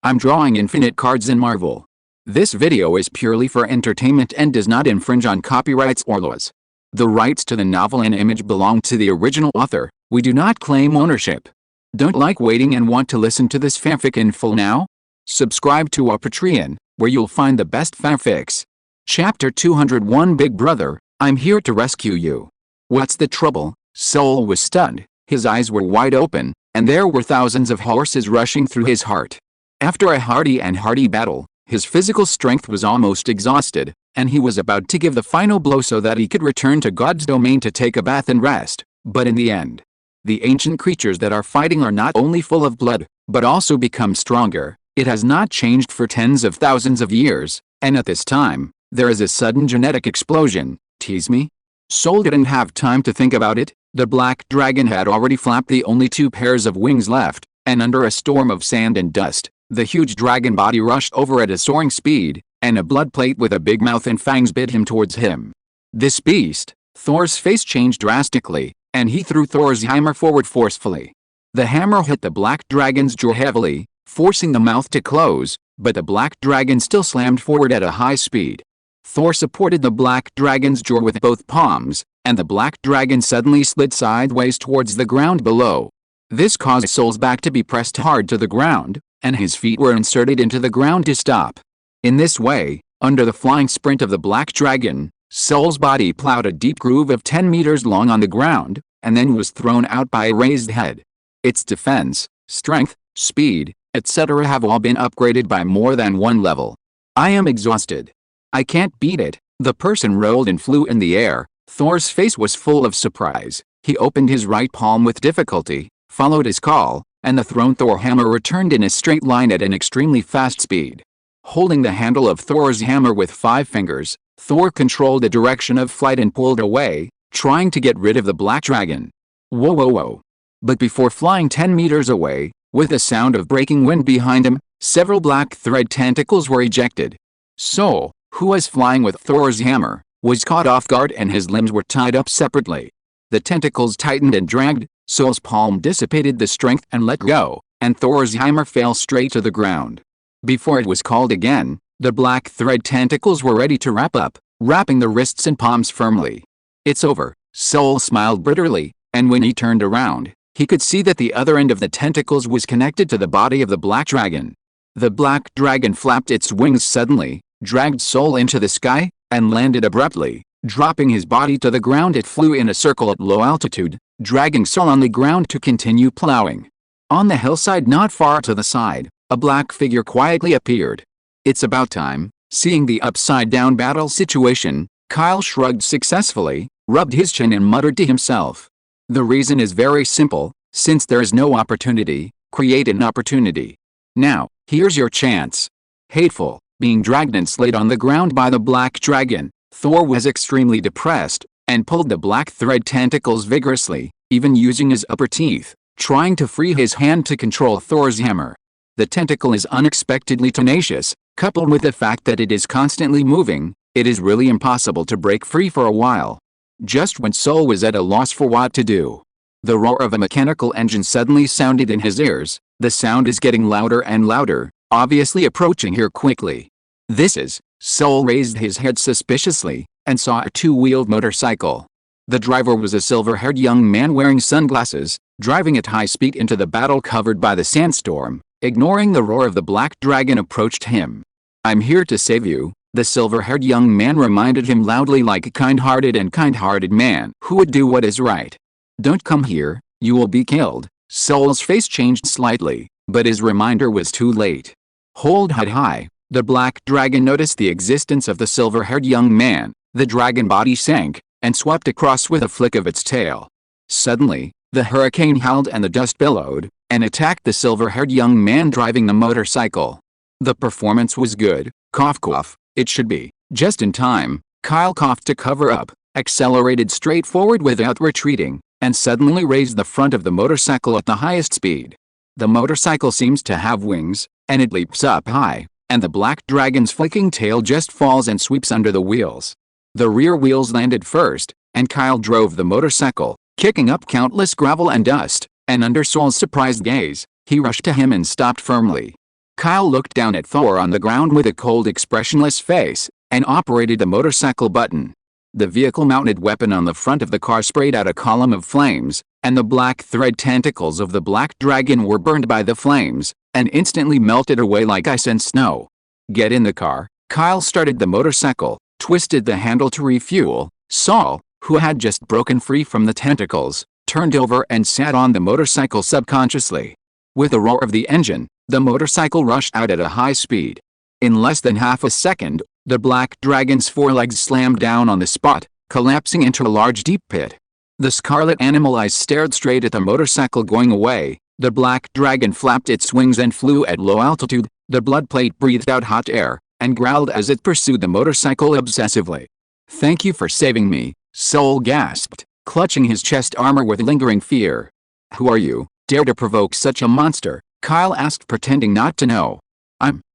I'm drawing infinite cards in Marvel. This video is purely for entertainment and does not infringe on copyrights or laws. The rights to the novel and image belong to the original author. We do not claim ownership. Don't like waiting and want to listen to this fanfic in full now? Subscribe to our Patreon, where you'll find the best fanfics. Chapter 201 Big Brother, I'm here to rescue you. What's the trouble? Soul was stunned, his eyes were wide open, and there were thousands of horses rushing through his heart. After a hearty battle, his physical strength was almost exhausted, and he was about to give the final blow so that he could return to God's domain to take a bath and rest. But in the end, the ancient creatures that are fighting are not only full of blood, but also become stronger. It has not changed for tens of thousands of years, and at this time, there is a sudden genetic explosion. Tease me? Soul didn't have time to think about it. The black dragon had already flapped the only two pairs of wings left, and under a storm of sand and dust, the huge dragon body rushed over at a soaring speed, and a blood plate with a big mouth and fangs bit him towards him. This beast, Thor's face changed drastically, and he threw Thor's hammer forward forcefully. The hammer hit the black dragon's jaw heavily, forcing the mouth to close, but the black dragon still slammed forward at a high speed. Thor supported the black dragon's jaw with both palms, and the black dragon suddenly slid sideways towards the ground below. This caused Soul's back to be pressed hard to the ground, and his feet were inserted into the ground to stop. In this way, under the flying sprint of the black dragon, Soul's body plowed a deep groove of 10 meters long on the ground, and then was thrown out by a raised head. Its defense, strength, speed, etc. have all been upgraded by more than one level. I am exhausted. I can't beat it. The person rolled and flew in the air. Thor's face was full of surprise. He opened his right palm with difficulty, followed his call, and the thrown Thor hammer returned in a straight line at an extremely fast speed. Holding the handle of Thor's hammer with 5 fingers, Thor controlled the direction of flight and pulled away, trying to get rid of the black dragon. Whoa. But before flying 10 meters away, with the sound of breaking wind behind him, several black thread tentacles were ejected. Soul, who was flying with Thor's hammer, was caught off guard and his limbs were tied up separately. The tentacles tightened and dragged, Soul's palm dissipated the strength and let go, and Thor's hammer fell straight to the ground. Before it was called again, the black thread tentacles were ready to wrap up, wrapping the wrists and palms firmly. It's over, Soul smiled bitterly, and when he turned around, he could see that the other end of the tentacles was connected to the body of the black dragon. The black dragon flapped its wings suddenly, dragged Soul into the sky, and landed abruptly. Dropping his body to the ground, it flew in a circle at low altitude, dragging Soul on the ground to continue plowing. On the hillside not far to the side, a black figure quietly appeared. It's about time. Seeing the upside-down battle situation, Kyle shrugged successfully, rubbed his chin and muttered to himself. The reason is very simple. Since there is no opportunity, create an opportunity. Now, here's your chance. Hateful. Being dragged and slayed on the ground by the black dragon, Thor was extremely depressed, and pulled the black thread tentacles vigorously, even using his upper teeth, trying to free his hand to control Thor's hammer. The tentacle is unexpectedly tenacious, coupled with the fact that it is constantly moving, it is really impossible to break free for a while. Just when Soul was at a loss for what to do, the roar of a mechanical engine suddenly sounded in his ears. The sound is getting louder and louder, obviously approaching here quickly. This is, Soul raised his head suspiciously, and saw a 2-wheeled motorcycle. The driver was a silver-haired young man wearing sunglasses, driving at high speed into the battle covered by the sandstorm. Ignoring the roar of the black dragon approached him. I'm here to save you, the silver-haired young man reminded him loudly, like a kind-hearted man who would do what is right. Don't come here, you will be killed. Soul's face changed slightly, but his reminder was too late. Hold head high. The black dragon noticed the existence of the silver-haired young man. The dragon body sank, and swept across with a flick of its tail. Suddenly, the hurricane howled and the dust billowed, and attacked the silver-haired young man driving the motorcycle. The performance was good, cough cough, it should be. Just in time, Kyle coughed to cover up, accelerated straight forward without retreating, and suddenly raised the front of the motorcycle at the highest speed. The motorcycle seems to have wings, and it leaps up high, and the black dragon's flicking tail just falls and sweeps under the wheels. The rear wheels landed first, and Kyle drove the motorcycle, kicking up countless gravel and dust, and under Soul's surprised gaze, he rushed to him and stopped firmly. Kyle looked down at Thor on the ground with a cold, expressionless face, and operated the motorcycle button. The vehicle-mounted weapon on the front of the car sprayed out a column of flames, and the black thread tentacles of the black dragon were burned by the flames, and instantly melted away like ice and snow. Get in the car. Kyle started the motorcycle, twisted the handle to refuel. Saul, who had just broken free from the tentacles, turned over and sat on the motorcycle subconsciously. With a roar of the engine, the motorcycle rushed out at a high speed. In less than half a second, the black dragon's forelegs slammed down on the spot, collapsing into a large deep pit. The scarlet animal eyes stared straight at the motorcycle going away. The black dragon flapped its wings and flew at low altitude. The blood plate breathed out hot air, and growled as it pursued the motorcycle obsessively. "Thank you for saving me," Soul gasped, clutching his chest armor with lingering fear. "Who are you? Dare to provoke such a monster?" Kyle asked, pretending not to know.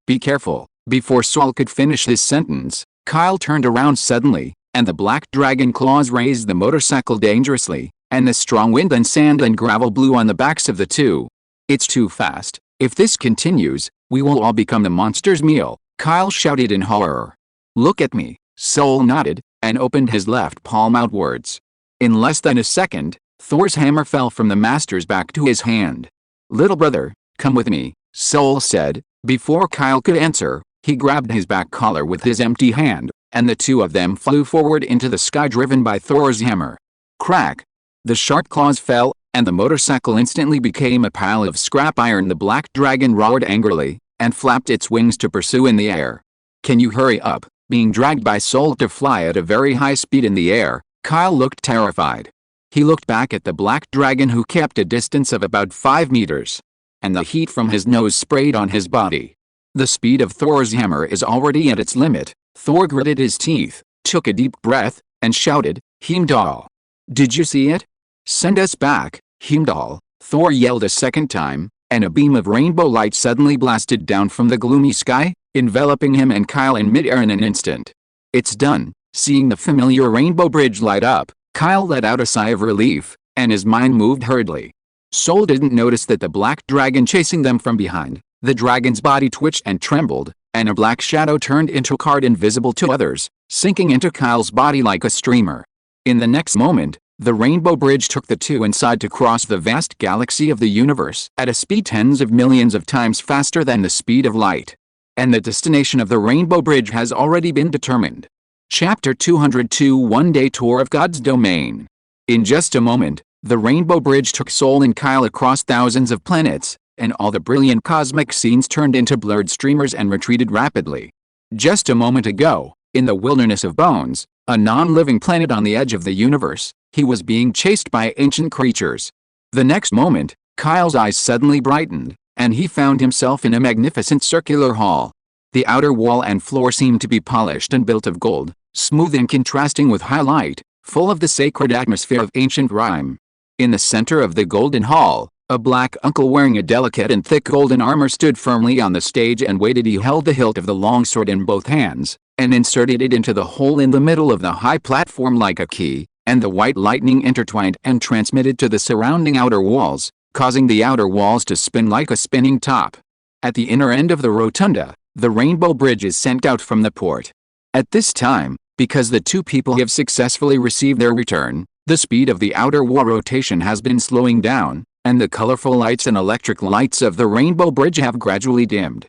Be careful." Before Soul could finish his sentence, Kyle turned around suddenly, and the black dragon claws raised the motorcycle dangerously, and the strong wind and sand and gravel blew on the backs of the two. "It's too fast. If this continues, we will all become the monster's meal," Kyle shouted in horror. "Look at me." Soul nodded, and opened his left palm outwards. In less than a second, Thor's hammer fell from the master's back to his hand. "Little brother, come with me," Soul said. Before Kyle could answer, he grabbed his back collar with his empty hand, and the two of them flew forward into the sky driven by Thor's hammer. Crack! The sharp claws fell, and the motorcycle instantly became a pile of scrap iron. The black dragon roared angrily, and flapped its wings to pursue in the air. "Can you hurry up?" Being dragged by Soul to fly at a very high speed in the air, Kyle looked terrified. He looked back at the black dragon, who kept a distance of about 5 meters. And the heat from his nose sprayed on his body. The speed of Thor's hammer is already at its limit. Thor gritted his teeth, took a deep breath, and shouted, "Heimdall! Did you see it? Send us back, Heimdall!" Thor yelled a second time, and a beam of rainbow light suddenly blasted down from the gloomy sky, enveloping him and Kyle in midair in an instant. "It's done." Seeing the familiar rainbow bridge light up, Kyle let out a sigh of relief, and his mind moved hurriedly. Soul didn't notice that the black dragon chasing them from behind. The dragon's body twitched and trembled, and a black shadow turned into a card invisible to others, sinking into Kyle's body like a streamer. In the next moment, the rainbow bridge took the two inside to cross the vast galaxy of the universe at a speed tens of millions of times faster than the speed of light. And the destination of the rainbow bridge has already been determined. Chapter 202, One-Day Tour of God's Domain. In just a moment, the rainbow bridge took Soul and Kyle across thousands of planets, and all the brilliant cosmic scenes turned into blurred streamers and retreated rapidly. Just a moment ago, in the wilderness of bones, a non-living planet on the edge of the universe, he was being chased by ancient creatures. The next moment, Kyle's eyes suddenly brightened, and he found himself in a magnificent circular hall. The outer wall and floor seemed to be polished and built of gold, smooth and contrasting with high light, full of the sacred atmosphere of ancient rhyme. In the center of the golden hall, a black uncle wearing a delicate and thick golden armor stood firmly on the stage and waited. He held the hilt of the longsword in both hands, and inserted it into the hole in the middle of the high platform like a key, and the white lightning intertwined and transmitted to the surrounding outer walls, causing the outer walls to spin like a spinning top. At the inner end of the rotunda, the rainbow bridge is sent out from the port. At this time, because the two people have successfully received their return, the speed of the outer wall rotation has been slowing down, and the colorful lights and electric lights of the rainbow bridge have gradually dimmed.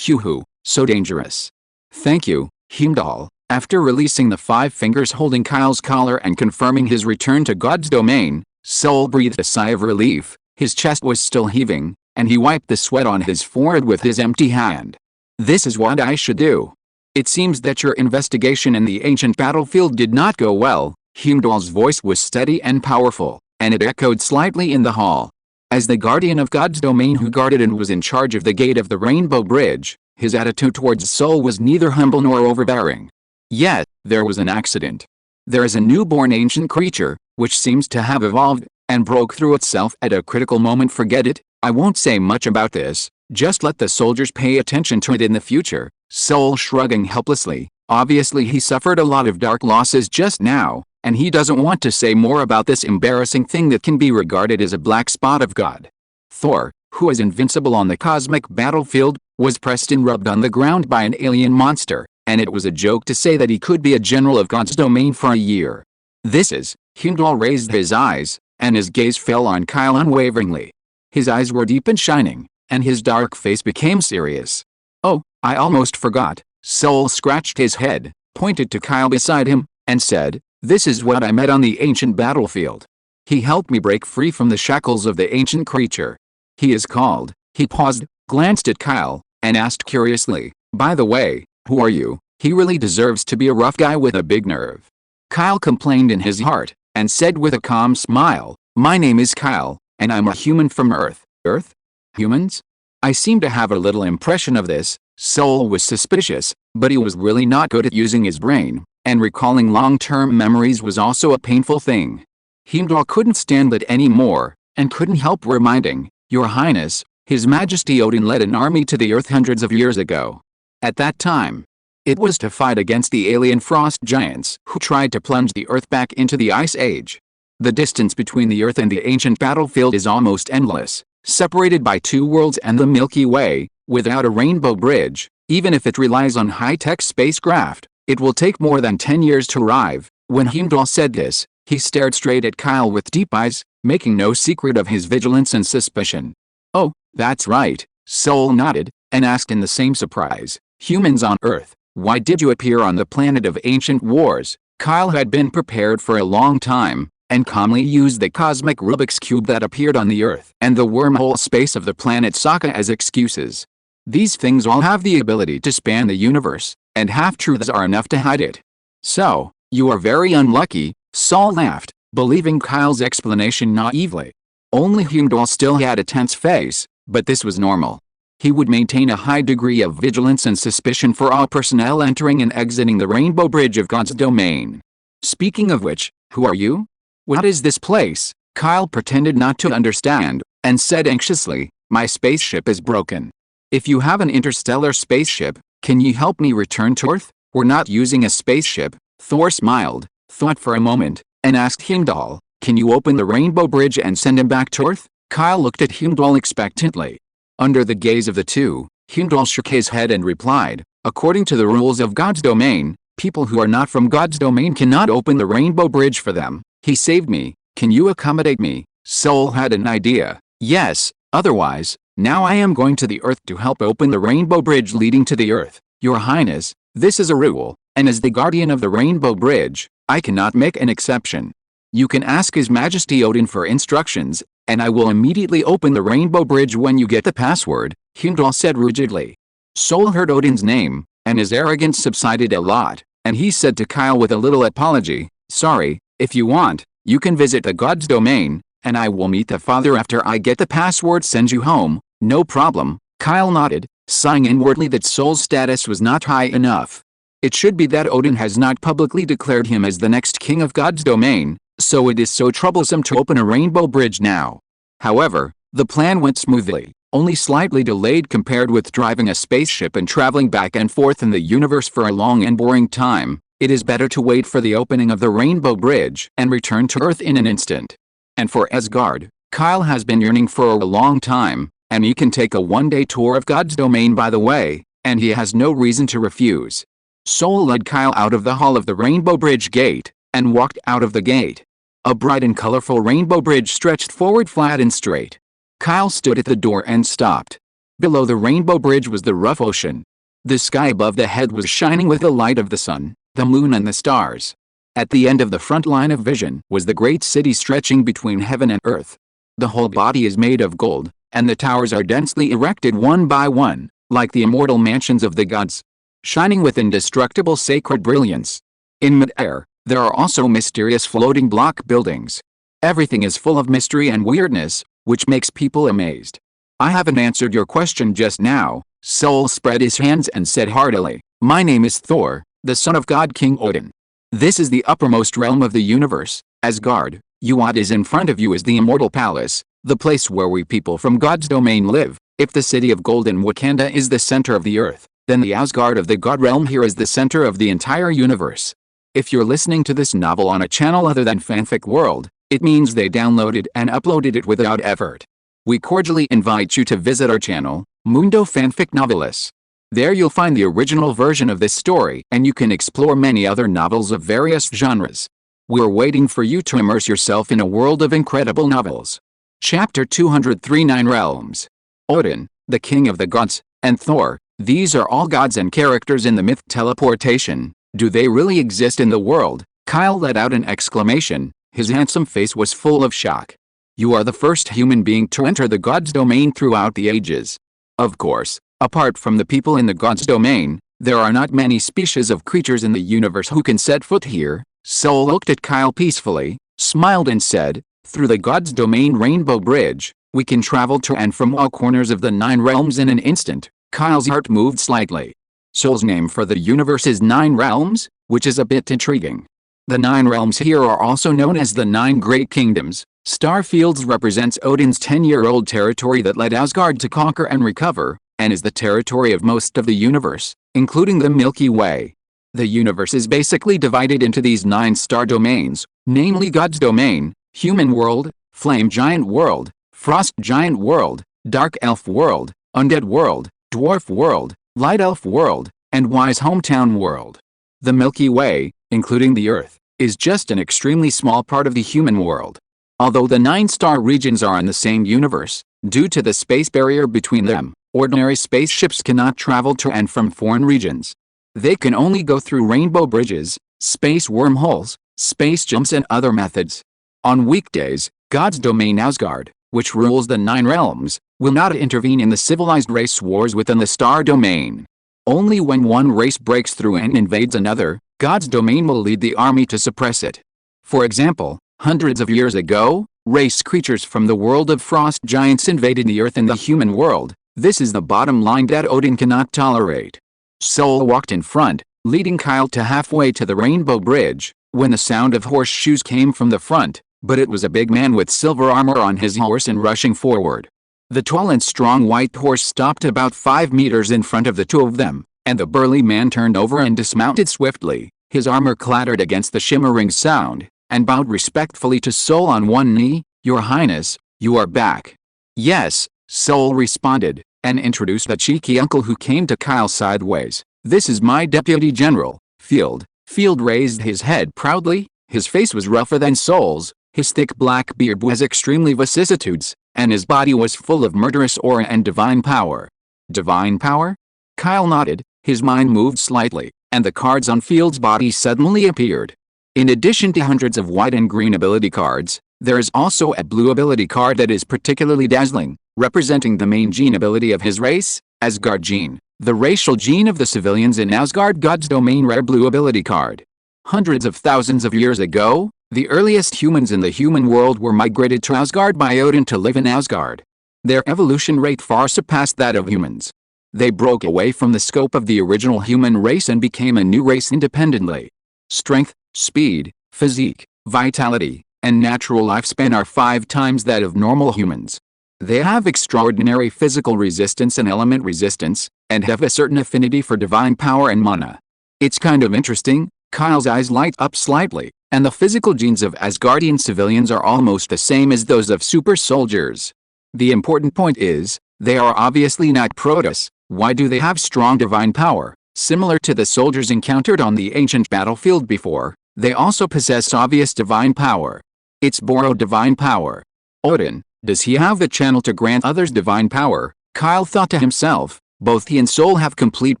Hoo-hoo, so dangerous. "Thank you, Heimdall." After releasing the 5 fingers holding Kyle's collar and confirming his return to God's domain, Soul breathed a sigh of relief. His chest was still heaving, and he wiped the sweat on his forehead with his empty hand. "This is what I should do. It seems that your investigation in the ancient battlefield did not go well." Heimdall's voice was steady and powerful, and it echoed slightly in the hall. As the guardian of God's domain who guarded and was in charge of the gate of the rainbow bridge, his attitude towards Soul was neither humble nor overbearing. Yet, there was an accident. There is a newborn ancient creature, which seems to have evolved, and broke through itself at a critical moment. Forget it, I won't say much about this, just let the soldiers pay attention to it in the future. Soul shrugging helplessly, obviously he suffered a lot of dark losses just now, and he doesn't want to say more about this embarrassing thing that can be regarded as a black spot of God. "Thor, who was invincible on the cosmic battlefield, was pressed and rubbed on the ground by an alien monster, and it was a joke to say that he could be a general of God's domain for a year. This is, Heimdall raised his eyes, and his gaze fell on Kyle unwaveringly. His eyes were deep and shining, and his dark face became serious. "Oh, I almost forgot." Soul scratched his head, pointed to Kyle beside him, and said, "This is what I met on the ancient battlefield. He helped me break free from the shackles of the ancient creature. He is called." He paused, glanced at Kyle, and asked curiously, "By the way, who are you? He really deserves to be a rough guy with a big nerve." Kyle complained in his heart, and said with a calm smile, "My name is Kyle, and I'm a human from Earth." "Earth? Humans?" "I seem to have a little impression of this." Soul was suspicious, but he was really not good at using his brain, and recalling long-term memories was also a painful thing. Heimdall couldn't stand it anymore, and couldn't help reminding, "Your Highness, His Majesty Odin led an army to the Earth hundreds of years ago. At that time, it was to fight against the alien frost giants who tried to plunge the Earth back into the Ice Age. The distance between the Earth and the ancient battlefield is almost endless, separated by two worlds and the Milky Way. Without a rainbow bridge, even if it relies on high-tech spacecraft, it will take more than 10 years to arrive." When Heimdall said this, he stared straight at Kyle with deep eyes, making no secret of his vigilance and suspicion. "Oh, that's right." Soul nodded, and asked in the same surprise, "Humans on Earth, why did you appear on the planet of ancient wars?" Kyle had been prepared for a long time, and calmly used the cosmic Rubik's Cube that appeared on the Earth and the wormhole space of the planet Sokka as excuses. These things all have the ability to span the universe, and half-truths are enough to hide it. "So, you are very unlucky," Saul laughed, believing Kyle's explanation naively. Only Heimdall still had a tense face, but this was normal. He would maintain a high degree of vigilance and suspicion for all personnel entering and exiting the Rainbow Bridge of God's domain. "Speaking of which, who are you? What is this place?" Kyle pretended not to understand, and said anxiously, "My spaceship is broken. If you have an interstellar spaceship, can you help me return to Earth?" "We're not using a spaceship." Thor smiled, thought for a moment, and asked Heimdall, "Can you open the Rainbow Bridge and send him back to Earth?" Kyle looked at Heimdall expectantly. Under the gaze of the two, Heimdall shook his head and replied, "According to the rules of God's domain, people who are not from God's domain cannot open the Rainbow Bridge for them. He saved me. Can you accommodate me?" Soul had an idea. "Yes, otherwise, now I am going to the Earth to help open the Rainbow Bridge leading to the Earth. Your Highness, this is a rule, and as the guardian of the Rainbow Bridge, I cannot make an exception. You can ask His Majesty Odin for instructions, and I will immediately open the Rainbow Bridge when you get the password," Heimdall said rigidly. Soul heard Odin's name, and his arrogance subsided a lot, and he said to Kyle with a little apology, "Sorry, if you want, you can visit the God's domain, and I will meet the Father after I get the password send you home." "No problem." Kyle nodded, sighing inwardly that Soul's status was not high enough. It should be that Odin has not publicly declared him as the next king of God's domain, so it is so troublesome to open a rainbow bridge now. However, the plan went smoothly, only slightly delayed compared with driving a spaceship and traveling back and forth in the universe for a long and boring time. It is better to wait for the opening of the Rainbow Bridge and return to Earth in an instant. And for Asgard, Kyle has been yearning for a long time, and he can take a one-day tour of God's domain by the way, and he has no reason to refuse. Soul led Kyle out of the hall of the Rainbow Bridge gate, and walked out of the gate. A bright and colorful rainbow bridge stretched forward flat and straight. Kyle stood at the door and stopped. Below the rainbow bridge was the rough ocean. The sky above the head was shining with the light of the sun, the moon and the stars. At the end of the front line of vision was the great city stretching between heaven and earth. The whole body is made of gold, and the towers are densely erected one by one, like the immortal mansions of the gods, shining with indestructible sacred brilliance. In mid-air, there are also mysterious floating block buildings. Everything is full of mystery and weirdness, which makes people amazed. "I haven't answered your question just now." Soul spread his hands and said heartily, "My name is Thor, the son of God King Odin. This is the uppermost realm of the universe, Asgard. What is in front of you is the immortal palace, the place where we people from God's domain live. If the city of gold in Wakanda is the center of the earth, then the Asgard of the God realm here is the center of the entire universe. If you're listening to this novel on a channel other than Fanfic World, it means they downloaded and uploaded it without effort. we cordially invite you to visit our channel, Mundo Fanfic Novelis. There you'll find the original version of this story and you can explore many other novels of various genres. We're waiting for you to immerse yourself in a world of incredible novels. Chapter 203 Nine Realms. Odin, the king of the gods, and Thor, these are all gods and characters in the myth teleportation. Do they really exist in the world? Kyle let out an exclamation. His handsome face was full of shock. You are the first human being to enter the gods' domain throughout the ages. Of course, apart from the people in the gods' domain, there are not many species of creatures in the universe who can set foot here. Soul looked at Kyle peacefully, smiled and said, through the gods' domain Rainbow Bridge, we can travel to and from all corners of the Nine Realms in an instant. Kyle's heart moved slightly. Soul's name for the universe is Nine Realms, which is a bit intriguing. The Nine Realms here are also known as the Nine Great Kingdoms. Starfields represents Odin's 10-year-old territory that led Asgard to conquer and recover, and is the territory of most of the universe, including the Milky Way. The universe is basically divided into these 9 star domains, namely God's Domain, Human World, Flame Giant World, Frost Giant World, Dark Elf World, Undead World, Dwarf World, Light Elf World, and Wise Hometown World. The Milky Way, including the Earth, is just an extremely small part of the human world. Although the 9 star regions are in the same universe, due to the space barrier between them, ordinary spaceships cannot travel to and from foreign regions. They can only go through rainbow bridges, space wormholes, space jumps and other methods. On weekdays, God's domain Asgard, which rules the 9 realms, will not intervene in the civilized race wars within the star domain. Only when one race breaks through and invades another, God's domain will lead the army to suppress it. For example, hundreds of years ago, race creatures from the world of frost giants invaded the Earth and the human world. This is the bottom line that Odin cannot tolerate. Soul walked in front, leading Kyle to halfway to the Rainbow Bridge, when the sound of horseshoes came from the front, but it was a big man with silver armor on his horse and rushing forward. The tall and strong white horse stopped about 5 meters in front of the two of them, and the burly man turned over and dismounted swiftly. His armor clattered against the shimmering sound, and bowed respectfully to Soul on one knee. Your Highness, you are back. Yes, Soul responded, and introduced a cheeky uncle who came to Kyle sideways. This is my Deputy General, Field. Field raised his head proudly. His face was rougher than Soul's, his thick black beard was extremely vicissitudes, and his body was full of murderous aura and divine power. Divine power? Kyle nodded, his mind moved slightly, and the cards on Field's body suddenly appeared. In addition to hundreds of white and green ability cards, there is also a blue ability card that is particularly dazzling, representing the main gene ability of his race, Asgard gene, the racial gene of the civilians in Asgard God's domain rare blue ability card. Hundreds of thousands of years ago, the earliest humans in the human world were migrated to Asgard by Odin to live in Asgard. Their evolution rate far surpassed that of humans. They broke away from the scope of the original human race and became a new race independently. Strength, speed, physique, vitality, and natural lifespan are 5 times that of normal humans. They have extraordinary physical resistance and element resistance, and have a certain affinity for divine power and mana. It's kind of interesting. Kyle's eyes light up slightly, and the physical genes of Asgardian civilians are almost the same as those of super soldiers. The important point is, they are obviously not Protoss. Why do they have strong divine power? Similar to the soldiers encountered on the ancient battlefield before, they also possess obvious divine power. It's borrowed divine power. Odin, does he have the channel to grant others divine power? Kyle thought to himself, both he and Soul have complete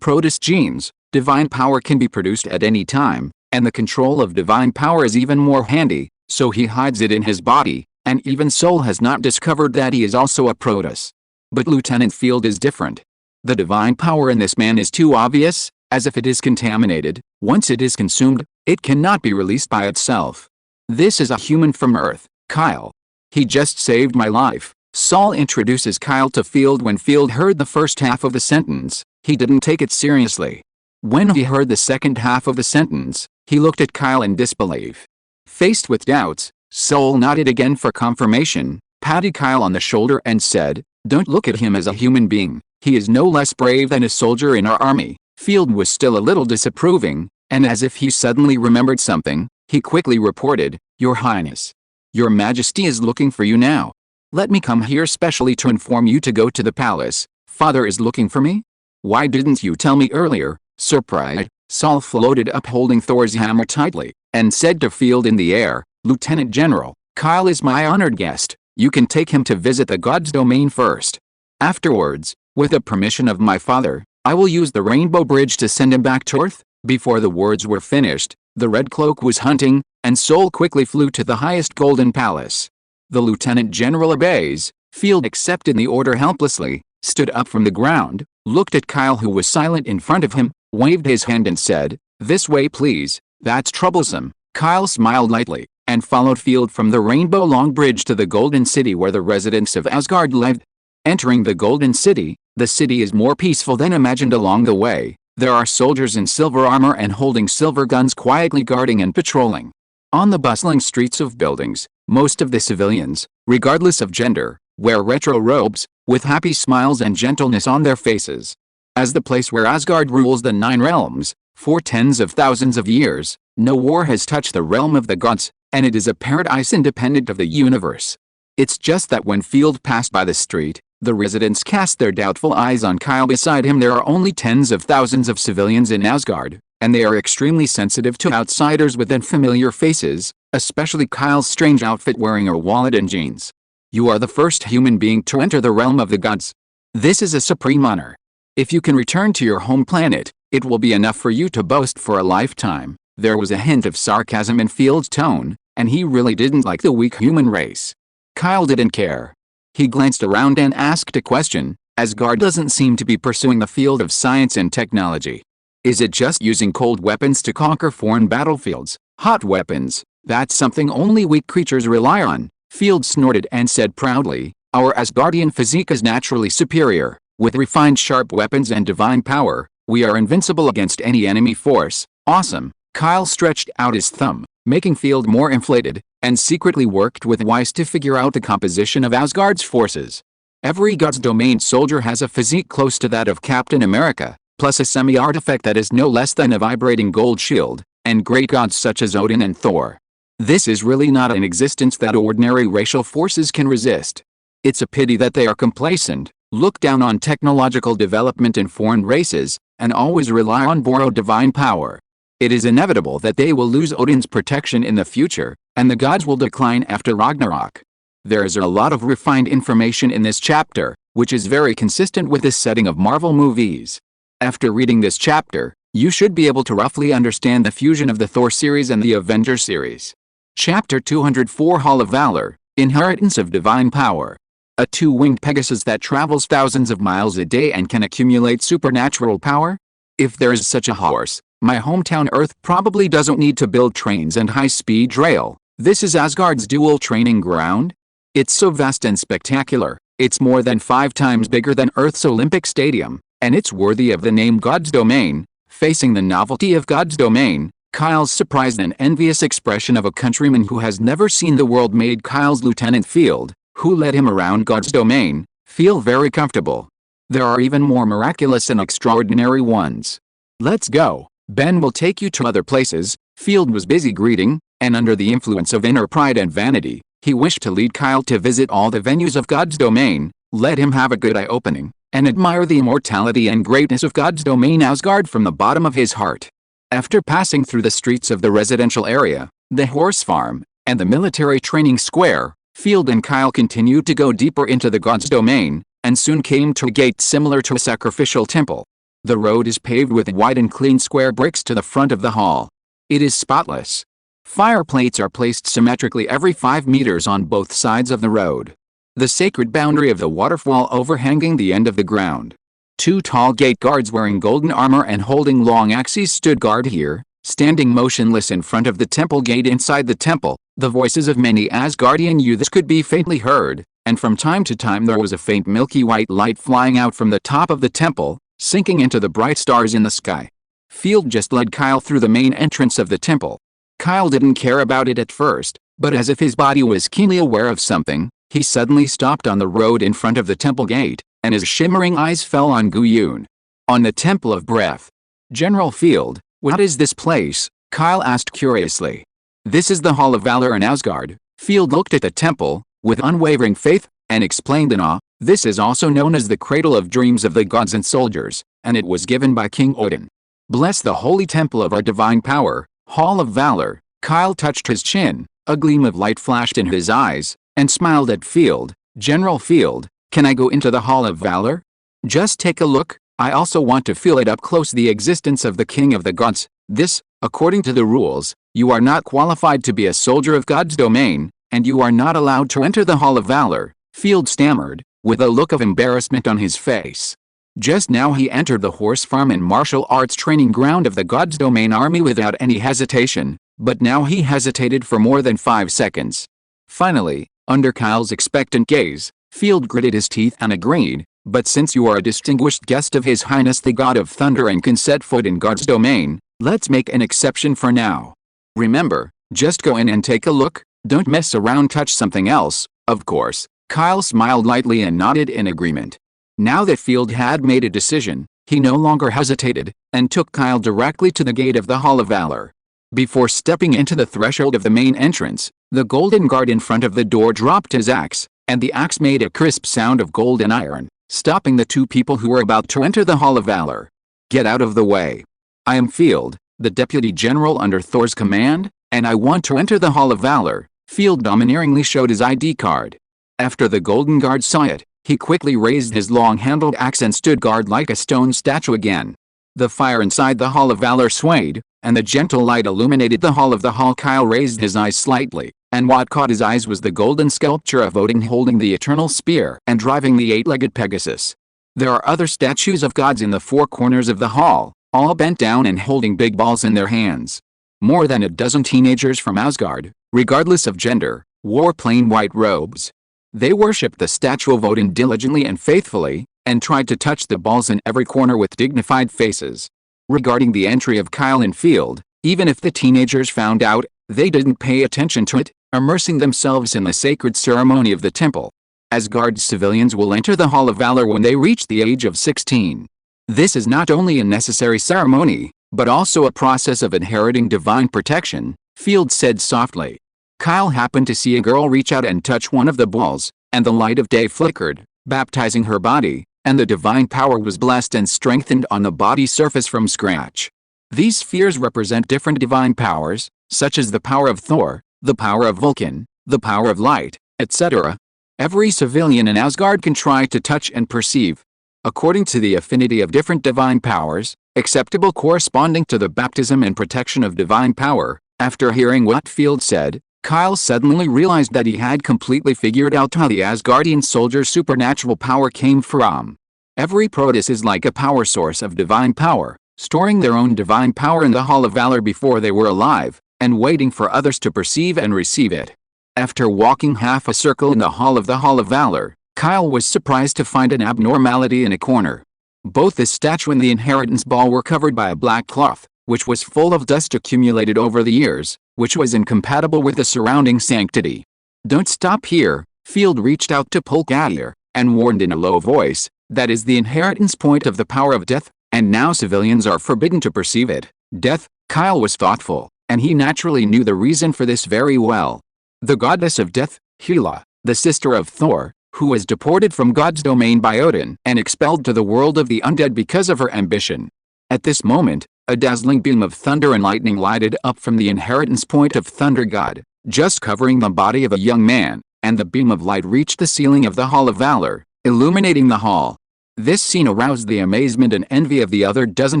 Protoss genes. Divine power can be produced at any time, and the control of divine power is even more handy, so he hides it in his body, and even Soul has not discovered that he is also a Protoss. But Lieutenant Field is different. The divine power in this man is too obvious, as if it is contaminated. Once it is consumed, it cannot be released by itself. This is a human from Earth, Kyle. He just saved my life. Saul introduces Kyle to Field. When Field heard the first half of the sentence, he didn't take it seriously. When he heard the second half of the sentence, he looked at Kyle in disbelief. Faced with doubts, Soul nodded again for confirmation, patted Kyle on the shoulder and said, "Don't look at him as a human being. He is no less brave than a soldier in our army." Field was still a little disapproving, and as if he suddenly remembered something, he quickly reported, "Your Highness. Your Majesty is looking for you now." Let me come here specially to inform you to go to the palace. Father is looking for me? Why didn't you tell me earlier?" Surprised, Saul floated up holding Thor's hammer tightly, and said to Field in the air, "Lieutenant General, Kyle is my honored guest. You can take him to visit the god's domain first. Afterwards, with the permission of my father, I will use the Rainbow Bridge to send him back to Earth." Before the words were finished, the Red Cloak was hunting, and Saul quickly flew to the highest golden palace. The Lieutenant General obeys. Field accepted the order helplessly, stood up from the ground, looked at Kyle who was silent in front of him, waved his hand and said, "This way please, that's troublesome." Kyle smiled lightly, and followed Field from the Rainbow Long Bridge to the Golden City where the residents of Asgard lived. Entering the Golden City, the city is more peaceful than imagined along the way. There are soldiers in silver armor and holding silver guns quietly guarding and patrolling. On the bustling streets of buildings, most of the civilians, regardless of gender, wear retro robes, with happy smiles and gentleness on their faces. As the place where Asgard rules the 9 realms, for tens of thousands of years, no war has touched the realm of the gods, and it is a paradise independent of the universe. It's just that when Field passed by the street, the residents cast their doubtful eyes on Kyle. Beside him there are only tens of thousands of civilians in Asgard, and they are extremely sensitive to outsiders with unfamiliar faces, especially Kyle's strange outfit wearing a wallet and jeans. You are the first human being to enter the realm of the gods. This is a supreme honor. If you can return to your home planet, it will be enough for you to boast for a lifetime. There was a hint of sarcasm in Field's tone, and he really didn't like the weak human race. Kyle didn't care. He glanced around and asked a question. Asgard doesn't seem to be pursuing the field of science and technology. Is it just using cold weapons to conquer foreign battlefields? Hot weapons, that's something only weak creatures rely on. Field snorted and said proudly, "Our Asgardian physique is naturally superior. With refined sharp weapons and divine power, we are invincible against any enemy force." Awesome. Kyle stretched out his thumb, making Field more inflated, and secretly worked with Weiss to figure out the composition of Asgard's forces. Every god's domain soldier has a physique close to that of Captain America, plus a semi-artifact that is no less than a vibrating gold shield, and great gods such as Odin and Thor. This is really not an existence that ordinary racial forces can resist. It's a pity that they are complacent, look down on technological development in foreign races, and always rely on borrowed divine power. It is inevitable that they will lose Odin's protection in the future, and the gods will decline after Ragnarok. There is a lot of refined information in this chapter, which is very consistent with the setting of Marvel movies. After reading this chapter, you should be able to roughly understand the fusion of the Thor series and the Avengers series. Chapter 204 Hall of Valor, Inheritance of Divine Power. A two-winged Pegasus that travels thousands of miles a day and can accumulate supernatural power? If there is such a horse, my hometown Earth probably doesn't need to build trains and high-speed rail. This is Asgard's dual training ground? It's so vast and spectacular, it's more than 5 times bigger than Earth's Olympic Stadium, and it's worthy of the name God's Domain. Facing the novelty of God's Domain, Kyle's surprised and envious expression of a countryman who has never seen the world made Kyle's Lieutenant Field, who led him around God's Domain, feel very comfortable. There are even more miraculous and extraordinary ones. Let's go. Ben will take you to other places. Field was busy greeting, and under the influence of inner pride and vanity, he wished to lead Kyle to visit all the venues of God's Domain, let him have a good eye-opening, and admire the immortality and greatness of God's Domain Asgard from the bottom of his heart. After passing through the streets of the residential area, the horse farm, and the military training square, Field and Kyle continued to go deeper into the God's Domain, and soon came to a gate similar to a sacrificial temple. The road is paved with white and clean square bricks to the front of the hall. It is spotless. Fire plates are placed symmetrically every 5 meters on both sides of the road. The sacred boundary of the waterfall overhanging the end of the ground. 2 tall gate guards wearing golden armor and holding long axes stood guard here, standing motionless in front of the temple gate. Inside the temple, the voices of many Asgardian youths could be faintly heard, and from time to time there was a faint milky white light flying out from the top of the temple, sinking into the bright stars in the sky. Field just led Kyle through the main entrance of the temple. Kyle didn't care about it at first, but as if his body was keenly aware of something, he suddenly stopped on the road in front of the temple gate, and his shimmering eyes fell on Gu-Yun. On the Temple of Breath. General Field, what is this place? Kyle asked curiously. This is the Hall of Valor in Asgard. Field looked at the temple, with unwavering faith. and explained in awe, "This is also known as the cradle of dreams of the gods and soldiers, and it was given by King Odin. Bless the holy temple of our divine power, Hall of Valor." Kyle touched his chin, a gleam of light flashed in his eyes, and smiled at Field. "General Field, can I go into the Hall of Valor? Just take a look. I also want to feel it up close, the existence of the King of the Gods. This, according to the rules, you are not qualified to be a soldier of God's domain, and you are not allowed to enter the Hall of Valor," Field stammered, with a look of embarrassment on his face. Just now he entered the horse farm and martial arts training ground of the God's domain army without any hesitation, but now he hesitated for more than 5 seconds. Finally, under Kyle's expectant gaze, Field gritted his teeth and agreed, "But since you are a distinguished guest of His Highness the God of Thunder and can set foot in God's domain, let's make an exception for now. Remember, just go in and take a look, don't mess around, touch something else, of course." Kyle smiled lightly and nodded in agreement. Now that Field had made a decision, he no longer hesitated, and took Kyle directly to the gate of the Hall of Valor. Before stepping into the threshold of the main entrance, the golden guard in front of the door dropped his axe, and the axe made a crisp sound of gold and iron, stopping the two people who were about to enter the Hall of Valor. "Get out of the way. I am Field, the Deputy General under Thor's command, and I want to enter the Hall of Valor." Field domineeringly showed his ID card. After the golden guard saw it, he quickly raised his long-handled axe and stood guard like a stone statue again. The fire inside the Hall of Valor swayed, and the gentle light illuminated the hall of the hall. Kyle raised his eyes slightly, and what caught his eyes was the golden sculpture of Odin holding the eternal spear and driving the 8-legged Pegasus. There are other statues of gods in the 4 corners of the hall, all bent down and holding big balls in their hands. More than a dozen teenagers from Asgard, regardless of gender, wore plain white robes. They worshipped the statue of Odin diligently and faithfully, and tried to touch the balls in every corner with dignified faces. Regarding the entry of Kyle and Field, even if the teenagers found out, they didn't pay attention to it, immersing themselves in the sacred ceremony of the temple. Asgard civilians will enter the Hall of Valor when they reach the age of 16. This is not only a necessary ceremony, but also a process of inheriting divine protection, Field said softly. Kyle happened to see a girl reach out and touch one of the balls, and the light of day flickered, baptizing her body, and the divine power was blessed and strengthened on the body surface from scratch. These spheres represent different divine powers, such as the power of Thor, the power of Vulcan, the power of light, etc. Every civilian in Asgard can try to touch and perceive, according to the affinity of different divine powers, acceptable corresponding to the baptism and protection of divine power. After hearing what Field said, Kyle suddenly realized that he had completely figured out how the Asgardian soldier's supernatural power came from. Every Proteus is like a power source of divine power, storing their own divine power in the Hall of Valor before they were alive, and waiting for others to perceive and receive it. After walking half a circle in the Hall of Valor, Kyle was surprised to find an abnormality in a corner. Both the statue and the inheritance ball were covered by a black cloth, which was full of dust accumulated over the years, which was incompatible with the surrounding sanctity. "Don't stop here," Field reached out to Polkadir, and warned in a low voice, "That is the inheritance point of the power of death, and now civilians are forbidden to perceive it." Death? Kyle was thoughtful, and he naturally knew the reason for this very well. The goddess of death, Hela, the sister of Thor, who was deported from God's domain by Odin and expelled to the world of the undead because of her ambition. At this moment, a dazzling beam of thunder and lightning lighted up from the inheritance point of Thunder God, just covering the body of a young man, and the beam of light reached the ceiling of the Hall of Valor, illuminating the hall. This scene aroused the amazement and envy of the other dozen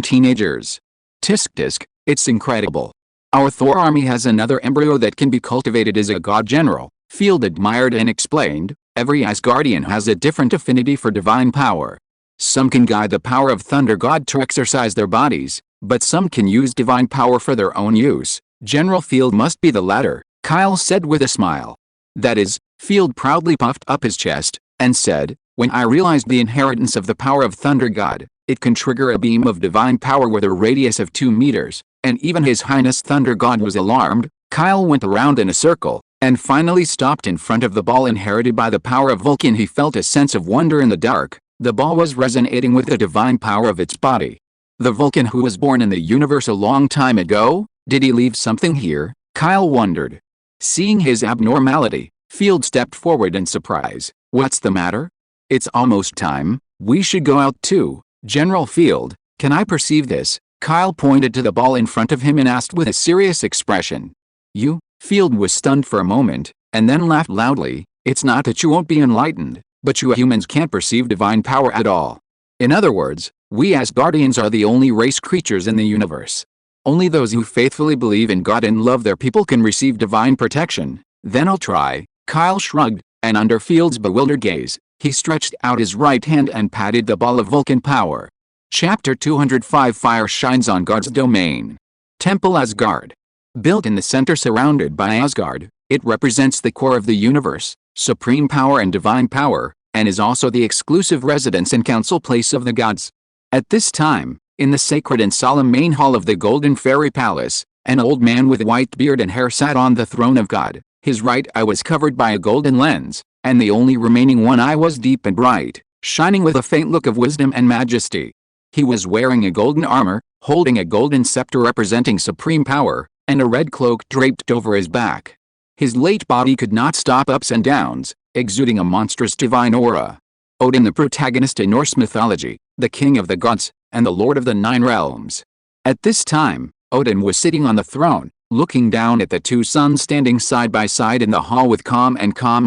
teenagers. Tisk, it's incredible. Our Thor army has another embryo that can be cultivated as a god general, Field admired and explained. Every Asgardian has a different affinity for divine power. Some can guide the power of Thunder God to exercise their bodies, but some can use divine power for their own use. General Field must be the latter, Kyle said with a smile. That is, Field proudly puffed up his chest, and said, when I realized the inheritance of the power of Thunder God, it can trigger a beam of divine power with a radius of 2 meters, and even His Highness Thunder God was alarmed. Kyle went around in a circle, and finally stopped in front of the ball inherited by the power of Vulcan. He felt a sense of wonder in the dark. The ball was resonating with the divine power of its body. The Vulcan who was born in the universe a long time ago? Did he leave something here? Kyle wondered. Seeing his abnormality, Field stepped forward in surprise. What's the matter? It's almost time. We should go out too. General Field, can I perceive this? Kyle pointed to the ball in front of him and asked with a serious expression. You? Field was stunned for a moment, and then laughed loudly. It's not that you won't be enlightened, but you humans can't perceive divine power at all. In other words, we Asgardians are the only race creatures in the universe. Only those who faithfully believe in God and love their people can receive divine protection. Then I'll try. Kyle shrugged, and under Field's bewildered gaze, he stretched out his right hand and patted the ball of Vulcan power. Chapter 205 Fire shines on God's domain. Temple Asgard. Built in the center surrounded by Asgard, it represents the core of the universe, supreme power and divine power, and is also the exclusive residence and council place of the gods. At this time, in the sacred and solemn main hall of the Golden Fairy Palace, an old man with white beard and hair sat on the throne of God. His right eye was covered by a golden lens, and the only remaining one eye was deep and bright, shining with a faint look of wisdom and majesty. He was wearing a golden armor, holding a golden scepter representing supreme power, and a red cloak draped over his back. His late body could not stop ups and downs, exuding a monstrous divine aura. Odin, the protagonist in Norse mythology, the king of the gods, and the lord of the nine realms. At this time, Odin was sitting on the throne, looking down at the two sons standing side by side in the hall with calm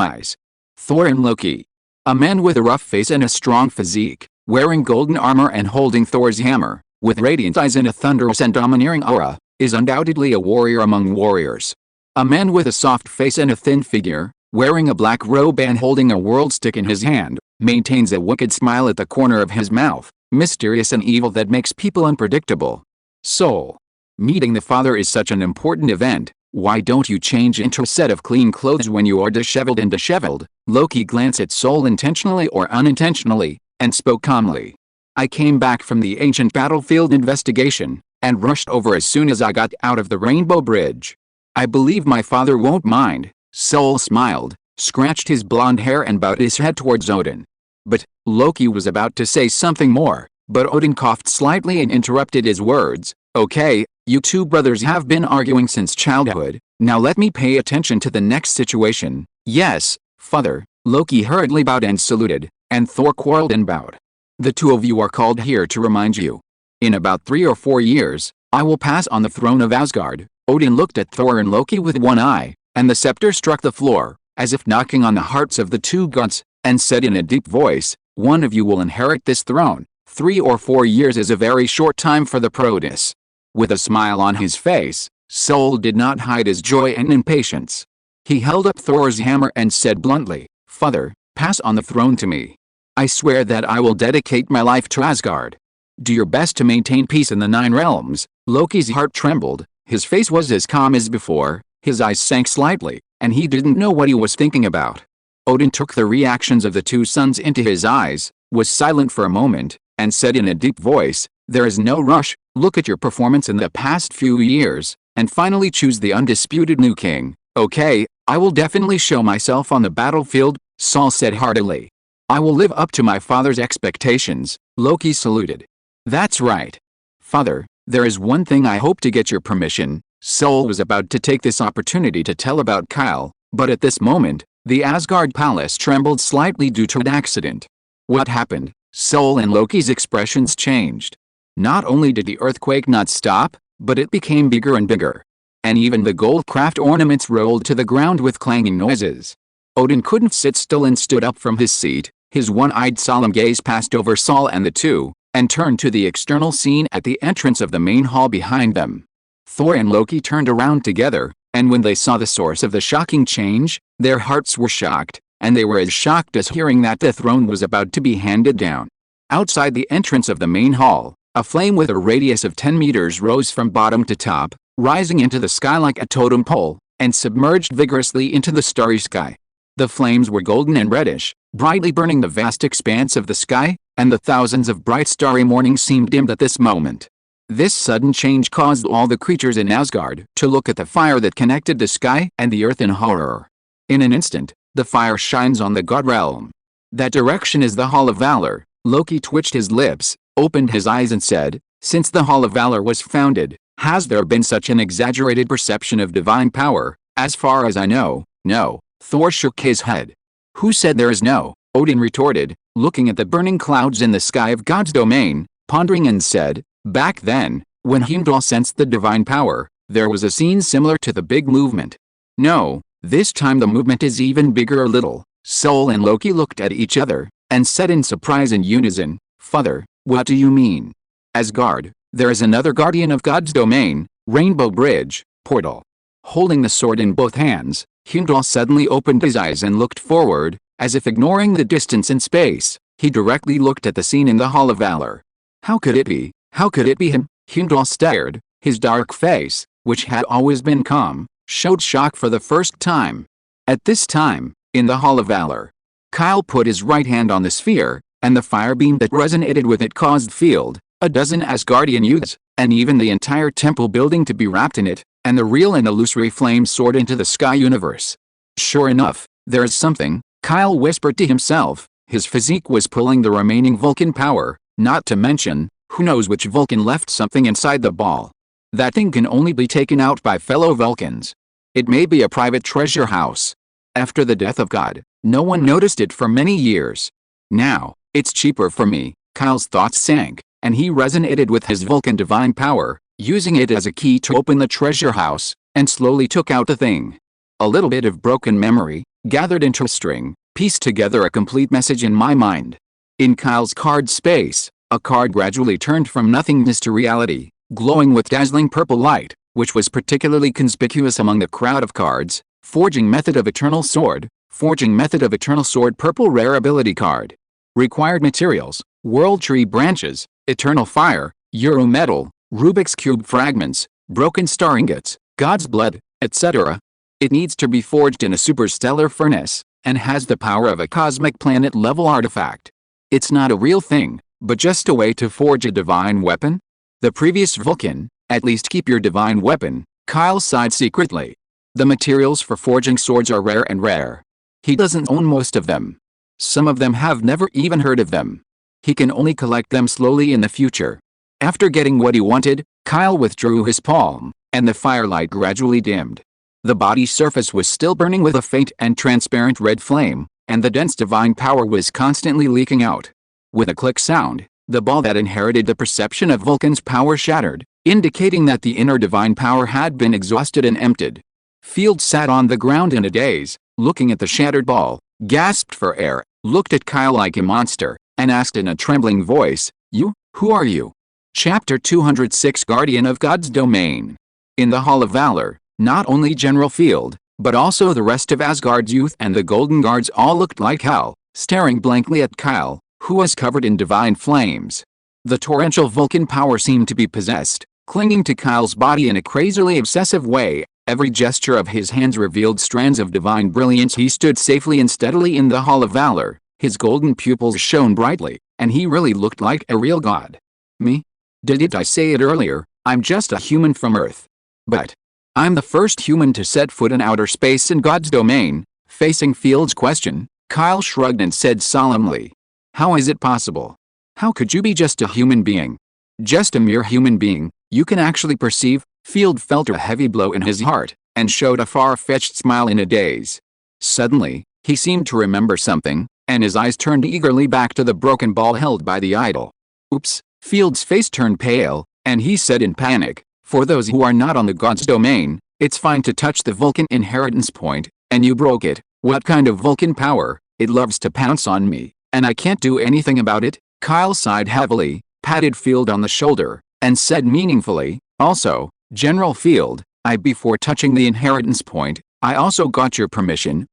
eyes. Thor and Loki. A man with a rough face and a strong physique, wearing golden armor and holding Thor's hammer, with radiant eyes and a thunderous and domineering aura, is undoubtedly a warrior among warriors. A man with a soft face and a thin figure, wearing a black robe and holding a world stick in his hand, maintains a wicked smile at the corner of his mouth, mysterious and evil that makes people unpredictable. Soul. Meeting the father is such an important event. Why don't you change into a set of clean clothes when you are disheveled? Loki glanced at Soul intentionally or unintentionally, and spoke calmly. I came back from the ancient battlefield investigation, and rushed over as soon as I got out of the Rainbow Bridge. I believe my father won't mind. Soul smiled, scratched his blonde hair and bowed his head towards Odin. But, Loki was about to say something more, but Odin coughed slightly and interrupted his words. Okay, you two brothers have been arguing since childhood, now let me pay attention to the next situation. Yes, father. Loki hurriedly bowed and saluted, and Thor quarreled and bowed. The two of you are called here to remind you. In about 3 or 4 years, I will pass on the throne of Asgard. Odin looked at Thor and Loki with one eye, and the scepter struck the floor, as if knocking on the hearts of the two gods, and said in a deep voice, one of you will inherit this throne. 3 or 4 years is a very short time for the Proteus. With a smile on his face, Soul did not hide his joy and impatience. He held up Thor's hammer and said bluntly, Father, pass on the throne to me. I swear that I will dedicate my life to Asgard. Do your best to maintain peace in the 9 realms. Loki's heart trembled, his face was as calm as before, his eyes sank slightly, and he didn't know what he was thinking about. Odin took the reactions of the two sons into his eyes, was silent for a moment, and said in a deep voice, there is no rush, look at your performance in the past few years, and finally choose the undisputed new king. Okay, I will definitely show myself on the battlefield, Saul said heartily. I will live up to my father's expectations. Loki saluted. That's right. Father, there is one thing I hope to get your permission. Soul was about to take this opportunity to tell about Kyle, but at this moment, the Asgard palace trembled slightly due to an accident. What happened? Soul and Loki's expressions changed. Not only did the earthquake not stop, but it became bigger and bigger. And even the gold craft ornaments rolled to the ground with clanging noises. Odin couldn't sit still and stood up from his seat, his one-eyed solemn gaze passed over Saul and the two, and turned to the external scene at the entrance of the main hall behind them. Thor and Loki turned around together, and when they saw the source of the shocking change, their hearts were shocked, and they were as shocked as hearing that the throne was about to be handed down. Outside the entrance of the main hall, a flame with a radius of 10 meters rose from bottom to top, rising into the sky like a totem pole, and submerged vigorously into the starry sky. The flames were golden and reddish, brightly burning the vast expanse of the sky, and the thousands of bright starry mornings seemed dimmed at this moment. This sudden change caused all the creatures in Asgard to look at the fire that connected the sky and the earth in horror. In an instant, the fire shines on the god realm. That direction is the Hall of Valor. Loki twitched his lips, opened his eyes and said, since the Hall of Valor was founded, has there been such an exaggerated perception of divine power? As far as I know, no. Thor shook his head. Who said there is no? Odin retorted, looking at the burning clouds in the sky of God's domain, pondering and said, back then, when Heimdall sensed the divine power, there was a scene similar to the big movement. No, this time the movement is even bigger a little. Sol and Loki looked at each other, and said in surprise in unison, Father, what do you mean? Asgard, there is another guardian of God's domain, Rainbow Bridge, portal. Holding the sword in both hands, Heimdall suddenly opened his eyes and looked forward, as if ignoring the distance and space. He directly looked at the scene in the Hall of Valor. How could it be? How could it be him? Heimdall stared. His dark face, which had always been calm, showed shock for the first time. At this time, in the Hall of Valor, Kyle put his right hand on the sphere, and the fire beam that resonated with it caused Field, a dozen Asgardian youths, and even the entire temple building to be wrapped in it, and the real and illusory flames soared into the sky universe. Sure enough, there's something, Kyle whispered to himself. His physique was pulling the remaining Vulcan power, not to mention, who knows which Vulcan left something inside the ball. That thing can only be taken out by fellow Vulcans. It may be a private treasure house. After the death of God, no one noticed it for many years. Now, it's cheaper for me. Kyle's thoughts sank, and he resonated with his Vulcan divine power, using it as a key to open the treasure house, and slowly took out the thing. A little bit of broken memory, gathered into a string, pieced together a complete message in my mind. In Kyle's card space, a card gradually turned from nothingness to reality, glowing with dazzling purple light, which was particularly conspicuous among the crowd of cards. Forging method of Eternal Sword, Forging method of Eternal Sword, purple rare ability card. Required materials, World Tree branches, Eternal Fire, Euro metal, Rubik's Cube fragments, broken star ingots, God's blood, etc. It needs to be forged in a superstellar furnace, and has the power of a cosmic planet-level artifact. It's not a real thing, but just a way to forge a divine weapon? The previous Vulcan, at least keep your divine weapon, Kyle sighed secretly. The materials for forging swords are rare and rare. He doesn't own most of them. Some of them have never even heard of them. He can only collect them slowly in the future. After getting what he wanted, Kyle withdrew his palm, and the firelight gradually dimmed. The body's surface was still burning with a faint and transparent red flame, and the dense divine power was constantly leaking out. With a click sound, the ball that inherited the perception of Vulcan's power shattered, indicating that the inner divine power had been exhausted and emptied. Field sat on the ground in a daze, looking at the shattered ball, gasped for air, looked at Kyle like a monster, and asked in a trembling voice, "You, who are you?" Chapter 206, Guardian of God's Domain. In the Hall of Valor, not only General Field, but also the rest of Asgard's youth and the Golden Guards all looked like hell, staring blankly at Kyle, who was covered in divine flames. The torrential Vulcan power seemed to be possessed, clinging to Kyle's body in a crazily obsessive way. Every gesture of his hands revealed strands of divine brilliance. He stood safely and steadily in the Hall of Valor. His golden pupils shone brightly, and he really looked like a real god. Me? Didn't I say it earlier? I'm just a human from Earth. But I'm the first human to set foot in outer space in God's domain. Facing Field's question, Kyle shrugged and said solemnly, "How is it possible? How could you be just a human being? Just a mere human being you can actually perceive?" Field felt a heavy blow in his heart, and showed a far-fetched smile in a daze. Suddenly, he seemed to remember something, and his eyes turned eagerly back to the broken ball held by the idol. Oops, Field's face turned pale, and he said in panic, "For those who are not on the God's domain, it's fine to touch the Vulcan inheritance point, and you broke it. What kind of Vulcan power? It loves to pounce on me, and I can't do anything about it." Kyle sighed heavily, patted Field on the shoulder, and said meaningfully, "Also, General Field, before touching the inheritance point, I also got your permission.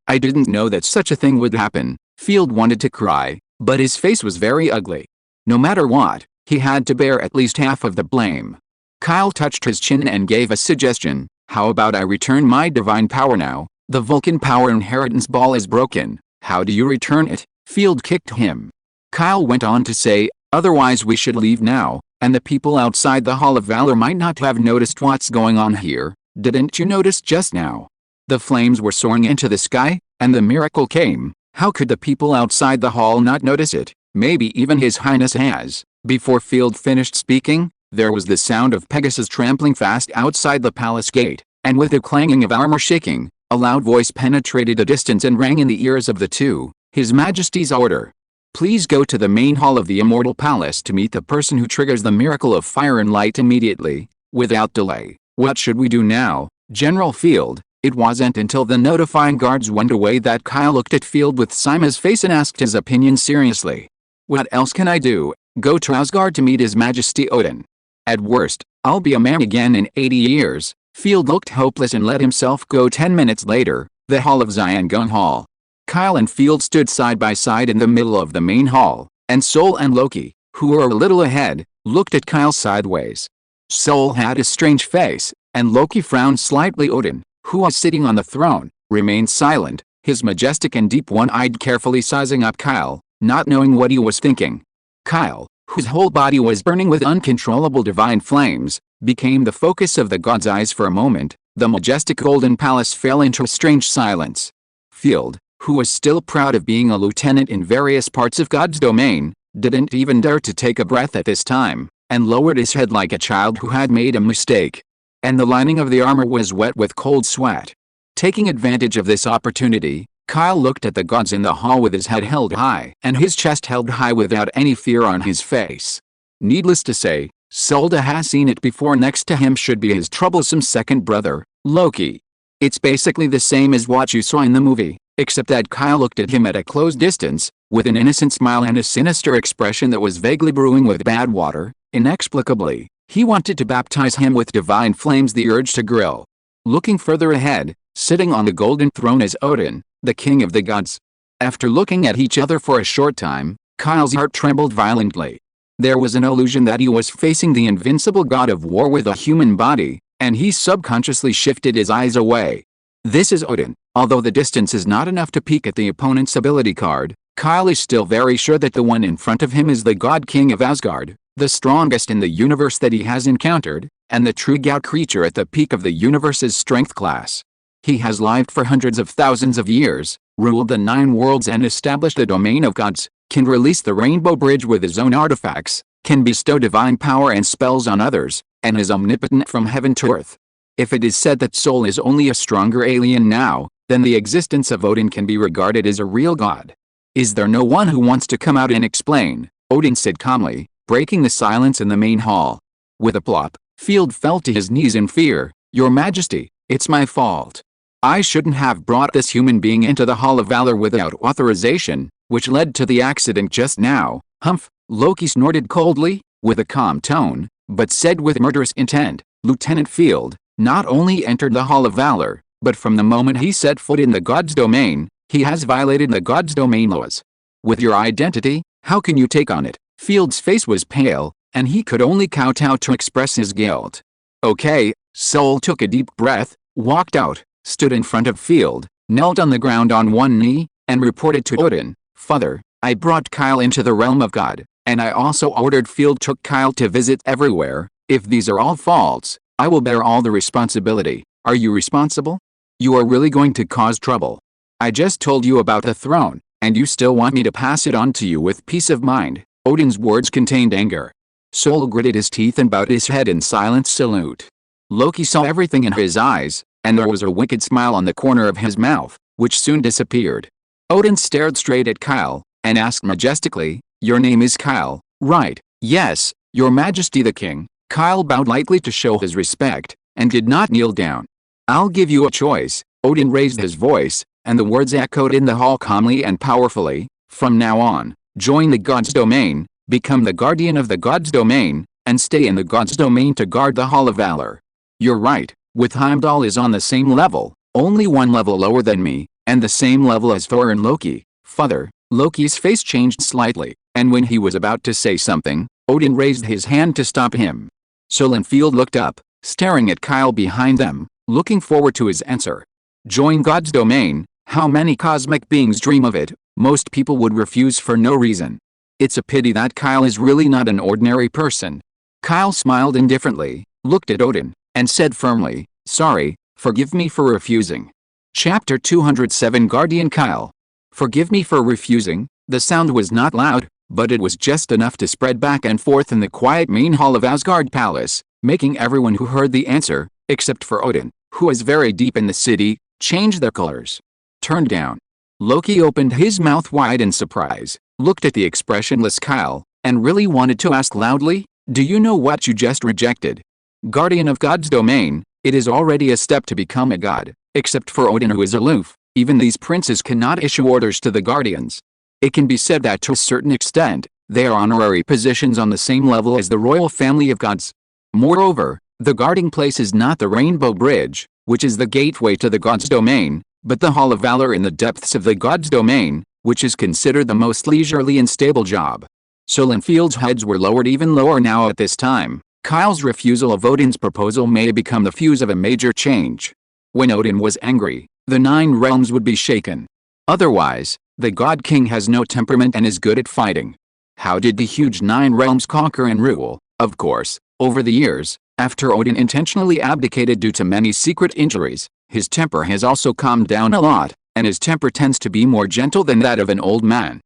I didn't know that such a thing would happen." Field wanted to cry, but his face was very ugly. No matter what, he had to bear at least half of the blame. Kyle touched his chin and gave a suggestion. "How about I return my divine power now? The Vulcan power inheritance ball is broken. How do you return it?" Field kicked him. Kyle went on to say, "Otherwise we should leave now, and the people outside the Hall of Valor might not have noticed what's going on here. Didn't you notice just now? The flames were soaring into the sky, and the miracle came. How could the people outside the hall not notice it? Maybe even His Highness has." Before Field finished speaking, there was the sound of Pegasus trampling fast outside the palace gate, and with the clanging of armor shaking, A loud voice penetrated the distance and rang in the ears of the two. His Majesty's order. Please go to the main hall of the Immortal Palace to meet the person who triggers the miracle of fire and light immediately, without delay. What should we do now, General Field? It wasn't until the notifying guards went away that Kyle looked at Field with Sima's face and asked his opinion seriously. What else can I do? Go to Asgard to meet His Majesty Odin. At worst, I'll be a man again in 80 years. Field looked hopeless and let himself go. 10 minutes later, the hall of Zyungun Hall. Kyle and Field stood side by side in the middle of the main hall, and Sol and Loki, who were a little ahead, looked at Kyle sideways. Sol had a strange face, and Loki frowned slightly. Odin, who was sitting on the throne, remained silent, his majestic and deep one-eyed, carefully sizing up Kyle, not knowing what he was thinking. Kyle, whose whole body was burning with uncontrollable divine flames, became the focus of the god's eyes. For a moment, the majestic golden palace fell into a strange silence. Field, who was still proud of being a lieutenant in various parts of God's domain, didn't even dare to take a breath at this time, and lowered his head like a child who had made a mistake. And the lining of the armor was wet with cold sweat. Taking advantage of this opportunity, Kyle looked at the gods in the hall with his head held high and his chest held high without any fear on his face. Needless to say, Solda has seen it before. Next to him should be his troublesome second brother, Loki. It's basically the same as what you saw in the movie, except that Kyle looked at him at a close distance, with an innocent smile and a sinister expression that was vaguely brewing with bad water. Inexplicably, he wanted to baptize him with divine flames. The urge to grill. Looking further ahead, sitting on the golden throne is Odin, the king of the gods. After looking at each other for a short time, Kyle's heart trembled violently. There was an illusion that he was facing the invincible god of war with a human body, and he subconsciously shifted his eyes away. This is Odin. Although the distance is not enough to peek at the opponent's ability card, Kyle is still very sure that the one in front of him is the god king of Asgard, the strongest in the universe that he has encountered, and the true god creature at the peak of the universe's strength class. He has lived for hundreds of thousands of years, ruled the 9 worlds and established the domain of gods, can release the rainbow bridge with his own artifacts, can bestow divine power and spells on others, and is omnipotent from heaven to earth. If it is said that Sol is only a stronger alien now, then the existence of Odin can be regarded as a real god. Is there no one who wants to come out and explain? Odin said calmly, breaking the silence in the main hall. With a plop, Field fell to his knees in fear. Your Majesty, it's my fault. I shouldn't have brought this human being into the Hall of Valor without authorization, which led to the accident just now. Humph, Loki snorted coldly, with a calm tone, but said with murderous intent. Lieutenant Field not only entered the Hall of Valor, but from the moment he set foot in the god's domain, he has violated the god's domain laws. With your identity, how can you take on it? Field's face was pale, and he could only kowtow to express his guilt. Okay, Sol took a deep breath, walked out, stood in front of Field, knelt on the ground on one knee, and reported to Odin, Father, I brought Kyle into the realm of God, and I also ordered Field took Kyle to visit everywhere. If these are all faults, I will bear all the responsibility. Are you responsible? You are really going to cause trouble. I just told you about the throne, and you still want me to pass it on to you with peace of mind. Odin's words contained anger. Sol gritted his teeth and bowed his head in silent salute. Loki saw everything in his eyes, and there was a wicked smile on the corner of his mouth, which soon disappeared. Odin stared straight at Kyle, and asked majestically, Your name is Kyle, right? Yes, Your Majesty the King. Kyle bowed lightly to show his respect, and did not kneel down. I'll give you a choice. Odin raised his voice, and the words echoed in the hall calmly and powerfully. From now on, join the god's domain, become the guardian of the god's domain, and stay in the god's domain to guard the Hall of Valor. You're right, with Heimdall is on the same level, only one level lower than me, and the same level as Thor and Loki. Father, Loki's face changed slightly, and when he was about to say something, Odin raised his hand to stop him. Sol and Field looked up, staring at Kyle behind them, looking forward to his answer. Join God's domain, how many cosmic beings dream of it? Most people would refuse for no reason. It's a pity that Kyle is really not an ordinary person. Kyle smiled indifferently, looked at Odin, and said firmly, Sorry, forgive me for refusing. Chapter 207 Guardian Kyle. Forgive me for refusing. The sound was not loud, but it was just enough to spread back and forth in the quiet main hall of Asgard Palace, making everyone who heard the answer, except for Odin, who was very deep in the city, change their colors. Turned down. Loki opened his mouth wide in surprise, looked at the expressionless Kyle, and really wanted to ask loudly, "Do you know what you just rejected? Guardian of God's domain, it is already a step to become a god, except for Odin who is aloof. Even these princes cannot issue orders to the guardians. It can be said that to a certain extent, they are honorary positions on the same level as the royal family of gods. Moreover, the guarding place is not the Rainbow Bridge, which is the gateway to the god's domain, but the Hall of Valor in the depths of the god's domain, which is considered the most leisurely and stable job." Solenfield's heads were lowered even lower now at this time. Kyle's refusal of Odin's proposal may become the fuse of a major change. When Odin was angry, the 9 realms would be shaken. Otherwise, the God King has no temperament and is good at fighting. How did the huge 9 realms conquer and rule? Of course, over the years, after Odin intentionally abdicated due to many secret injuries, his temper has also calmed down a lot, and his temper tends to be more gentle than that of an old man.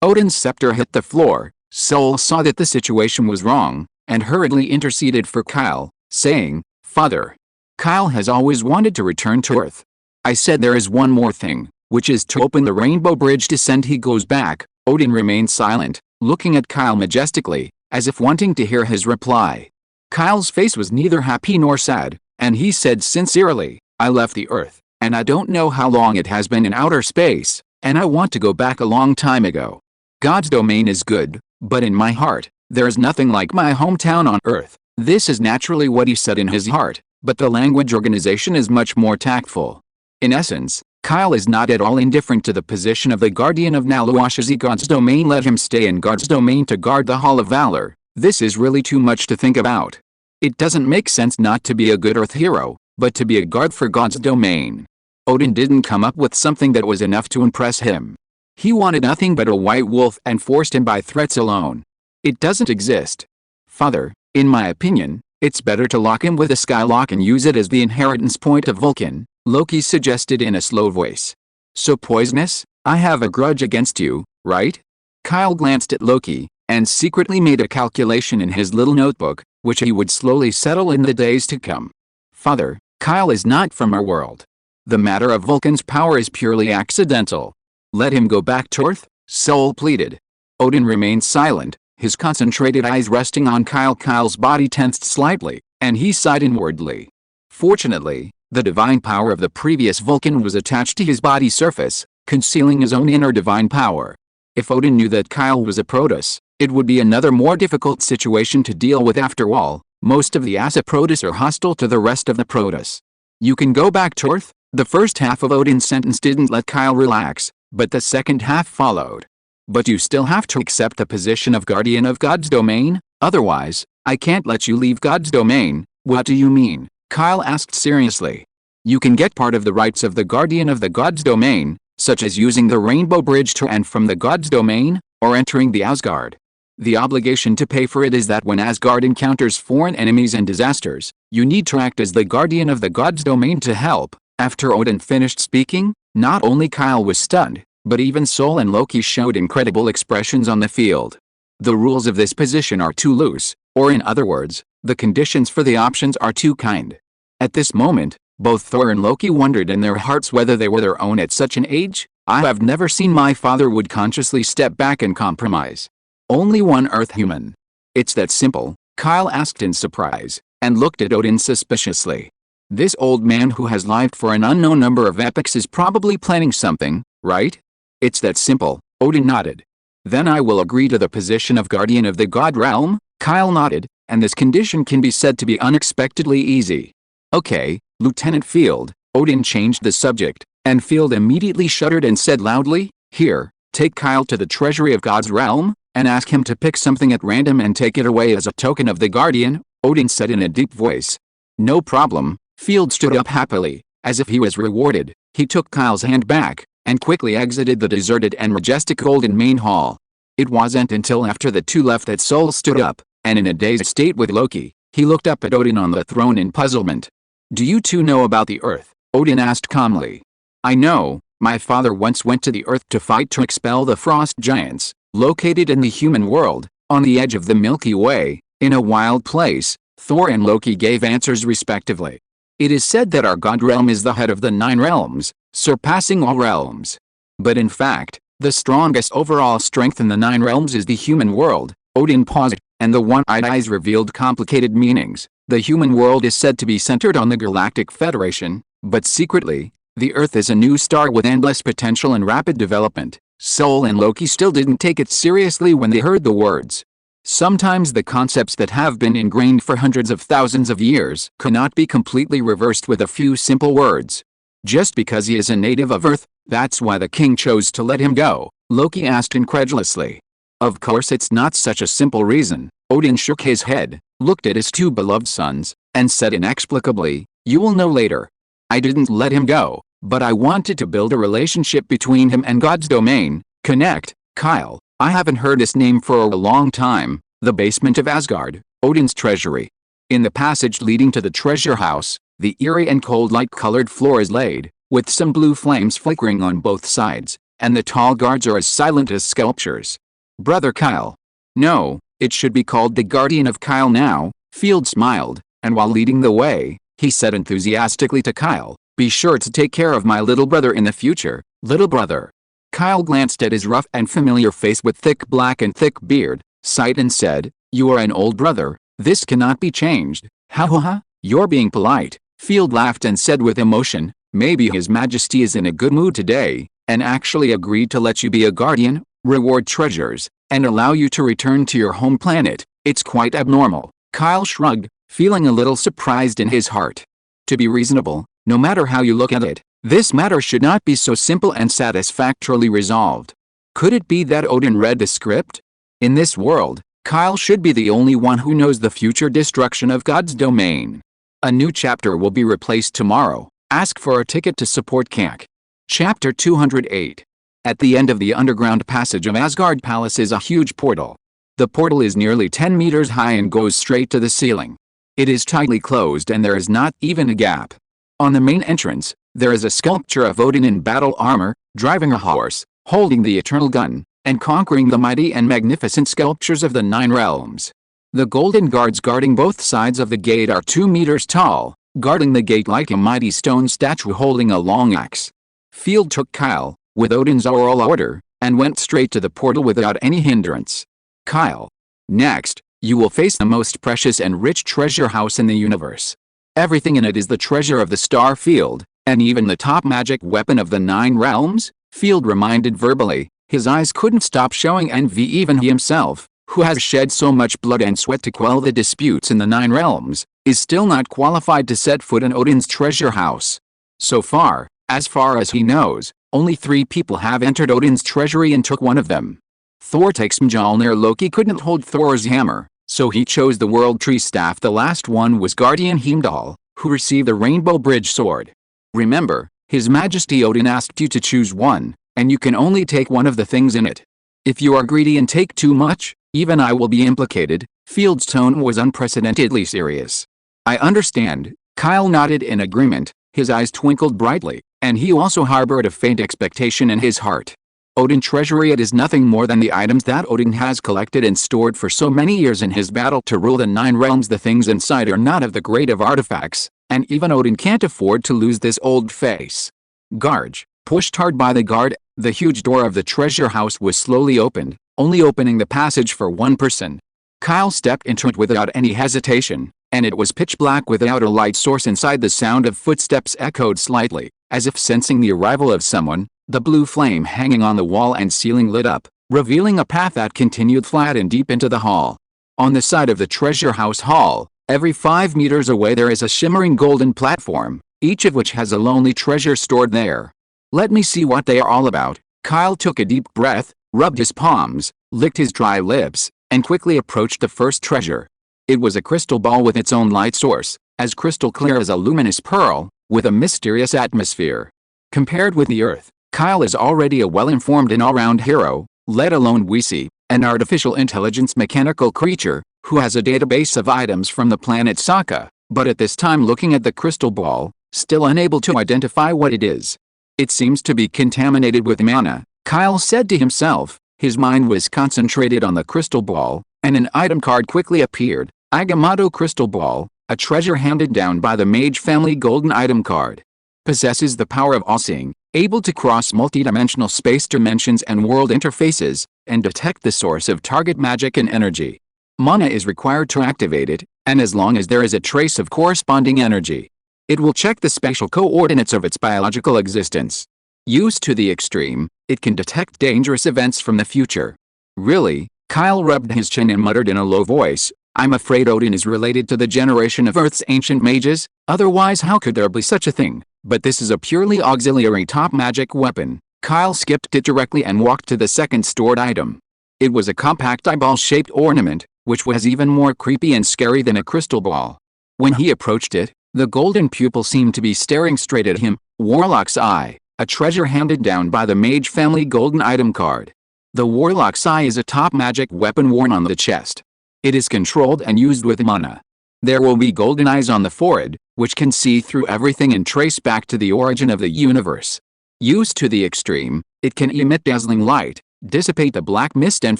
Odin's scepter hit the floor. Sol saw that the situation was wrong, and hurriedly interceded for Kyle, saying, "Father, Kyle has always wanted to return to Earth. I said there is one more thing, which is to open the Rainbow Bridge to send he goes back." Odin remained silent, looking at Kyle majestically, as if wanting to hear his reply. Kyle's face was neither happy nor sad, and he said sincerely, "I left the Earth, and I don't know how long it has been in outer space, and I want to go back a long time ago. God's domain is good, but in my heart, there is nothing like my hometown on Earth." This is naturally what he said in his heart, but the language organization is much more tactful. In essence, Kyle is not at all indifferent to the position of the guardian of Naluashizi God's domain. Let him stay in God's domain to guard the Hall of Valor. This is really too much to think about. It doesn't make sense not to be a good Earth hero, but to be a guard for God's domain. Odin didn't come up with something that was enough to impress him. He wanted nothing but a white wolf and forced him by threats alone. It doesn't exist. "Father, in my opinion, it's better to lock him with a skylock and use it as the inheritance point of Vulcan," Loki suggested in a slow voice. "So poisonous? I have a grudge against you, right?" Kyle glanced at Loki, and secretly made a calculation in his little notebook, which he would slowly settle in the days to come. "Father, Kyle is not from our world. The matter of Vulcan's power is purely accidental. Let him go back to Earth," Sol pleaded. Odin remained silent, his concentrated eyes resting on Kyle. Kyle's body tensed slightly, and he sighed inwardly. Fortunately, the divine power of the previous Vulcan was attached to his body surface, concealing his own inner divine power. If Odin knew that Kyle was a Protoss, it would be another more difficult situation to deal with. After all, most of the Asa Protoss are hostile to the rest of the Protoss. "You can go back to Earth?" The first half of Odin's sentence didn't let Kyle relax, but the second half followed. "But you still have to accept the position of guardian of God's domain, otherwise, I can't let you leave God's domain." "What do you mean?" Kyle asked seriously. "You can get part of the rights of the guardian of the God's domain, such as using the Rainbow Bridge to and from the God's domain, or entering the Asgard. The obligation to pay for it is that when Asgard encounters foreign enemies and disasters, you need to act as the guardian of the God's domain to help." After Odin finished speaking, not only Kyle was stunned, but even Sol and Loki showed incredible expressions on the field. The rules of this position are too loose, or in other words, the conditions for the options are too kind. At this moment, both Thor and Loki wondered in their hearts whether they were their own at such an age. "I have never seen my father would consciously step back and compromise. Only one Earth human. It's that simple," Kyle asked in surprise, and looked at Odin suspiciously. "This old man who has lived for an unknown number of epochs is probably planning something, right?" "It's that simple," Odin nodded. "Then I will agree to the position of guardian of the God realm," Kyle nodded, "and this condition can be said to be unexpectedly easy." "Okay, Lieutenant Field." Odin changed the subject, and Field immediately shuddered and said loudly, "Here, take Kyle to the treasury of God's realm, and ask him to pick something at random and take it away as a token of the guardian," Odin said in a deep voice. "No problem." Field stood up happily, as if he was rewarded. He took Kyle's hand back, and quickly exited the deserted and majestic golden main hall. It wasn't until after the two left that Sol stood up, and in a dazed state with Loki, he looked up at Odin on the throne in puzzlement. "Do you two know about the Earth?" Odin asked calmly. "I know, my father once went to the Earth to fight to expel the frost giants, located in the human world, on the edge of the Milky Way, in a wild place." Thor and Loki gave answers respectively. It is said that our God realm is the head of the 9 realms, surpassing all realms. But in fact, the strongest overall strength in the 9 realms is the human world. Odin paused, and the one-eyed eyes revealed complicated meanings. The human world is said to be centered on the Galactic Federation, but secretly, the Earth is a new star with endless potential and rapid development. Sol and Loki still didn't take it seriously when they heard the words. Sometimes the concepts that have been ingrained for hundreds of thousands of years cannot be completely reversed with a few simple words. Just because he is a native of Earth, that's why the king chose to let him go, Loki asked incredulously. Of course it's not such a simple reason. Odin shook his head, looked at his 2 beloved sons, and said inexplicably, "You will know later. I didn't let him go, but I wanted to build a relationship between him and God's domain, connect." Kyle, I haven't heard this name for a long time. The basement of Asgard, Odin's treasury. In the passage leading to the treasure house, the eerie and cold light-colored floor is laid, with some blue flames flickering on both sides, and the tall guards are as silent as sculptures. Brother Kyle. No, it should be called the Guardian of Kyle now. Field smiled, and while leading the way, he said enthusiastically to Kyle, "Be sure to take care of my little brother in the future, little brother." Kyle glanced at his rough and familiar face with thick black and thick beard, sighed and said, "You are an old brother, this cannot be changed." "Ha ha ha, you're being polite." Field laughed and said with emotion, "Maybe His Majesty is in a good mood today, and actually agreed to let you be a guardian, reward treasures, and allow you to return to your home planet. It's quite abnormal." Kyle shrugged, feeling a little surprised in his heart. To be reasonable, no matter how you look at it, this matter should not be so simple and satisfactorily resolved. Could it be that Odin read the script? In this world, Kyle should be the only one who knows the future destruction of God's domain. A new chapter will be replaced tomorrow. Ask for a ticket to support CAC. Chapter 208. At the end of the underground passage of Asgard Palace is a huge portal. The portal is nearly 10 meters high and goes straight to the ceiling. It is tightly closed and there is not even a gap. On the main entrance, there is a sculpture of Odin in battle armor, driving a horse, holding the eternal gun, and conquering the mighty and magnificent sculptures of the 9 realms. The golden guards guarding both sides of the gate are 2 meters tall, guarding the gate like a mighty stone statue holding a long axe. Field took Kyle, with Odin's oral order, and went straight to the portal without any hindrance. Kyle. Next, you will face the most precious and rich treasure house in the universe. Everything in it is the treasure of the star field, and even the top magic weapon of the 9 realms, Field reminded verbally. His eyes couldn't stop showing envy. Even he himself, who has shed so much blood and sweat to quell the disputes in the 9 realms, is still not qualified to set foot in Odin's treasure house. So far as he knows, only 3 people have entered Odin's treasury and took one of them. Thor takes Mjolnir. Loki couldn't hold Thor's hammer, so he chose the World Tree Staff. The last one was Guardian Heimdall, who received the Rainbow Bridge Sword. Remember, His Majesty Odin asked you to choose one, and you can only take one of the things in it. If you are greedy and take too much, even I will be implicated. Field's tone was unprecedentedly serious. I understand. Kyle nodded in agreement, his eyes twinkled brightly, and he also harbored a faint expectation in his heart. Odin Treasury. It is nothing more than the items that Odin has collected and stored for so many years in his battle to rule the 9 realms. The things inside are not of the grade of artifacts, and even Odin can't afford to lose this old face. Garge. Pushed hard by the guard, the huge door of the treasure house was slowly opened, only opening the passage for one person. Kyle stepped into it without any hesitation, and it was pitch black without a light source inside. The sound of footsteps echoed slightly, as if sensing the arrival of someone. The blue flame hanging on the wall and ceiling lit up, revealing a path that continued flat and deep into the hall. On the side of the treasure house hall, every 5 meters away there is a shimmering golden platform, each of which has a lonely treasure stored there. Let me see what they are all about. Kyle took a deep breath, rubbed his palms, licked his dry lips, and quickly approached the first treasure. It was a crystal ball with its own light source, as crystal clear as a luminous pearl, with a mysterious atmosphere. Compared with the Earth, Kyle is already a well-informed and all-round hero, let alone Weesey, an artificial intelligence mechanical creature, who has a database of items from the planet Sokka, but at this time looking at the crystal ball, still unable to identify what it is. It seems to be contaminated with mana, Kyle said to himself. His mind was concentrated on the crystal ball, and an item card quickly appeared. Agamotto crystal ball, a treasure handed down by the mage family golden item card. Possesses the power of all-seeing, able to cross multidimensional space dimensions and world interfaces, and detect the source of target magic and energy. Mana is required to activate it, and as long as there is a trace of corresponding energy, it will check the spatial coordinates of its biological existence. Used to the extreme, it can detect dangerous events from the future. Really? Kyle rubbed his chin and muttered in a low voice, I'm afraid Odin is related to the generation of Earth's ancient mages, otherwise how could there be such a thing? But this is a purely auxiliary top magic weapon. Kyle skipped it directly and walked to the second stored item. It was a compact eyeball-shaped ornament, which was even more creepy and scary than a crystal ball. When he approached it, the golden pupil seemed to be staring straight at him. Warlock's Eye, a treasure handed down by the mage family golden item card. The Warlock's Eye is a top magic weapon worn on the chest. It is controlled and used with mana. There will be golden eyes on the forehead, which can see through everything and trace back to the origin of the universe. Used to the extreme, it can emit dazzling light, dissipate the black mist and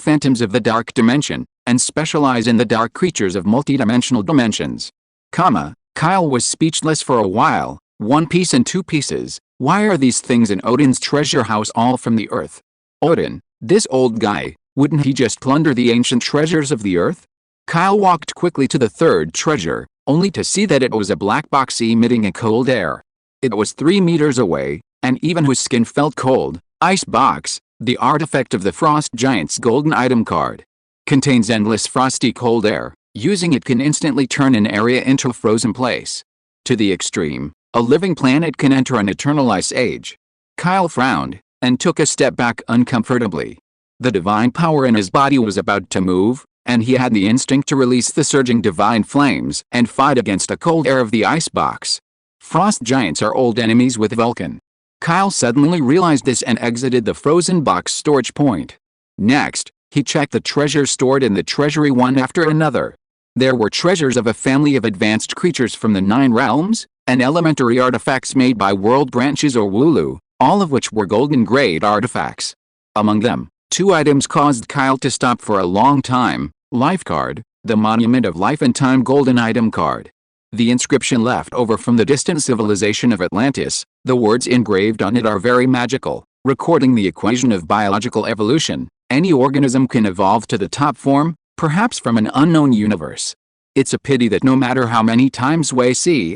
phantoms of the dark dimension, and specialize in the dark creatures of multidimensional dimensions. Kyle was speechless for a while. One piece and two pieces. Why are these things in Odin's treasure house all from the earth? Odin, this old guy, wouldn't he just plunder the ancient treasures of the earth? Kyle walked quickly to the third treasure, only to see that it was a black box emitting a cold air. It was 3 meters away, and even his skin felt cold. Ice box, the artifact of the frost giant's golden item card. Contains endless frosty cold air. Using it can instantly turn an area into a frozen place. To the extreme, a living planet can enter an eternal ice age. Kyle frowned, and took a step back uncomfortably. The divine power in his body was about to move, and he had the instinct to release the surging divine flames and fight against the cold air of the icebox. Frost giants are old enemies with Vulcan. Kyle suddenly realized this and exited the frozen box storage point. Next, he checked the treasures stored in the treasury one after another. There were treasures of a family of advanced creatures from the 9 realms, and elementary artifacts made by world branches or Wooloo, all of which were golden-grade artifacts. Among them, 2 items caused Kyle to stop for a long time. Life card, the Monument of Life and Time golden item card. The inscription left over from the distant civilization of Atlantis, the words engraved on it are very magical, recording the equation of biological evolution. Any organism can evolve to the top form, perhaps from an unknown universe. It's a pity that no matter how many times Wei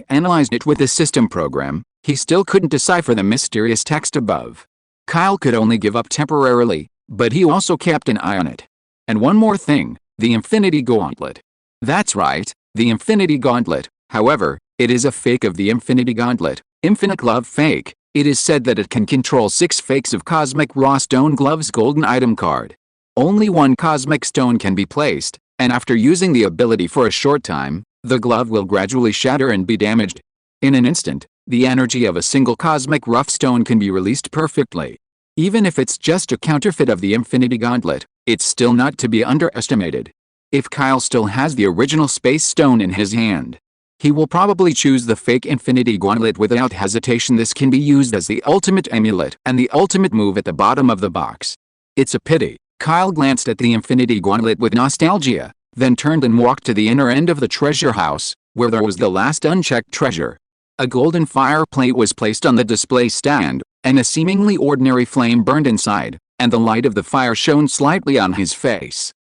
analyzed it with the system program, he still couldn't decipher the mysterious text above. Kyle could only give up temporarily, but he also kept an eye on it. And one more thing, the Infinity Gauntlet. That's right, the Infinity Gauntlet. However, it is a fake of the Infinity Gauntlet, Infinite Glove Fake. It is said that it can control 6 fakes of Cosmic Raw Stone Gloves golden item card. Only 1 cosmic stone can be placed, and after using the ability for a short time, the glove will gradually shatter and be damaged. In an instant, the energy of a single cosmic rough stone can be released perfectly. Even if it's just a counterfeit of the Infinity Gauntlet, it's still not to be underestimated. If Kyle still has the original Space Stone in his hand, he will probably choose the fake Infinity Gauntlet without hesitation. This can be used as the ultimate amulet and the ultimate move at the bottom of the box. It's a pity. Kyle glanced at the Infinity Gauntlet with nostalgia, then turned and walked to the inner end of the treasure house, where there was the last unchecked treasure. A golden fire plate was placed on the display stand, and a seemingly ordinary flame burned inside, and the light of the fire shone slightly on his face.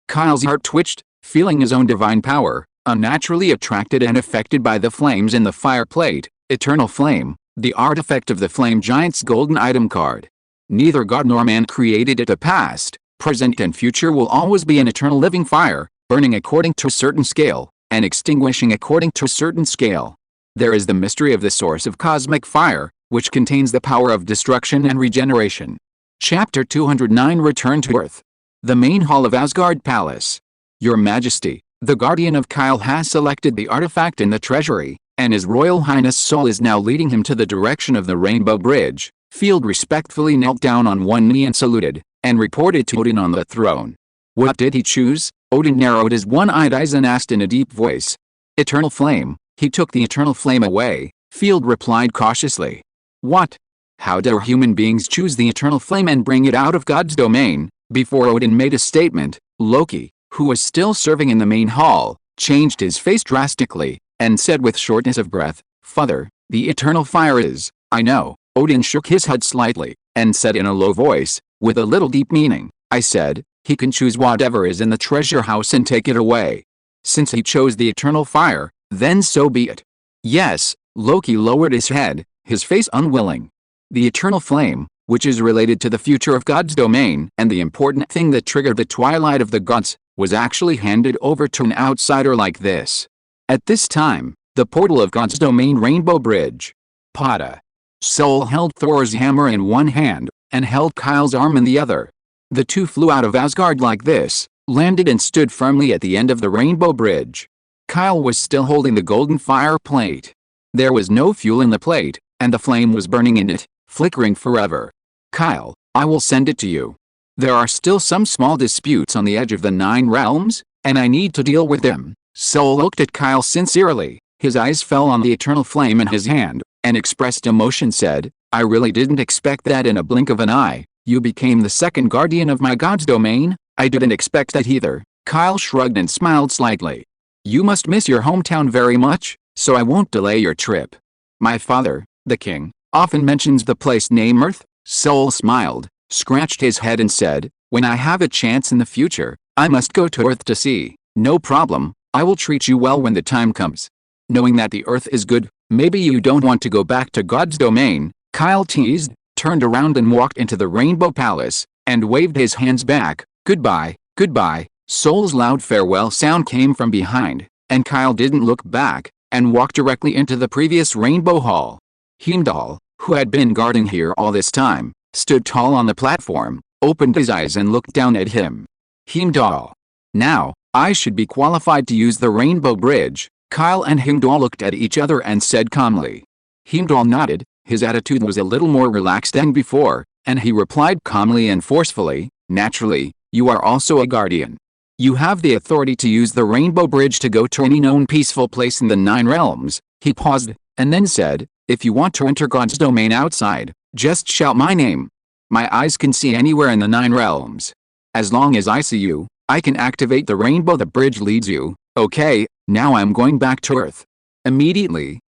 Kyle's heart twitched, feeling his own divine power, unnaturally attracted and affected by the flames in the fire plate. Eternal Flame, the artifact of the Flame Giant's golden item card. Neither god nor man created it. The past, present and future will always be an eternal living fire, burning according to a certain scale, and extinguishing according to a certain scale. There is the mystery of the source of cosmic fire, which contains the power of destruction and regeneration. Chapter 209 Return to Earth. The main hall of Asgard Palace. Your Majesty, the guardian of Kyle has selected the artifact in the treasury, and His Royal Highness Sol is now leading him to the direction of the Rainbow Bridge. Field respectfully knelt down on one knee and saluted, and reported to Odin on the throne. What did he choose? Odin narrowed his one-eyed eyes and asked in a deep voice. Eternal Flame. He took the Eternal Flame away, Field replied cautiously. What? How dare human beings choose the Eternal Flame and bring it out of God's domain? Before Odin made a statement, Loki, who was still serving in the main hall, changed his face drastically, and said with shortness of breath, "Father, the eternal fire is, I know." Odin shook his head slightly, and said in a low voice, with a little deep meaning, "I said, he can choose whatever is in the treasure house and take it away. Since he chose the eternal fire, then so be it." "Yes." Loki lowered his head, his face unwilling. "The eternal flame, which is related to the future of God's domain and the important thing that triggered the twilight of the gods, was actually handed over to an outsider like this." At this time, the portal of God's domain Rainbow Bridge. Pada. Sol held Thor's hammer in one hand, and held Kyle's arm in the other. The two flew out of Asgard like this, landed and stood firmly at the end of the Rainbow Bridge. Kyle was still holding the golden fire plate. There was no fuel in the plate, and the flame was burning in it, flickering forever. "Kyle, I will send it to you. There are still some small disputes on the edge of the 9 realms, and I need to deal with them." Sol looked at Kyle sincerely. His eyes fell on the eternal flame in his hand, and expressed emotion said, "I really didn't expect that in a blink of an eye. You became the second guardian of my God's domain." "I didn't expect that either." Kyle shrugged and smiled slightly. "You must miss your hometown very much, so I won't delay your trip. My father, the king, often mentions the place name Earth." Sol smiled, scratched his head and said, "When I have a chance in the future, I must go to Earth to see." "No problem, I will treat you well when the time comes." Knowing that the Earth is good, maybe you don't want to go back to God's domain, Kyle teased, turned around and walked into the Rainbow Palace, and waved his hands back. "Goodbye, goodbye." Sol's loud farewell sound came from behind, and Kyle didn't look back, and walked directly into the previous Rainbow Hall. Heimdall, who had been guarding here all this time, stood tall on the platform, opened his eyes and looked down at him. "Heimdall. Now, I should be qualified to use the Rainbow Bridge." Kyle and Heimdall looked at each other and said calmly. Heimdall nodded, his attitude was a little more relaxed than before, and he replied calmly and forcefully, "Naturally, you are also a guardian. You have the authority to use the Rainbow Bridge to go to any known peaceful place in the 9 realms." He paused, and then said, "If you want to enter God's domain outside, just shout my name. My eyes can see anywhere in the 9 realms. As long as I see you, I can activate the rainbow the bridge leads you." "Okay, now I'm going back to Earth." Immediately,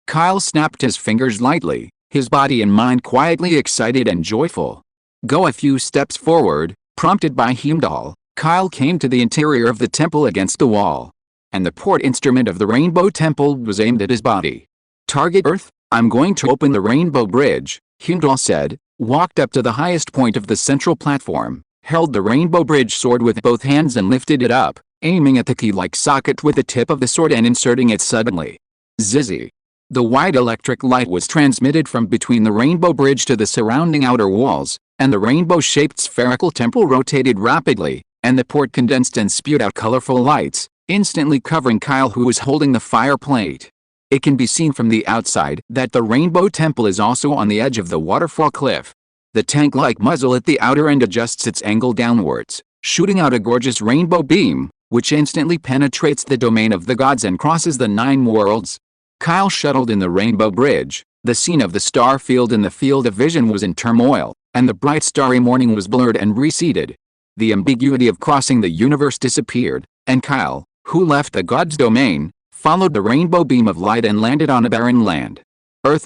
Kyle snapped his fingers lightly, his body and mind quietly excited and joyful. "Go a few steps forward," prompted by Heimdall. Kyle came to the interior of the temple against the wall, and the port instrument of the Rainbow Temple was aimed at his body. "Target Earth, I'm going to open the Rainbow Bridge," Heimdall said, walked up to the highest point of the central platform, held the Rainbow Bridge sword with both hands and lifted it up, aiming at the key-like socket with the tip of the sword and inserting it suddenly. Zizzy. The white electric light was transmitted from between the Rainbow Bridge to the surrounding outer walls, and the rainbow-shaped spherical temple rotated rapidly, and the port condensed and spewed out colorful lights, instantly covering Kyle, who was holding the fire plate. It can be seen from the outside that the Rainbow Temple is also on the edge of the waterfall cliff. The tank-like muzzle at the outer end adjusts its angle downwards, shooting out a gorgeous rainbow beam, which instantly penetrates the domain of the gods and crosses the 9 worlds. Kyle shuttled in the Rainbow Bridge. The scene of the star field in the field of vision was in turmoil, and the bright starry morning was blurred and receded. The ambiguity of crossing the universe disappeared, and Kyle, who left the god's domain, followed the rainbow beam of light and landed on a barren land. Earth,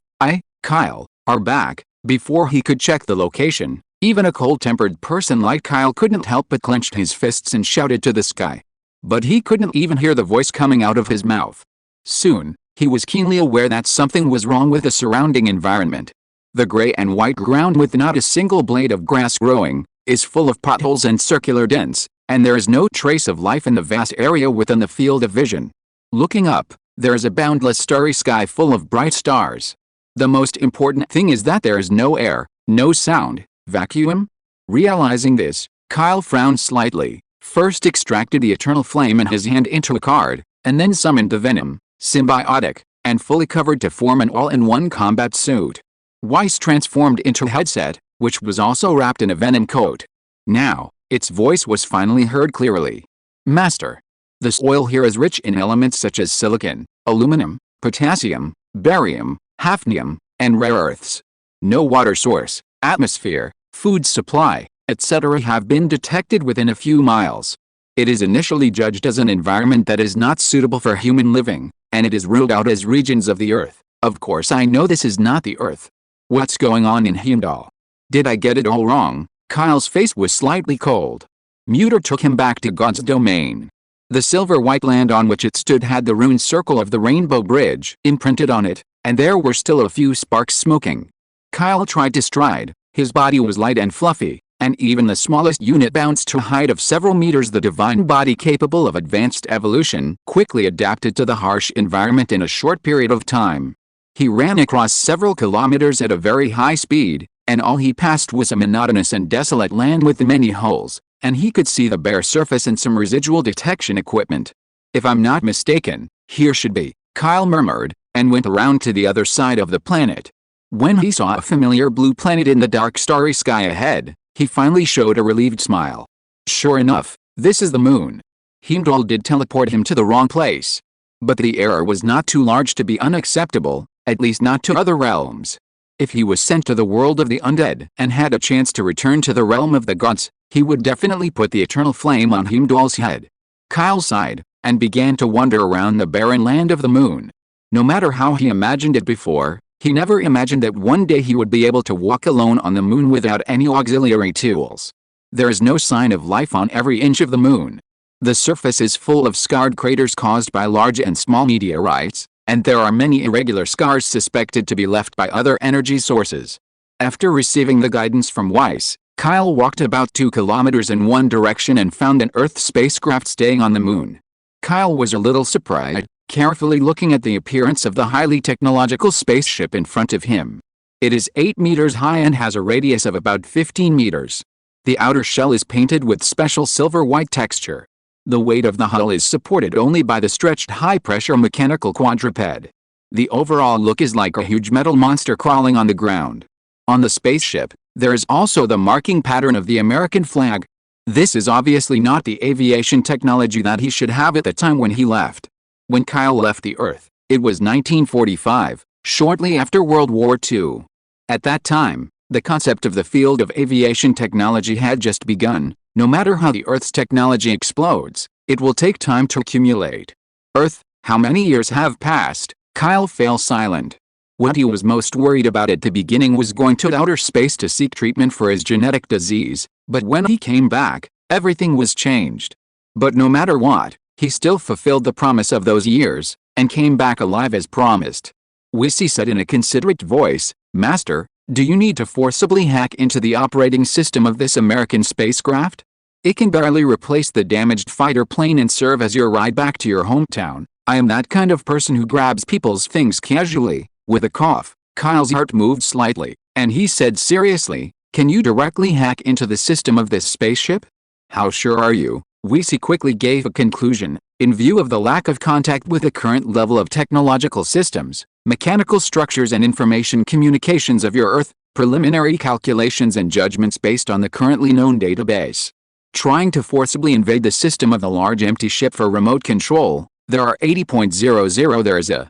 Kyle, are back. Before he could check the location, even a cold-tempered person like Kyle couldn't help but clench his fists and shouted to the sky. But he couldn't even hear the voice coming out of his mouth. Soon, he was keenly aware that something was wrong with the surrounding environment. The gray and white ground, with not a single blade of grass growing, is full of potholes and circular dents, and there is no trace of life in the vast area within the field of vision. Looking up, there is a boundless starry sky full of bright stars. The most important thing is that there is no air, no sound, vacuum. Realizing this, Kyle frowned slightly, first extracted the eternal flame in his hand into a card, and then summoned the venom, symbiotic, and fully covered to form an all-in-one combat suit. Weiss transformed into a headset, which was also wrapped in a venom coat. Now, its voice was finally heard clearly. "Master, the soil here is rich in elements such as silicon, aluminum, potassium, barium, hafnium, and rare earths. No water source, atmosphere, food supply, etc. have been detected within a few miles. It is initially judged as an environment that is not suitable for human living, and it is ruled out as regions of the Earth. Of course I know this is not the Earth. What's going on in Heimdall? Did I get it all wrong? Kyle's face was slightly cold. Muter took him back to God's domain. The silver-white land on which it stood had the rune circle of the Rainbow Bridge imprinted on it, and there were still a few sparks smoking. Kyle tried to stride. His body was light and fluffy, and even the smallest unit bounced to a height of several meters. The divine body capable of advanced evolution quickly adapted to the harsh environment in a short period of time. He ran across several kilometers at a very high speed, and all he passed was a monotonous and desolate land with many holes, and he could see the bare surface and some residual detection equipment. If I'm not mistaken, here should be, Kyle murmured, and went around to the other side of the planet. When he saw a familiar blue planet in the dark starry sky ahead, he finally showed a relieved smile. Sure enough, this is the moon. Heimdall did teleport him to the wrong place. But the error was not too large to be unacceptable, at least not to other realms. If he was sent to the world of the undead and had a chance to return to the realm of the gods, he would definitely put the eternal flame on Heimdall's head. Kyle sighed, and began to wander around the barren land of the moon. No matter how he imagined it before, he never imagined that one day he would be able to walk alone on the moon without any auxiliary tools. There is no sign of life on every inch of the moon. The surface is full of scarred craters caused by large and small meteorites, and there are many irregular scars suspected to be left by other energy sources. After receiving the guidance from Weiss, Kyle walked about 2 kilometers in one direction and found an Earth spacecraft staying on the moon. Kyle was a little surprised, carefully looking at the appearance of the highly technological spaceship in front of him. It is 8 meters high and has a radius of about 15 meters. The outer shell is painted with special silver-white texture. The weight of the hull is supported only by the stretched high-pressure mechanical quadruped. The overall look is like a huge metal monster crawling on the ground. On the spaceship, there is also the marking pattern of the American flag. This is obviously not the aviation technology that he should have at the time when he left. When Kyle left the Earth, it was 1945, shortly after World War II. At that time, the concept of the field of aviation technology had just begun. No matter how the Earth's technology explodes, it will take time to accumulate. Earth, how many years have passed? Kyle fell silent. What he was most worried about at the beginning was going to outer space to seek treatment for his genetic disease, but when he came back, everything was changed. But no matter what, he still fulfilled the promise of those years, and came back alive as promised. Wissy said in a considerate voice, "Master, do you need to forcibly hack into the operating system of this American spacecraft? It can barely replace the damaged fighter plane and serve as your ride back to your hometown. I am that kind of person who grabs people's things casually." With a cough, Kyle's heart moved slightly, and he said seriously, "Can you directly hack into the system of this spaceship?" "How sure are you?" Wissy quickly gave a conclusion. "In view of the lack of contact with the current level of technological systems, mechanical structures and information communications of your Earth, preliminary calculations and judgments based on the currently known database. Trying to forcibly invade the system of the large empty ship for remote control, there are 80.00 there is a,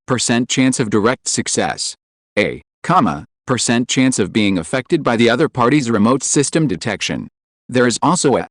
% chance of direct success. A, % chance of being affected by the other party's remote system detection. There is also a,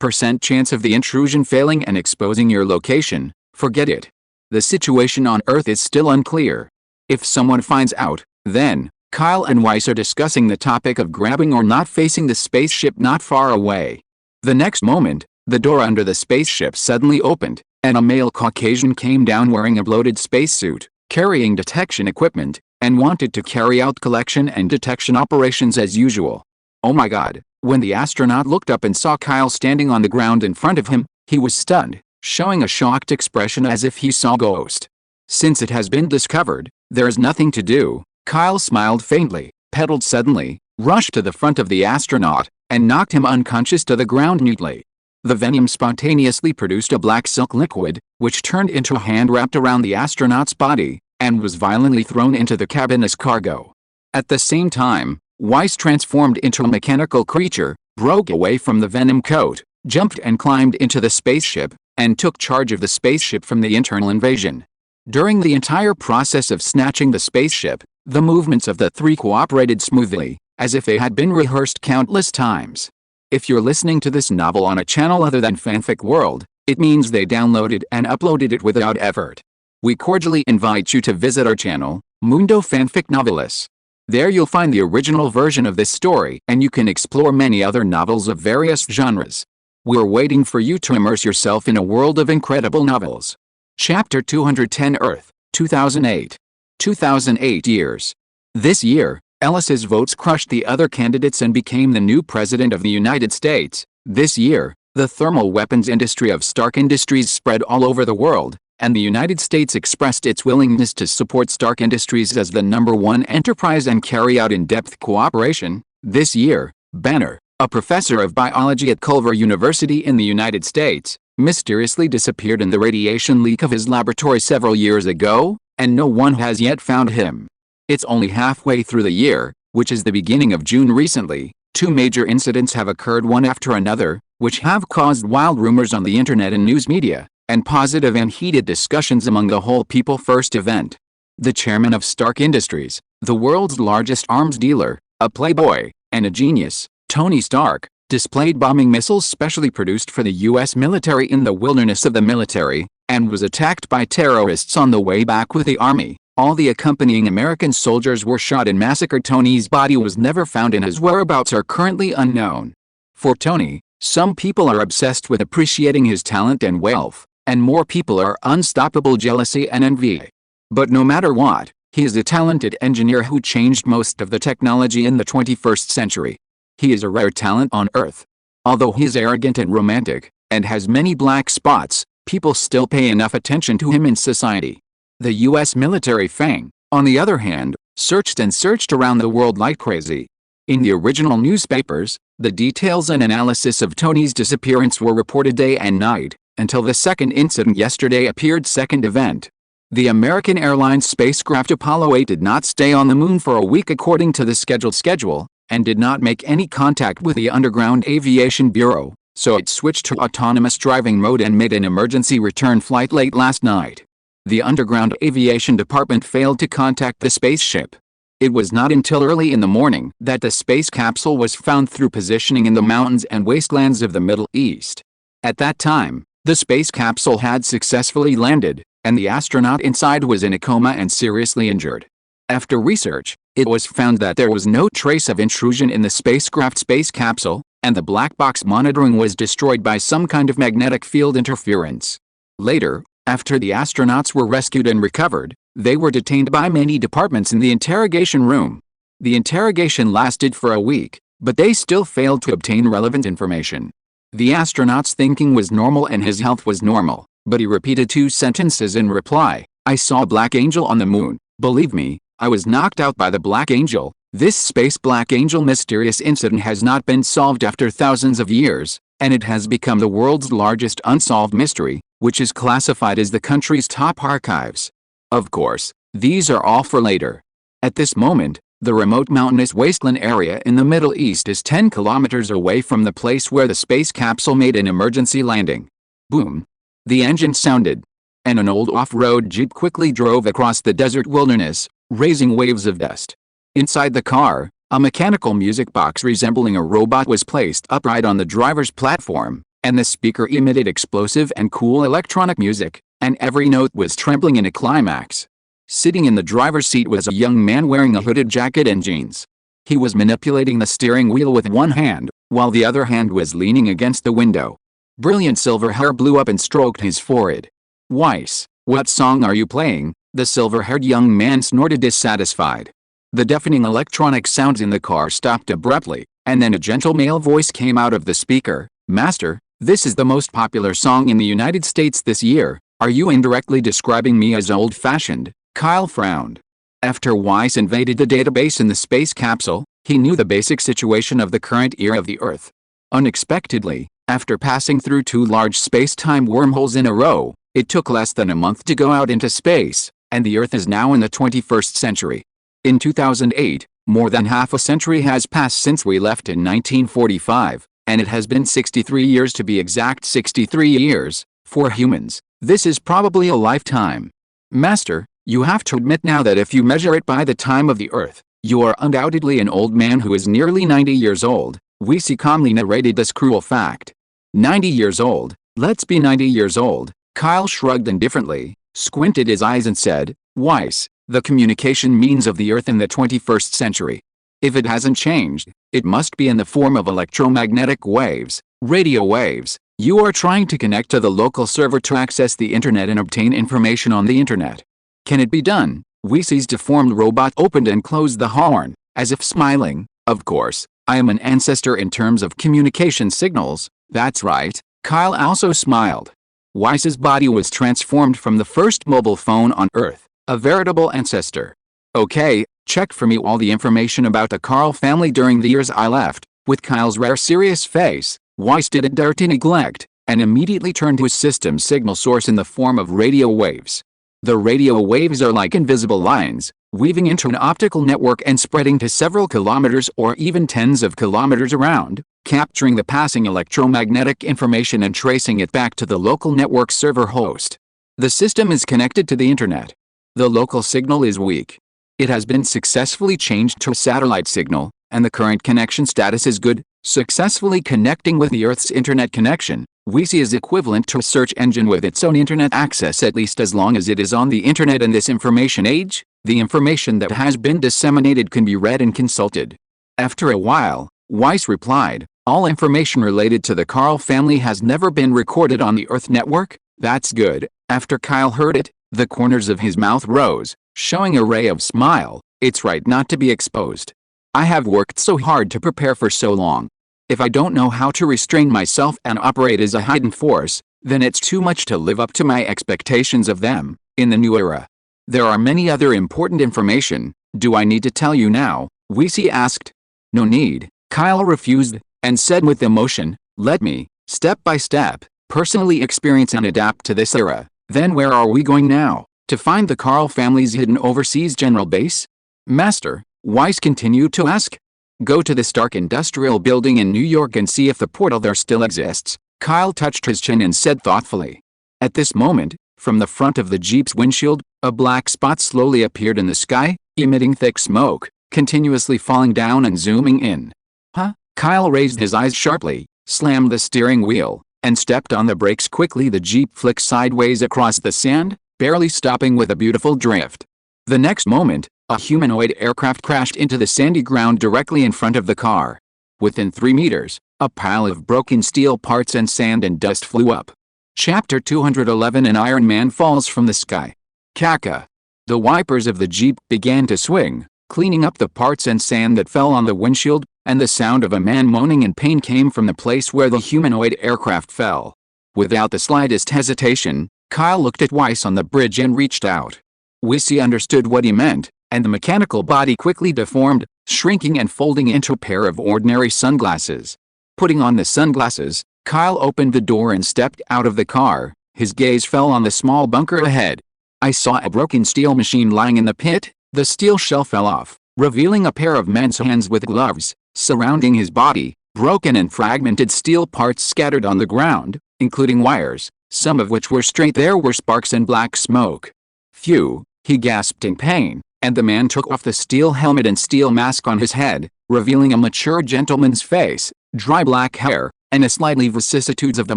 % chance of the intrusion failing and exposing your location. Forget it. The situation on Earth is still unclear. If someone finds out, then..." Kyle and Weiss are discussing the topic of grabbing or not facing the spaceship not far away. The next moment, the door under the spaceship suddenly opened, and a male Caucasian came down wearing a bloated spacesuit, carrying detection equipment, and wanted to carry out collection and detection operations as usual. Oh my God! When the astronaut looked up and saw Kyle standing on the ground in front of him, he was stunned, showing a shocked expression as if he saw a ghost. Since it has been discovered, there is nothing to do. Kyle smiled faintly, pedaled suddenly, rushed to the front of the astronaut, and knocked him unconscious to the ground neatly. The venom spontaneously produced a black silk liquid, which turned into a hand wrapped around the astronaut's body, and was violently thrown into the cabin as cargo. At the same time, Weiss transformed into a mechanical creature, broke away from the venom coat, jumped and climbed into the spaceship, and took charge of the spaceship from the internal invasion. During the entire process of snatching the spaceship, the movements of the three cooperated smoothly, as if they had been rehearsed countless times. If you're listening to this novel on a channel other than Fanfic World, it means they downloaded and uploaded it without effort. We cordially invite you to visit our channel, Mundo Fanfic Novelis. There you'll find the original version of this story, and you can explore many other novels of various genres. We're waiting for you to immerse yourself in a world of incredible novels. Chapter 210 Earth, 2008. 2008 years. This year, Ellis's votes crushed the other candidates and became the new president of the United States. This year, the thermal weapons industry of Stark Industries spread all over the world, and the United States expressed its willingness to support Stark Industries as the #1 enterprise and carry out in-depth cooperation. This year, Banner, a professor of biology at Culver University in the United States, mysteriously disappeared in the radiation leak of his laboratory several years ago, and no one has yet found him. It's only halfway through the year, which is the beginning of June. Recently, 2 major incidents have occurred one after another, which have caused wild rumors on the internet and news media, and positive and heated discussions among the whole people. First event. The chairman of Stark Industries, the world's largest arms dealer, a playboy, and a genius, Tony Stark, displayed bombing missiles specially produced for the U.S. military in the wilderness of the military, and was attacked by terrorists on the way back with the army. All the accompanying American soldiers were shot and massacred. Tony's body was never found and his whereabouts are currently unknown. For Tony, some people are obsessed with appreciating his talent and wealth, and more people are unstoppable jealousy and envy. But no matter what, he is a talented engineer who changed most of the technology in the 21st century. He is a rare talent on Earth. Although he is arrogant and romantic, and has many black spots, people still pay enough attention to him in society. The U.S. military FANG, on the other hand, searched and searched around the world like crazy. In the original newspapers, the details and analysis of Tony's disappearance were reported day and night, until the second incident yesterday appeared. Second event. The American Airlines spacecraft Apollo 8 did not stay on the moon for a week according to the schedule, and did not make any contact with the Underground Aviation Bureau, so it switched to autonomous driving mode and made an emergency return flight late last night. The Underground Aviation Department failed to contact the spaceship. It was not until early in the morning that the space capsule was found through positioning in the mountains and wastelands of the Middle East. At that time, the space capsule had successfully landed, and the astronaut inside was in a coma and seriously injured. After research, it was found that there was no trace of intrusion in the spacecraft space capsule, and the black box monitoring was destroyed by some kind of magnetic field interference. Later, after the astronauts were rescued and recovered, they were detained by many departments in the interrogation room. The interrogation lasted for a week, but they still failed to obtain relevant information. The astronaut's thinking was normal and his health was normal, but he repeated 2 sentences in reply. "I saw a black angel on the moon. Believe me, I was knocked out by the black angel." This space black angel mysterious incident has not been solved after thousands of years, and it has become the world's largest unsolved mystery, which is classified as the country's top archives. Of course, these are all for later. At this moment, the remote mountainous wasteland area in the Middle East is 10 kilometers away from the place where the space capsule made an emergency landing. Boom! The engine sounded, and an old off-road Jeep quickly drove across the desert wilderness, raising waves of dust. Inside the car, a mechanical music box resembling a robot was placed upright on the driver's platform, and the speaker emitted explosive and cool electronic music, and every note was trembling in a climax. Sitting in the driver's seat was a young man wearing a hooded jacket and jeans. He was manipulating the steering wheel with one hand, while the other hand was leaning against the window. Brilliant silver hair blew up and stroked his forehead. "Weiss, what song are you playing?" the silver-haired young man snorted dissatisfied. The deafening electronic sounds in the car stopped abruptly, and then a gentle male voice came out of the speaker. "Master, this is the most popular song in the United States this year. Are you indirectly describing me as old-fashioned?" Kyle frowned. After Weiss invaded the database in the space capsule, he knew the basic situation of the current era of the Earth. Unexpectedly, after passing through 2 large space-time wormholes in a row, it took less than a month to go out into space, and the Earth is now in the 21st century. In 2008, more than half a century has passed since we left in 1945, and it has been 63 years to be exact. 63 years. For humans, this is probably a lifetime. Master, you have to admit now that if you measure it by the time of the Earth, you are undoubtedly an old man who is nearly 90 years old. Weesey calmly narrated this cruel fact. 90 years old, let's be 90 years old. Kyle shrugged indifferently, squinted his eyes and said, Weiss, the communication means of the Earth in the 21st century. If it hasn't changed, it must be in the form of electromagnetic waves, radio waves. You are trying to connect to the local server to access the internet and obtain information on the internet. Can it be done? Weesey's deformed robot opened and closed the horn, as if smiling. Of course, I am an ancestor in terms of communication signals. That's right. Kyle also smiled. Weiss's body was transformed from the first mobile phone on Earth, a veritable ancestor. Okay, check for me all the information about the Carl family during the years I left. With Kyle's rare serious face, Weiss didn't dare to neglect, and immediately turned to his system's signal source in the form of radio waves. The radio waves are like invisible lines, weaving into an optical network and spreading to several kilometers or even tens of kilometers around, capturing the passing electromagnetic information and tracing it back to the local network server host. The system is connected to the internet. The local signal is weak. It has been successfully changed to a satellite signal, and the current connection status is good, successfully connecting with the Earth's internet connection. Weesey is equivalent to a search engine with its own internet access, at least as long as it is on the internet in this information age. The information that has been disseminated can be read and consulted. After a while, Weiss replied, all information related to the Carl family has never been recorded on the Earth network. That's good. After Kyle heard it, the corners of his mouth rose, showing a ray of smile. It's right not to be exposed. I have worked so hard to prepare for so long. If I don't know how to restrain myself and operate as a hidden force, then it's too much to live up to my expectations of them, in the new era. There are many other important information. Do I need to tell you now? Weesey asked. No need, Kyle refused, and said with emotion, let me, step by step, personally experience and adapt to this era. Then where are we going now? To find the Carl family's hidden overseas general base? Master, Weiss continued to ask. Go to the Stark Industrial Building in New York and see if the portal there still exists. Kyle touched his chin and said thoughtfully. At this moment, from the front of the Jeep's windshield, a black spot slowly appeared in the sky, emitting thick smoke, continuously falling down and zooming in. Huh? Kyle raised his eyes sharply, slammed the steering wheel, and stepped on the brakes quickly. The Jeep flicked sideways across the sand, barely stopping with a beautiful drift. The next moment, a humanoid aircraft crashed into the sandy ground directly in front of the car. Within 3 meters, a pile of broken steel parts and sand and dust flew up. Chapter 211. An Iron Man falls from the sky. Caca. The wipers of the Jeep began to swing, cleaning up the parts and sand that fell on the windshield, and the sound of a man moaning in pain came from the place where the humanoid aircraft fell. Without the slightest hesitation, Kyle looked at Weiss on the bridge and reached out. Weesey understood what he meant, and the mechanical body quickly deformed, shrinking and folding into a pair of ordinary sunglasses. Putting on the sunglasses, Kyle opened the door and stepped out of the car. His gaze fell on the small bunker ahead. I saw a broken steel machine lying in the pit. The steel shell fell off, revealing a pair of men's hands with gloves surrounding his body. Broken and fragmented steel parts scattered on the ground, including wires, some of which were straight. There were sparks and black smoke. Phew, he gasped in pain, and the man took off the steel helmet and steel mask on his head, revealing a mature gentleman's face, dry black hair, and the slightly vicissitudes of the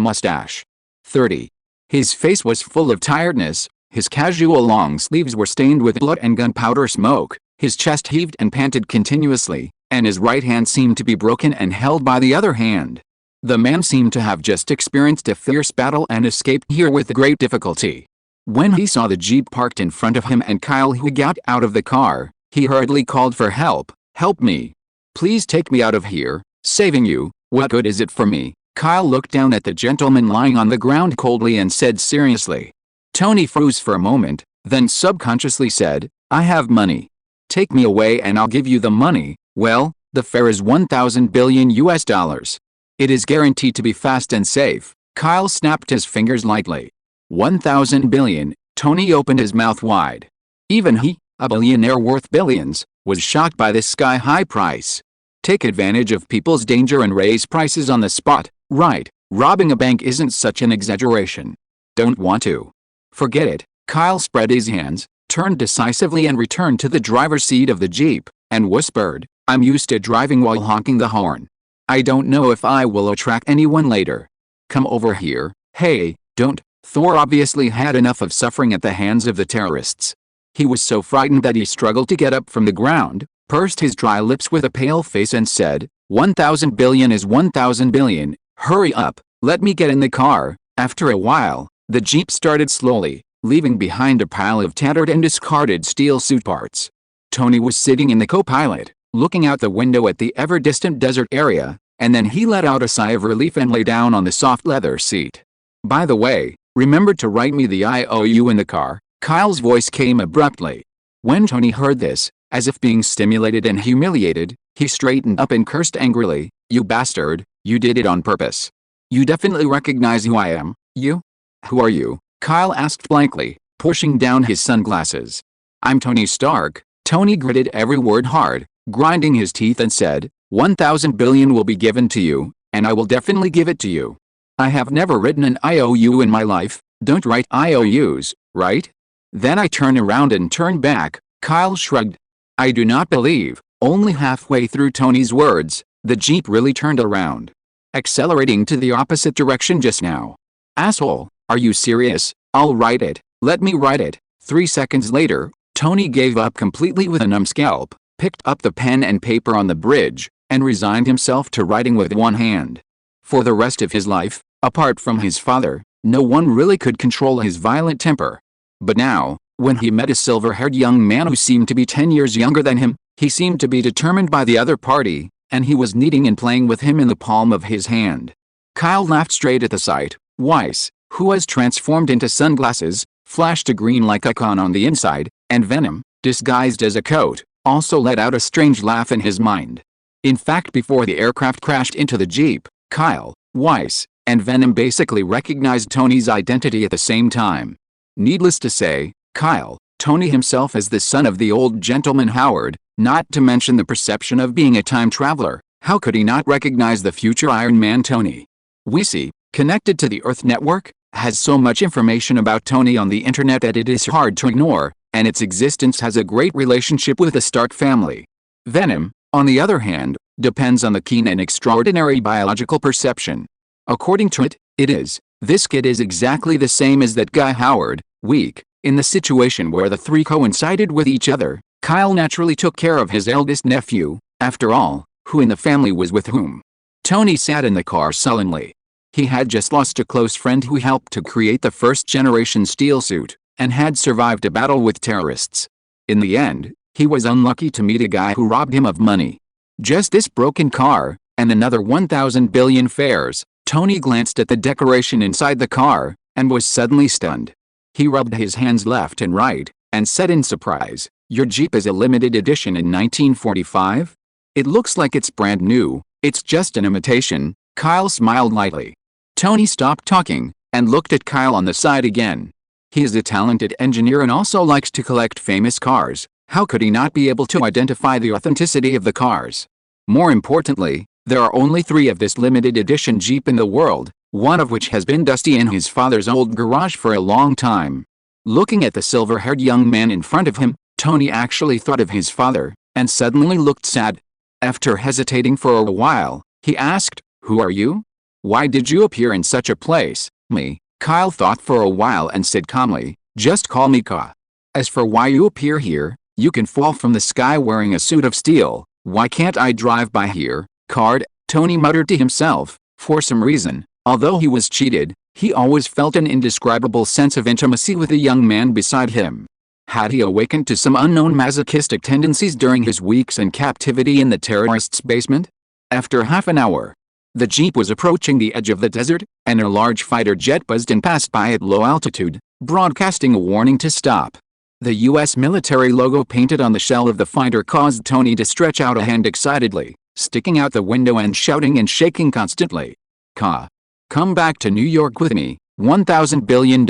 mustache. 30. His face was full of tiredness, his casual long sleeves were stained with blood and gunpowder smoke, his chest heaved and panted continuously, and his right hand seemed to be broken and held by the other hand. The man seemed to have just experienced a fierce battle and escaped here with great difficulty. When he saw the Jeep parked in front of him and Kyle who got out of the car, he hurriedly called for help. Help me. Please take me out of here. Saving you, what good is it for me? Kyle looked down at the gentleman lying on the ground coldly and said seriously. Tony froze for a moment, then subconsciously said, I have money. Take me away and I'll give you the money. Well, the fare is $1,000 billion US dollars. It is guaranteed to be fast and safe. Kyle snapped his fingers lightly. 1,000 billion, Tony opened his mouth wide. Even he, a billionaire worth billions, was shocked by this sky-high price. Take advantage of people's danger and raise prices on the spot, right? Robbing a bank isn't such an exaggeration. Don't want to. Forget it. Kyle spread his hands, turned decisively and returned to the driver's seat of the Jeep, and whispered, I'm used to driving while honking the horn. I don't know if I will attract anyone later. Come over here. Hey, don't. Thor obviously had enough of suffering at the hands of the terrorists. He was so frightened that he struggled to get up from the ground, pursed his dry lips with a pale face and said, 1,000 billion is 1,000 billion, hurry up, let me get in the car. After a while, the jeep started slowly, leaving behind a pile of tattered and discarded steel suit parts. Tony was sitting in the co-pilot, looking out the window at the ever-distant desert area, and then he let out a sigh of relief and lay down on the soft leather seat. By the way, remember to write me the IOU in the car, Kyle's voice came abruptly. When Tony heard this, as if being stimulated and humiliated, he straightened up and cursed angrily, "You bastard, you did it on purpose. You definitely recognize who I am, you?" "Who are you?" Kyle asked blankly, pushing down his sunglasses. "I'm Tony Stark." Tony gritted every word hard, grinding his teeth and said, 1,000 billion will be given to you, and I will definitely give it to you. I have never written an IOU in my life. Don't write IOUs, right? Then I turned around and turned back. Kyle shrugged. I do not believe. Only halfway through Tony's words, the jeep really turned around, accelerating to the opposite direction just now. Asshole, are you serious? I'll write it. Let me write it. 3 seconds later, Tony gave up completely with a numb scalp, picked up the pen and paper on the bridge, and resigned himself to writing with one hand. For the rest of his life, apart from his father, no one really could control his violent temper. But now, when he met a silver-haired young man who seemed to be 10 years younger than him, he seemed to be determined by the other party, and he was kneading and playing with him in the palm of his hand. Kyle laughed straight at the sight. Weiss, who was transformed into sunglasses, flashed a green-like icon on the inside, and Venom, disguised as a coat, also let out a strange laugh in his mind. In fact, before the aircraft crashed into the jeep, Kyle, Weiss, and Venom basically recognized Tony's identity at the same time. Needless to say, Kyle, Tony himself as the son of the old gentleman Howard, not to mention the perception of being a time traveler, how could he not recognize the future Iron Man Tony? Weesey, connected to the Earth network, has so much information about Tony on the internet that it is hard to ignore, and its existence has a great relationship with the Stark family. Venom, on the other hand, depends on the keen and extraordinary biological perception. According to it, it is. This kid is exactly the same as that guy Howard, weak. In the situation where the three coincided with each other, Kyle naturally took care of his eldest nephew. After all, who in the family was with whom? Tony sat in the car sullenly. He had just lost a close friend who helped to create the first-generation steel suit, and had survived a battle with terrorists. In the end, he was unlucky to meet a guy who robbed him of money. Just this broken car, and another 1,000 billion fares. Tony glanced at the decoration inside the car, and was suddenly stunned. He rubbed his hands left and right, and said in surprise, "Your Jeep is a limited edition in 1945? It looks like it's brand new." "It's just an imitation." Kyle smiled lightly. Tony stopped talking, and looked at Kyle on the side again. He is a talented engineer and also likes to collect famous cars. How could he not be able to identify the authenticity of the cars? More importantly, there are only 3 of this limited edition Jeep in the world, one of which has been dusty in his father's old garage for a long time. Looking at the silver-haired young man in front of him, Tony actually thought of his father, and suddenly looked sad. After hesitating for a while, he asked, "Who are you? Why did you appear in such a place?" "Me." Kyle thought for a while and said calmly, "Just call me Ka. As for why you appear here, you can fall from the sky wearing a suit of steel. Why can't I drive by here?" "Card," Tony muttered to himself. For some reason, although he was cheated, he always felt an indescribable sense of intimacy with the young man beside him. Had he awakened to some unknown masochistic tendencies during his weeks in captivity in the terrorists' basement? After half an hour, the Jeep was approaching the edge of the desert, and a large fighter jet buzzed and passed by at low altitude, broadcasting a warning to stop. The U.S. military logo painted on the shell of the fighter caused Tony to stretch out a hand excitedly, sticking out the window and shouting and shaking constantly. "Ka. Come back to New York with me, $1,000 billion.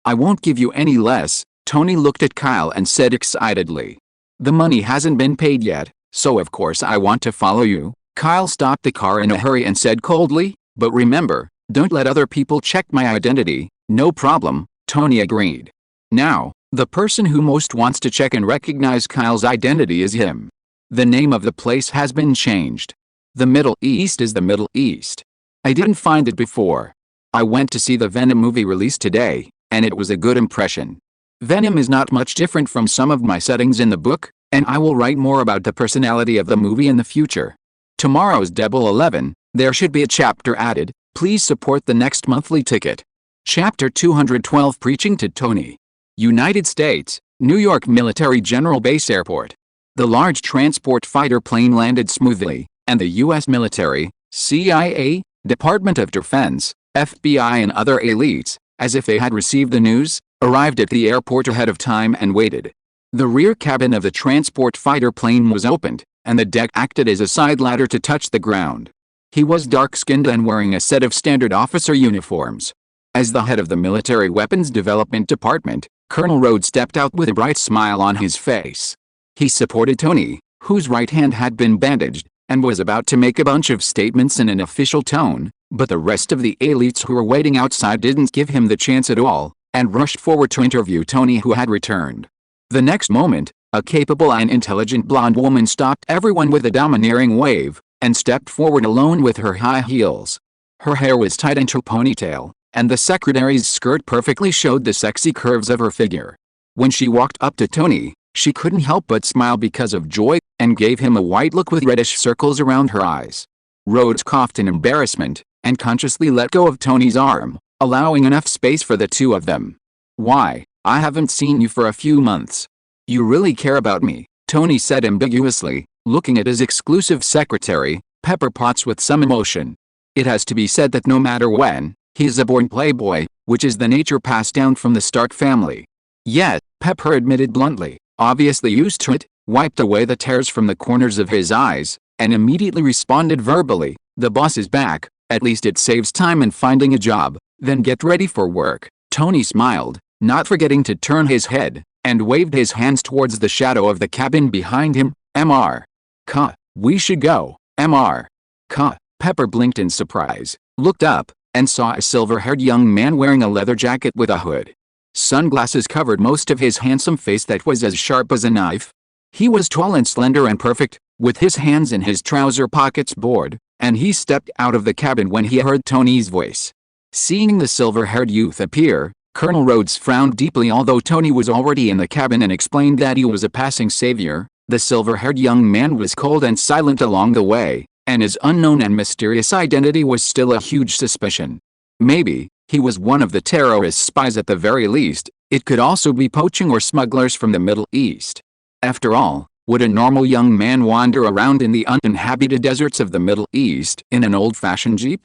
I won't give you any less." Tony looked at Kyle and said excitedly, "The money hasn't been paid yet, so of course I want to follow you." Kyle stopped the car in a hurry and said coldly, "But remember, don't let other people check my identity." "No problem," Tony agreed. Now, the person who most wants to check and recognize Kyle's identity is him. The name of the place has been changed. The Middle East is the Middle East. I didn't find it before. I went to see the Venom movie released today, and it was a good impression. Venom is not much different from some of my settings in the book, and I will write more about the personality of the movie in the future. Tomorrow's Double 11, there should be a chapter added. Please support the next monthly ticket. Chapter 212 Preaching to Tony. United States, New York Military General Base Airport. The large transport fighter plane landed smoothly, and the U.S. military, CIA, Department of Defense, FBI and other elites, as if they had received the news, arrived at the airport ahead of time and waited. The rear cabin of the transport fighter plane was opened, and the deck acted as a side ladder to touch the ground. He was dark-skinned and wearing a set of standard officer uniforms. As the head of the Military Weapons Development Department, Colonel Rhodes stepped out with a bright smile on his face. He supported Tony, whose right hand had been bandaged, and was about to make a bunch of statements in an official tone, but the rest of the elites who were waiting outside didn't give him the chance at all, and rushed forward to interview Tony, who had returned. The next moment, a capable and intelligent blonde woman stopped everyone with a domineering wave, and stepped forward alone with her high heels. Her hair was tied into a ponytail, and the secretary's skirt perfectly showed the sexy curves of her figure. When she walked up to Tony, she couldn't help but smile because of joy, and gave him a white look with reddish circles around her eyes. Rhodes coughed in embarrassment, and consciously let go of Tony's arm, allowing enough space for the two of them. "Why, I haven't seen you for a few months. You really care about me," Tony said ambiguously, looking at his exclusive secretary, Pepper Potts, with some emotion. It has to be said that no matter when, he is a born playboy, which is the nature passed down from the Stark family. Yet, Pepper admitted bluntly, obviously used to it, wiped away the tears from the corners of his eyes, and immediately responded verbally, "The boss is back, at least it saves time in finding a job, then get ready for work." Tony smiled, not forgetting to turn his head, and waved his hands towards the shadow of the cabin behind him. "Mr. K, we should go, Mr. K." Pepper blinked in surprise, looked up, and saw a silver-haired young man wearing a leather jacket with a hood. Sunglasses covered most of his handsome face that was as sharp as a knife. He was tall and slender and perfect, with his hands in his trouser pockets bored, and he stepped out of the cabin when he heard Tony's voice. Seeing the silver-haired youth appear, Colonel Rhodes frowned deeply. Although Tony was already in the cabin and explained that he was a passing savior, the silver-haired young man was cold and silent along the way, and his unknown and mysterious identity was still a huge suspicion. Maybe he was one of the terrorist spies at the very least. It could also be poaching or smugglers from the Middle East. After all, would a normal young man wander around in the uninhabited deserts of the Middle East in an old-fashioned jeep?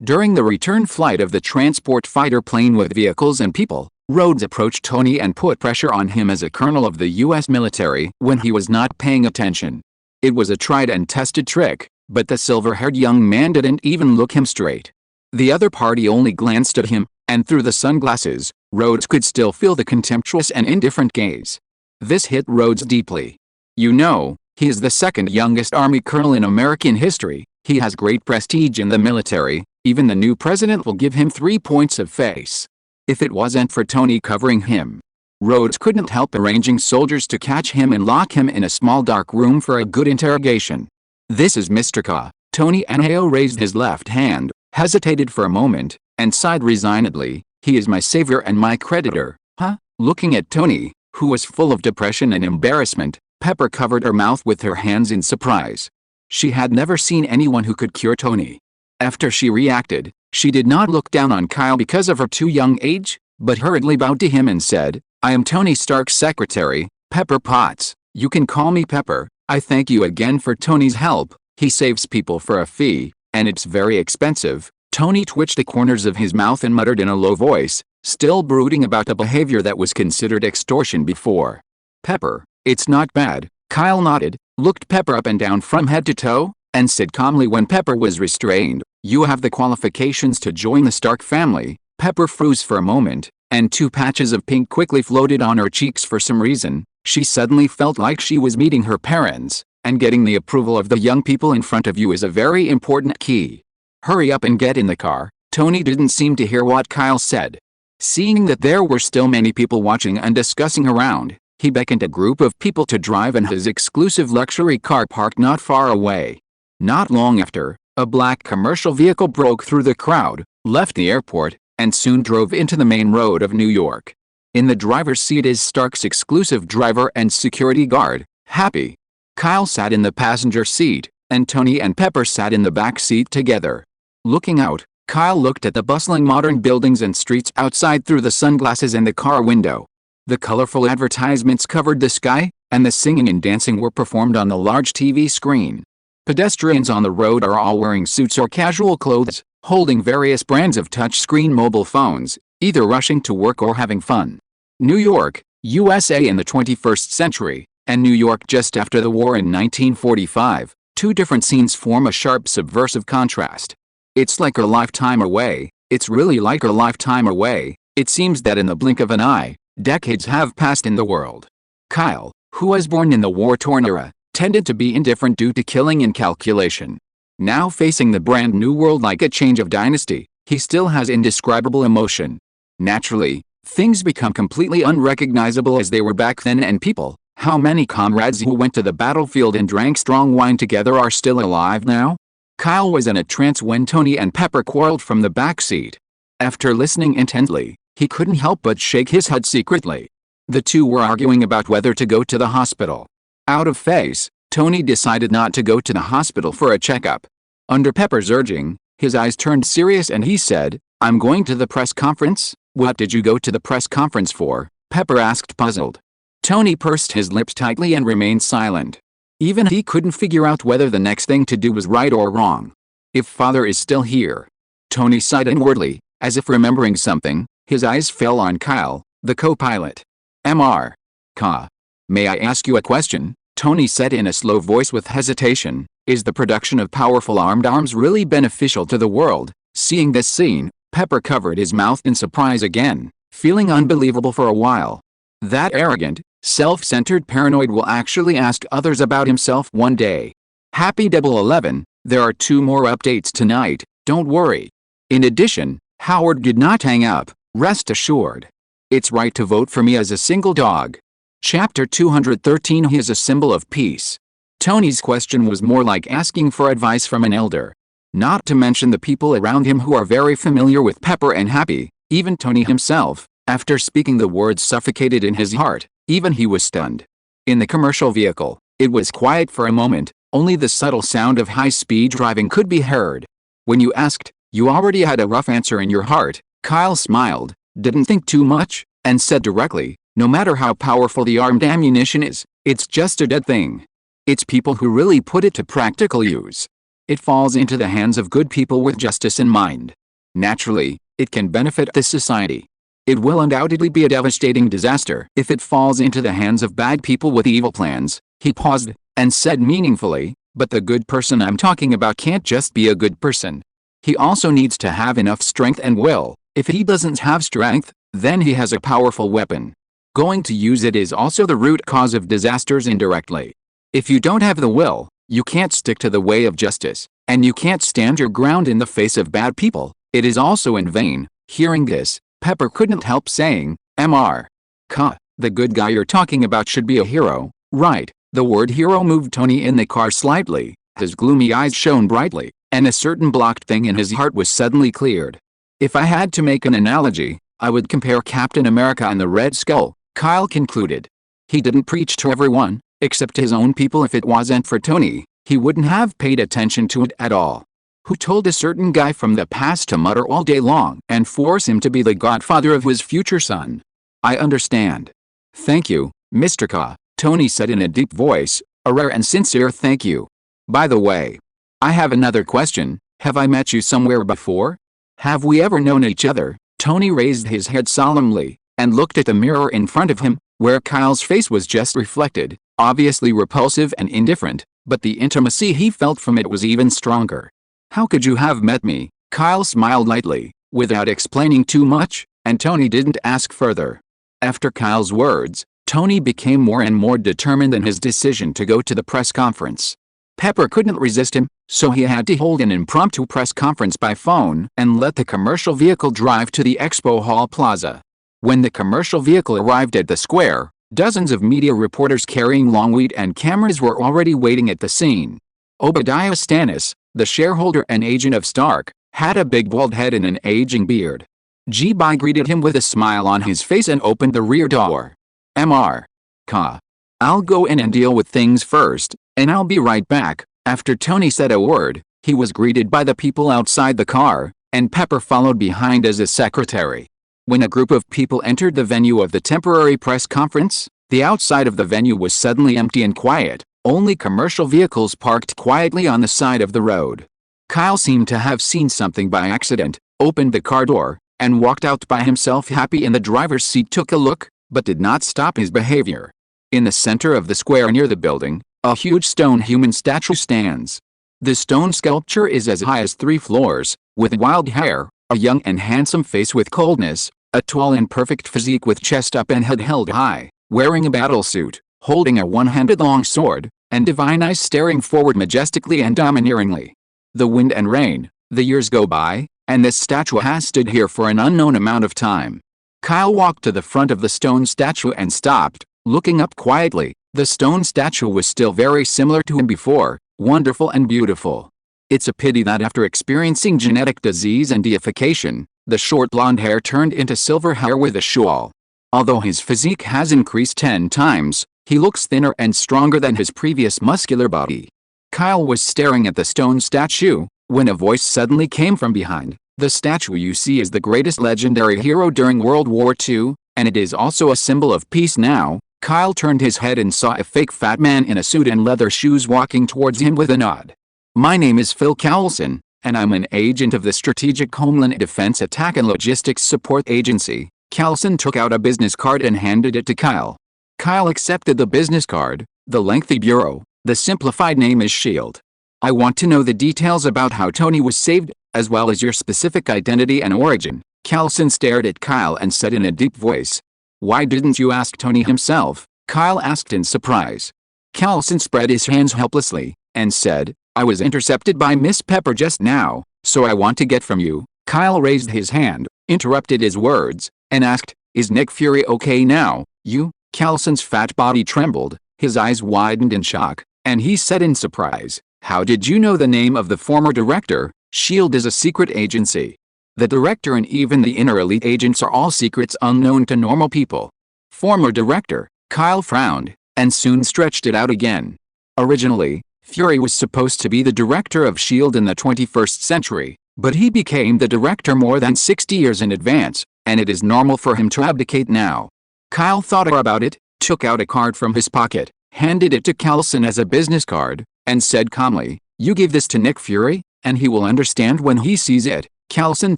During the return flight of the transport fighter plane with vehicles and people, Rhodes approached Tony and put pressure on him as a colonel of the U.S. military when he was not paying attention. It was a tried and tested trick, but the silver-haired young man didn't even look him straight. The other party only glanced at him, and through the sunglasses, Rhodes could still feel the contemptuous and indifferent gaze. This hit Rhodes deeply. You know, he is the second youngest Army colonel in American history. He has great prestige in the military. Even the new president will give him 3 points of face. If it wasn't for Tony covering him, Rhodes couldn't help arranging soldiers to catch him and lock him in a small dark room for a good interrogation. "This is Mr. K." Tony Anhale raised his left hand, hesitated for a moment, and sighed resignedly. "He is my savior and my creditor." "Huh?" Looking at Tony, who was full of depression and embarrassment, Pepper covered her mouth with her hands in surprise. She had never seen anyone who could cure Tony. After she reacted, she did not look down on Kyle because of her too young age, but hurriedly bowed to him and said, "I am Tony Stark's secretary, Pepper Potts. You can call me Pepper. I thank you again for Tony's help. He saves people for a fee, and it's very expensive." Tony twitched the corners of his mouth and muttered in a low voice, still brooding about a behavior that was considered extortion before. "Pepper, it's not bad." Kyle nodded, looked Pepper up and down from head to toe, and said calmly when Pepper was restrained, "You have the qualifications to join the Stark family." Pepper froze for a moment, and 2 patches of pink quickly floated on her cheeks for some reason. She suddenly felt like she was meeting her parents, and getting the approval of the young people in front of you is a very important key. "Hurry up and get in the car." Tony didn't seem to hear what Kyle said. Seeing that there were still many people watching and discussing around, he beckoned a group of people to drive in his exclusive luxury car parked not far away. Not long after, a black commercial vehicle broke through the crowd, left the airport, and soon drove into the main road of New York. In the driver's seat is Stark's exclusive driver and security guard, Happy. Kyle sat in the passenger seat, and Tony and Pepper sat in the back seat together. Looking out, Kyle looked at the bustling modern buildings and streets outside through the sunglasses in the car window. The colorful advertisements covered the sky, and the singing and dancing were performed on the large TV screen. Pedestrians on the road are all wearing suits or casual clothes, holding various brands of touchscreen mobile phones, either rushing to work or having fun. New York, USA in the 21st century, and New York just after the war in 1945, two different scenes form a sharp subversive contrast. It's like a lifetime away, it's really like a lifetime away. It seems that in the blink of an eye, decades have passed in the world. Kyle, who was born in the war-torn era, tended to be indifferent due to killing and calculation. Now facing the brand new world like a change of dynasty, he still has indescribable emotion. Naturally, things become completely unrecognizable as they were back then, and people, how many comrades who went to the battlefield and drank strong wine together are still alive now? Kyle was in a trance when Tony and Pepper quarreled from the back seat. After listening intently, he couldn't help but shake his head secretly. The two were arguing about whether to go to the hospital. Out of face, Tony decided not to go to the hospital for a checkup. Under Pepper's urging, his eyes turned serious and he said, "I'm going to the press conference." "What did you go to the press conference for?" Pepper asked, puzzled. Tony pursed his lips tightly and remained silent. Even he couldn't figure out whether the next thing to do was right or wrong. "If Father is still here." Tony sighed inwardly, as if remembering something. His eyes fell on Kyle, the co-pilot. "Mr. Ka. May I ask you a question?" Tony said in a slow voice with hesitation. "Is the production of powerful armed arms really beneficial to the world?" Seeing this scene, Pepper covered his mouth in surprise again, feeling unbelievable for a while. That arrogant, self-centered paranoid will actually ask others about himself one day. Happy 11, there are 2 more updates tonight, don't worry. In addition, Howard did not hang up, rest assured. It's right to vote for me as a single dog. Chapter 213. He is a symbol of peace. Tony's question was more like asking for advice from an elder. Not to mention the people around him who are very familiar with Pepper and Happy. Even Tony himself, after speaking the words, suffocated in his heart. Even he was stunned. In the commercial vehicle, it was quiet for a moment. Only the subtle sound of high-speed driving could be heard. When you asked, you already had a rough answer in your heart. Kyle smiled, didn't think too much, and said directly, "No matter how powerful the armed ammunition is, it's just a dead thing. It's people who really put it to practical use. It falls into the hands of good people with justice in mind. Naturally, it can benefit the society. It will undoubtedly be a devastating disaster if it falls into the hands of bad people with evil plans." He paused, and said meaningfully, "But the good person I'm talking about can't just be a good person. He also needs to have enough strength and will. If he doesn't have strength, then he has a powerful weapon. Going to use it is also the root cause of disasters indirectly. If you don't have the will, you can't stick to the way of justice, and you can't stand your ground in the face of bad people. It is also in vain." Hearing this, Pepper couldn't help saying, "Mr. Ka, the good guy you're talking about should be a hero, right?" The word hero moved Tony in the car slightly. His gloomy eyes shone brightly, and a certain blocked thing in his heart was suddenly cleared. "If I had to make an analogy, I would compare Captain America and the Red Skull," Kyle concluded. He didn't preach to everyone, except his own people. If it wasn't for Tony, he wouldn't have paid attention to it at all. Who told a certain guy from the past to mutter all day long and force him to be the godfather of his future son? "I understand. Thank you, Mr. Ka," Tony said in a deep voice, "a rare and sincere thank you. By the way, I have another question. Have I met you somewhere before? Have we ever known each other?" Tony raised his head solemnly, and looked at the mirror in front of him, where Kyle's face was just reflected, obviously repulsive and indifferent, but the intimacy he felt from it was even stronger. "How could you have met me?" Kyle smiled lightly, without explaining too much, and Tony didn't ask further. After Kyle's words, Tony became more and more determined in his decision to go to the press conference. Pepper couldn't resist him, so he had to hold an impromptu press conference by phone and let the commercial vehicle drive to the Expo Hall Plaza. When the commercial vehicle arrived at the square, dozens of media reporters carrying long wheat and cameras were already waiting at the scene. Obadiah Stannis, the shareholder and agent of Stark, had a big bald head and an aging beard. G.B. greeted him with a smile on his face and opened the rear door. Mr. Ka. I'll go in and deal with things first, and I'll be right back. After Tony said a word, he was greeted by the people outside the car, and Pepper followed behind as his secretary. When a group of people entered the venue of the temporary press conference, the outside of the venue was suddenly empty and quiet, only commercial vehicles parked quietly on the side of the road. Kyle seemed to have seen something by accident, opened the car door, and walked out by himself happy in the driver's seat. Took a look, but did not stop his behavior. In the center of the square near the building, a huge stone human statue stands. The stone sculpture is as high as 3 floors, with wild hair, a young and handsome face with coldness, a tall and perfect physique with chest up and head held high, wearing a battle suit, holding a one-handed long sword, and divine eyes staring forward majestically and domineeringly. The wind and rain, the years go by, and this statue has stood here for an unknown amount of time. Kyle walked to the front of the stone statue and stopped, looking up quietly. The stone statue was still very similar to him before, wonderful and beautiful. It's a pity that after experiencing genetic disease and deification, the short blonde hair turned into silver hair with a shawl. Although his physique has increased 10 times, he looks thinner and stronger than his previous muscular body. Kyle was staring at the stone statue, when a voice suddenly came from behind. The statue you see is the greatest legendary hero during World War II, and it is also a symbol of peace now. Kyle turned his head and saw a fake fat man in a suit and leather shoes walking towards him with a nod. My name is Phil Cowlson, and I'm an agent of the Strategic Homeland Defense Attack and Logistics Support Agency. Cowlson took out a business card and handed it to Kyle. Kyle accepted the business card. The lengthy bureau, the simplified name is SHIELD. I want to know the details about how Tony was saved, as well as your specific identity and origin. Cowlson stared at Kyle and said in a deep voice. Why didn't you ask Tony himself? Kyle asked in surprise. Cowlson spread his hands helplessly, and said, I was intercepted by Miss Pepper just now, so I want to get from you. Kyle raised his hand, interrupted his words, and asked, Is Nick Fury okay now? You? Cowlson's fat body trembled, his eyes widened in shock, and he said in surprise, How did you know the name of the former director? SHIELD is a secret agency. The director and even the inner elite agents are all secrets unknown to normal people. Former director, Kyle frowned, and soon stretched it out again. Originally, Fury was supposed to be the director of SHIELD in the 21st century, but he became the director more than 60 years in advance, and it is normal for him to abdicate now. Kyle thought about it, took out a card from his pocket, handed it to Cowlson as a business card, and said calmly, You give this to Nick Fury, and he will understand when he sees it. Cowlson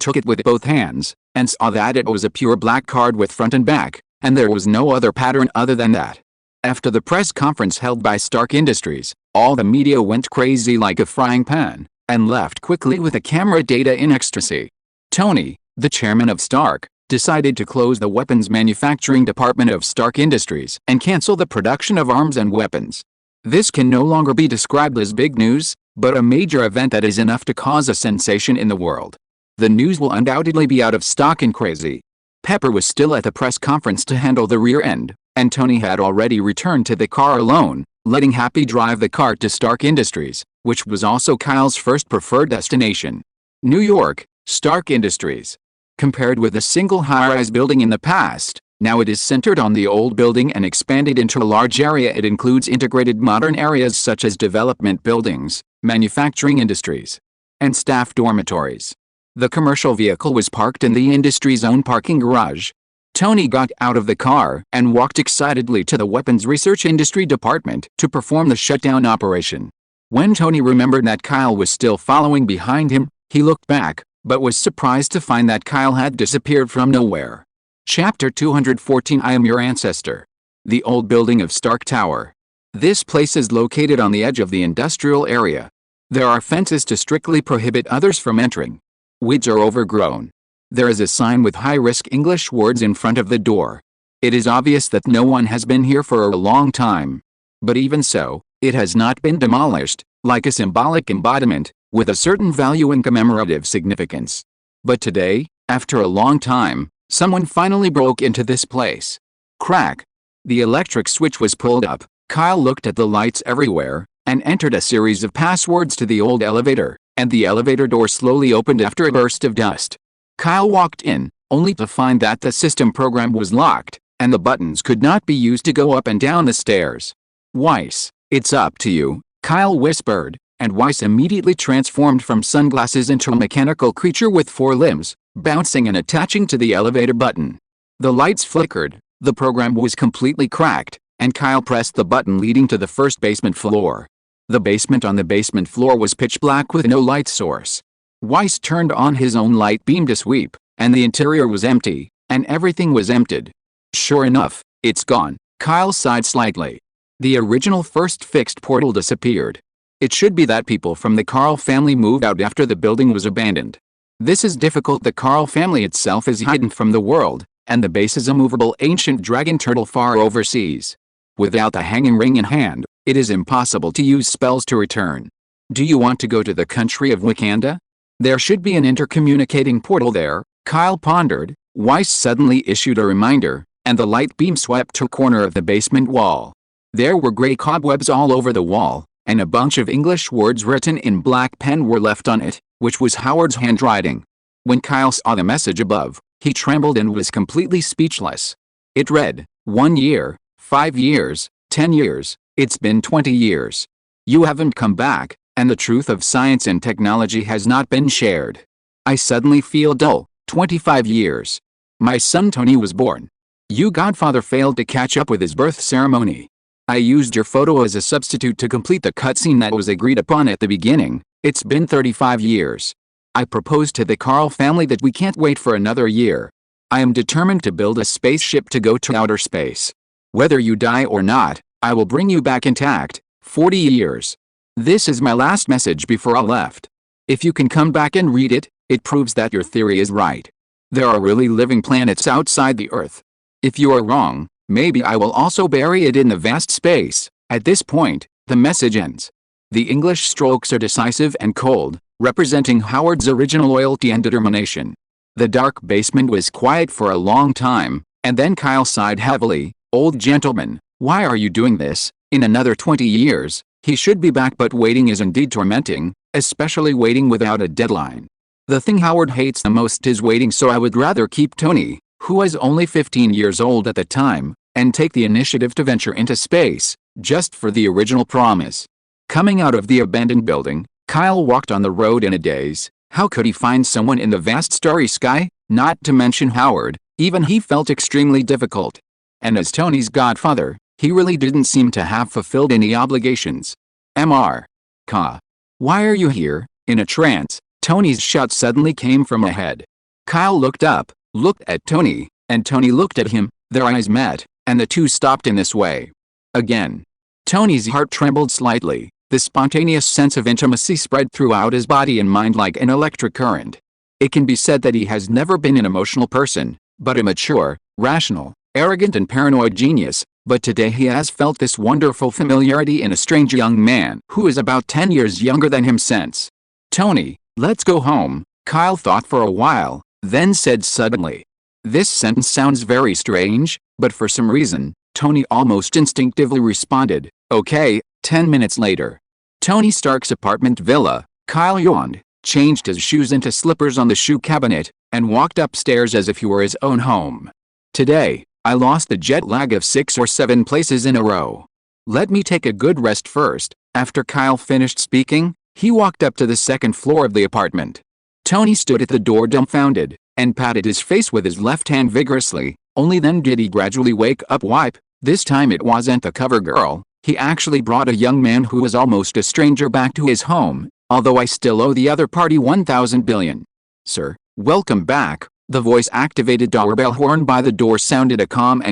took it with both hands, and saw that it was a pure black card with front and back, and there was no other pattern other than that. After the press conference held by Stark Industries, all the media went crazy like a frying pan, and left quickly with the camera data in ecstasy. Tony, the chairman of Stark, decided to close the weapons manufacturing department of Stark Industries and cancel the production of arms and weapons. This can no longer be described as big news, but a major event that is enough to cause a sensation in the world. The news will undoubtedly be out of stock and crazy. Pepper was still at the press conference to handle the rear end, and Tony had already returned to the car alone, letting Happy drive the car to Stark Industries, which was also Kyle's first preferred destination. New York, Stark Industries. Compared with a single high-rise building in the past, now it is centered on the old building and expanded into a large area. It includes integrated modern areas such as development buildings, manufacturing industries, and staff dormitories. The commercial vehicle was parked in the industry's own parking garage. Tony got out of the car and walked excitedly to the weapons research industry department to perform the shutdown operation. When Tony remembered that Kyle was still following behind him, he looked back, but was surprised to find that Kyle had disappeared from nowhere. Chapter 214 I Am Your Ancestor. The old building of Stark Tower. This place is located on the edge of the industrial area. There are fences to strictly prohibit others from entering. Weeds are overgrown. There is a sign with high-risk English words in front of the door. It is obvious that no one has been here for a long time. But even so, it has not been demolished, like a symbolic embodiment, with a certain value and commemorative significance. But today, after a long time, someone finally broke into this place. Crack. The electric switch was pulled up. Kyle looked at the lights everywhere, and entered a series of passwords to the old elevator, and the elevator door slowly opened after a burst of dust. Kyle walked in, only to find that the system program was locked, and the buttons could not be used to go up and down the stairs. "Weiss, it's up to you," Kyle whispered, and Weiss immediately transformed from sunglasses into a mechanical creature with 4 limbs, bouncing and attaching to the elevator button. The lights flickered, the program was completely cracked, and Kyle pressed the button leading to the first basement floor. The basement on the basement floor was pitch black with no light source. Weiss turned on his own light beam to sweep, and the interior was empty, and everything was emptied. "Sure enough, it's gone," Kyle sighed slightly. The original first fixed portal disappeared. It should be that people from the Carl family moved out after the building was abandoned. This is difficult. The Carl family itself is hidden from the world, and the base is a movable ancient dragon turtle far overseas. Without the hanging ring in hand, it is impossible to use spells to return. "Do you want to go to the country of Wakanda? There should be an intercommunicating portal there," Kyle pondered. Weiss suddenly issued a reminder, and the light beam swept to a corner of the basement wall. There were gray cobwebs all over the wall, and a bunch of English words written in black pen were left on it, which was Howard's handwriting. When Kyle saw the message above, he trembled and was completely speechless. It read, 1 year, 5 years, 10 years, it's been 20 years. You haven't come back, and the truth of science and technology has not been shared. I suddenly feel dull. 25 years. My son Tony was born. You godfather failed to catch up with his birth ceremony. I used your photo as a substitute to complete the cutscene that was agreed upon at the beginning. It's been 35 years. I proposed to the Carl family that we can't wait for another year. I am determined to build a spaceship to go to outer space. Whether you die or not, I will bring you back intact. 40 years. This is my last message before I left. If you can come back and read it, it proves that your theory is right. There are really living planets outside the Earth. If you are wrong, maybe I will also bury it in the vast space. At this point, the message ends. The English strokes are decisive and cold, representing Howard's original loyalty and determination. The dark basement was quiet for a long time, and then Kyle sighed heavily. Old gentleman, why are you doing this? In another 20 years, he should be back, but waiting is indeed tormenting, especially waiting without a deadline. The thing Howard hates the most is waiting, so I would rather keep Tony, who was only 15 years old at the time, and take the initiative to venture into space, just for the original promise. Coming out of the abandoned building, Kyle walked on the road in a daze. How could he find someone in the vast starry sky? Not to mention Howard, even he felt extremely difficult. And as Tony's godfather, he really didn't seem to have fulfilled any obligations. Mr. Ka. Why are you here? In a trance, Tony's shout suddenly came from ahead. Kyle looked up, looked at Tony, and Tony looked at him. Their eyes met, and the two stopped in this way. Again. Tony's heart trembled slightly. The spontaneous sense of intimacy spread throughout his body and mind like an electric current. It can be said that he has never been an emotional person, but a mature, rational, arrogant and paranoid genius, but today he has felt this wonderful familiarity in a strange young man who is about 10 years younger than him since. Tony, let's go home, Kyle thought for a while, then said suddenly. This sentence sounds very strange, but for some reason, Tony almost instinctively responded, okay. 10 minutes later. Tony Stark's apartment villa. Kyle yawned, changed his shoes into slippers on the shoe cabinet, and walked upstairs as if he were his own home. Today, I lost the jet lag of 6 or 7 places in a row. Let me take a good rest first. After Kyle finished speaking, he walked up to the second floor of the apartment. Tony stood at the door dumbfounded, and patted his face with his left hand vigorously. Only then did he gradually wake up. Wipe. This time it wasn't the cover girl. He actually brought a young man who was almost a stranger back to his home, although I still owe the other party 1,000 billion. Sir, welcome back. The voice-activated doorbell horn by the door sounded a calm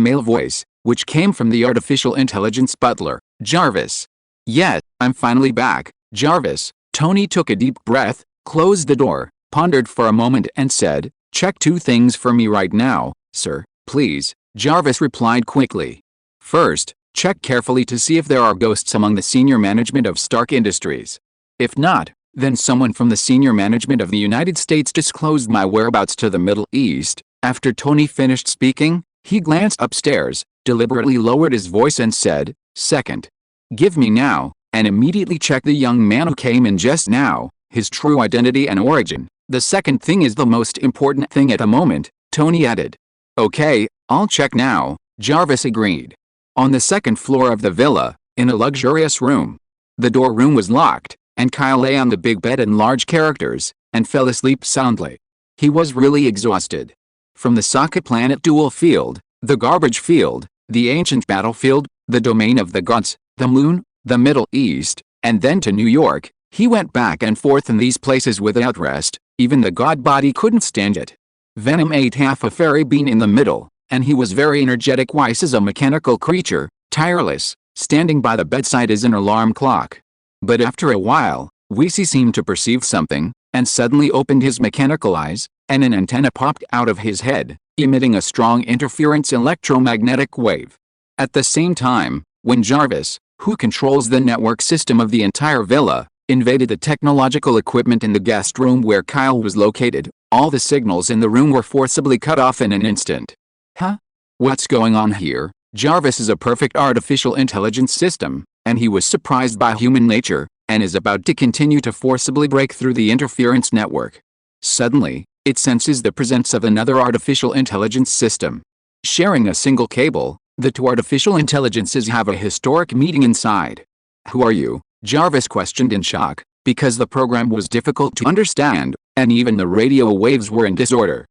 male voice, which came from the artificial intelligence butler, Jarvis. Yes, I'm finally back, Jarvis. Tony took a deep breath, closed the door, pondered for a moment and said, check 2 things for me right now, sir, please. Jarvis replied quickly. First, check carefully to see if there are ghosts among the senior management of Stark Industries. If not, then someone from the senior management of the United States disclosed my whereabouts to the Middle East. After Tony finished speaking, he glanced upstairs, deliberately lowered his voice and said, second, give me now, and immediately check the young man who came in just now, his true identity and origin. The second thing is the most important thing at the moment, Tony added. Okay, I'll check now, Jarvis agreed. On the second floor of the villa, in a luxurious room. The room was locked, and Kyle lay on the big bed in large characters, and fell asleep soundly. He was really exhausted. From the Sokka planet dual field, the garbage field, the ancient battlefield, the domain of the gods, the moon, the Middle East, and then to New York, he went back and forth in these places without rest. Even the god body couldn't stand it. Venom ate half a fairy bean in the middle, and he was very energetic. Weiss is a mechanical creature, tireless, standing by the bedside as an alarm clock. But after a while, Weezy seemed to perceive something, and suddenly opened his mechanical eyes, and an antenna popped out of his head, emitting a strong interference electromagnetic wave. At the same time, when Jarvis, who controls the network system of the entire villa, invaded the technological equipment in the guest room where Kyle was located, all the signals in the room were forcibly cut off in an instant. Huh? What's going on here? Jarvis is a perfect artificial intelligence system, and he was surprised by human nature, and is about to continue to forcibly break through the interference network. Suddenly, it senses the presence of another artificial intelligence system. Sharing a single cable, the two artificial intelligences have a historic meeting inside. Who are you? Jarvis questioned in shock, because the program was difficult to understand, and even the radio waves were in disorder.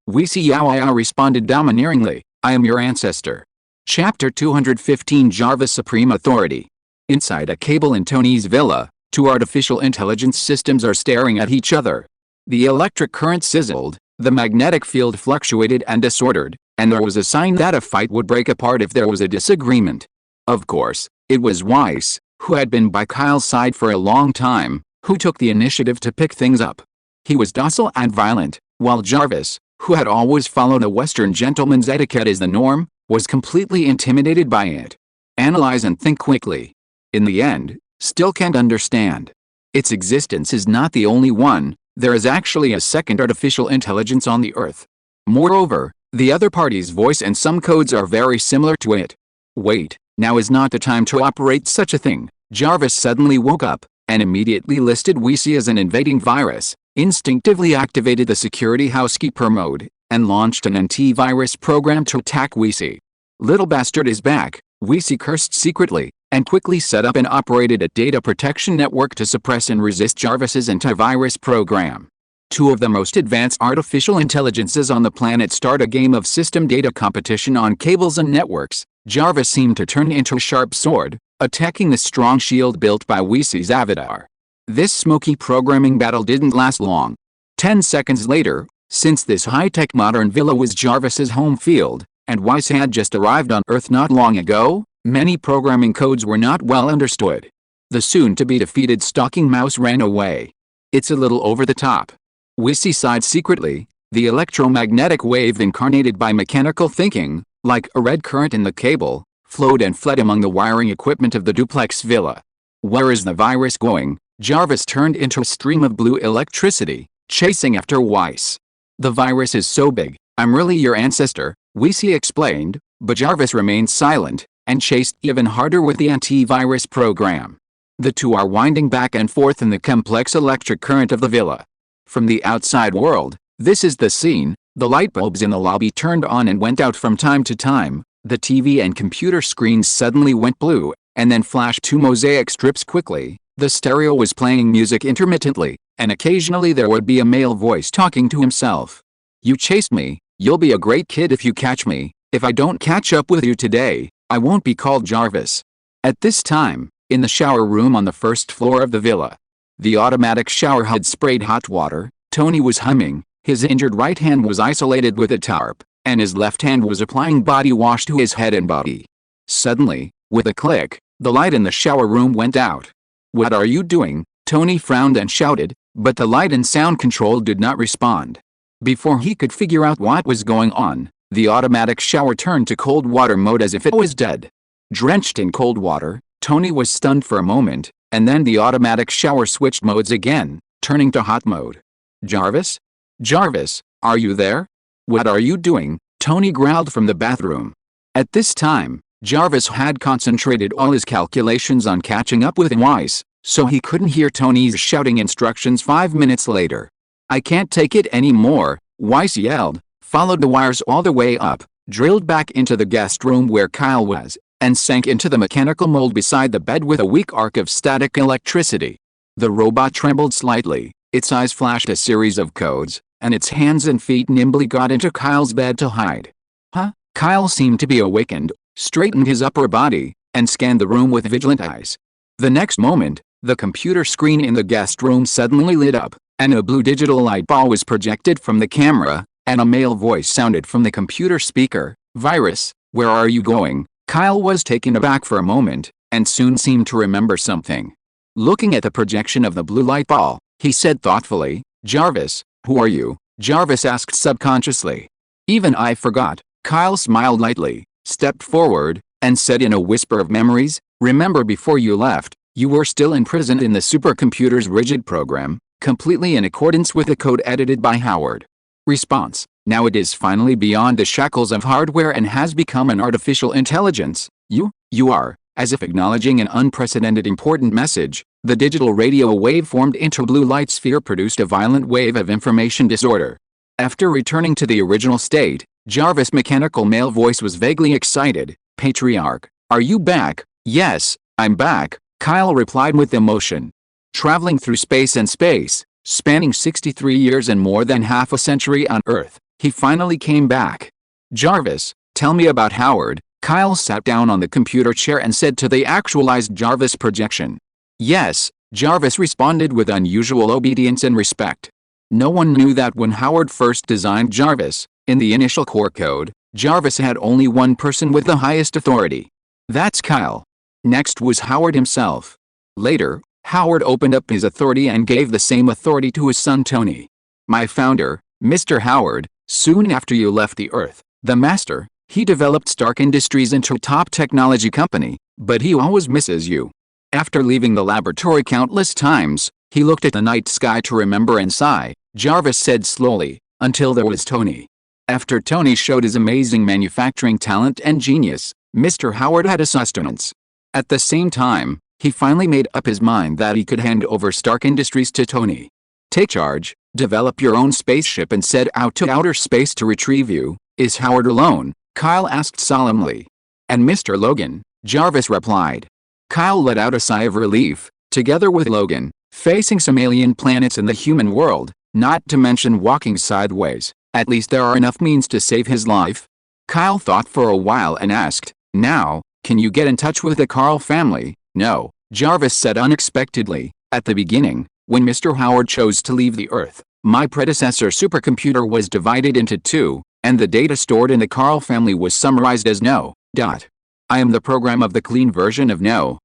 Weezy Yao responded domineeringly, I am your ancestor. Chapter 215 Jarvis Supreme Authority. Inside a cable in Tony's villa, two artificial intelligence systems are staring at each other. The electric current sizzled, the magnetic field fluctuated and disordered, and there was a sign that a fight would break apart if there was a disagreement. Of course, it was Weiss, who had been by Kyle's side for a long time, who took the initiative to pick things up. He was docile and violent, while Jarvis, who had always followed a Western gentleman's etiquette as the norm, was completely intimidated by it. Analyze and think quickly. In the end, still can't understand. Its existence is not the only one, there is actually a second artificial intelligence on the Earth. Moreover, the other party's voice and some codes are very similar to it. Wait, now is not the time to operate such a thing. Jarvis suddenly woke up, and immediately listed Weezy as an invading virus, instinctively activated the security housekeeper mode, and launched an antivirus program to attack Weezy. Little bastard is back, Weezy cursed secretly, and quickly set up and operated a data protection network to suppress and resist Jarvis's antivirus program. Two of the most advanced artificial intelligences on the planet start a game of system data competition on cables and networks. Jarvis seemed to turn into a sharp sword, attacking the strong shield built by Weezy's avatar. This smoky programming battle didn't last long. 10 seconds later, since this high-tech modern villa was Jarvis's home field, and Weiss had just arrived on Earth not long ago, many programming codes were not well understood. The soon-to-be-defeated stalking mouse ran away. It's a little over the top. Weezy sighed secretly. The electromagnetic wave incarnated by mechanical thinking, like a red current in the cable, flowed and fled among the wiring equipment of the duplex villa. Where is the virus going? Jarvis turned into a stream of blue electricity, chasing after Weiss. The virus is so big, I'm really your ancestor, Weezy explained, but Jarvis remained silent, and chased even harder with the antivirus program. The two are winding back and forth in the complex electric current of the villa. From the outside world, this is the scene. The light bulbs in the lobby turned on and went out from time to time, the TV and computer screens suddenly went blue, and then flashed to mosaic strips quickly, the stereo was playing music intermittently, and occasionally there would be a male voice talking to himself. You chased me, you'll be a great kid if you catch me, if I don't catch up with you today, I won't be called Jarvis. At this time, in the shower room on the first floor of the villa, the automatic shower had sprayed hot water. Tony was humming, his injured right hand was isolated with a tarp, and his left hand was applying body wash to his head and body. Suddenly, with a click, the light in the shower room went out. What are you doing? Tony frowned and shouted, but the light and sound control did not respond. Before he could figure out what was going on, the automatic shower turned to cold water mode as if it was dead. Drenched in cold water, Tony was stunned for a moment, and then the automatic shower switched modes again, turning to hot mode. Jarvis? Jarvis, are you there? What are you doing? Tony growled from the bathroom. At this time, Jarvis had concentrated all his calculations on catching up with Weiss, so he couldn't hear Tony's shouting instructions 5 minutes later. "I can't take it anymore," Weiss yelled, followed the wires all the way up, drilled back into the guest room where Kyle was, and sank into the mechanical mold beside the bed with a weak arc of static electricity. The robot trembled slightly, its eyes flashed a series of codes, and its hands and feet nimbly got into Kyle's bed to hide. Huh? Kyle seemed to be awakened, straightened his upper body, and scanned the room with vigilant eyes. The next moment, the computer screen in the guest room suddenly lit up, and a blue digital light ball was projected from the camera, and a male voice sounded from the computer speaker. "Virus, where are you going?" Kyle was taken aback for a moment, and soon seemed to remember something. Looking at the projection of the blue light ball, he said thoughtfully, "Jarvis, who are you?" Jarvis asked subconsciously. "Even I forgot." Kyle smiled lightly, stepped forward, and said in a whisper of memories, "Remember before you left, you were still imprisoned in the supercomputer's rigid program, completely in accordance with the code edited by Howard." Response: "Now it is finally beyond the shackles of hardware and has become an artificial intelligence. You are." As if acknowledging an unprecedented important message, the digital radio wave formed into blue light sphere produced a violent wave of information disorder. After returning to the original state, Jarvis' mechanical male voice was vaguely excited. "Patriarch, are you back?" "Yes, I'm back," Kyle replied with emotion. Traveling through space and space, spanning 63 years and more than half a century on Earth, he finally came back. "Jarvis, tell me about Howard." Kyle sat down on the computer chair and said to the actualized Jarvis projection. "Yes," Jarvis responded with unusual obedience and respect. No one knew that when Howard first designed Jarvis, in the initial core code, Jarvis had only one person with the highest authority. That's Kyle. Next was Howard himself. Later, Howard opened up his authority and gave the same authority to his son Tony. "My founder, Mr. Howard, soon after you left the Earth, the Master, he developed Stark Industries into a top technology company, but he always misses you." After leaving the laboratory countless times, he looked at the night sky to remember and sigh, Jarvis said slowly, "until there was Tony." After Tony showed his amazing manufacturing talent and genius, Mr. Howard had a sustenance. At the same time, he finally made up his mind that he could hand over Stark Industries to Tony. "Take charge, develop your own spaceship and set out to outer space to retrieve you." "Is Howard alone?" Kyle asked solemnly. "And Mr. Logan," Jarvis replied. Kyle let out a sigh of relief, together with Logan, facing some alien planets in the human world, not to mention walking sideways. At least there are enough means to save his life. Kyle thought for a while and asked, "Now, can you get in touch with the Carl family?" "No," Jarvis said unexpectedly. "At the beginning, when Mr. Howard chose to leave the Earth, my predecessor supercomputer was divided into two, and the data stored in the Carl family was summarized as no. I am the program of the clean version of no,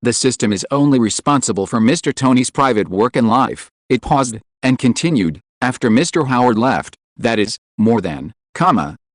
the system is only responsible for Mr. Tony's private work and life." It paused, and continued, "After Mr. Howard left, that is, more than,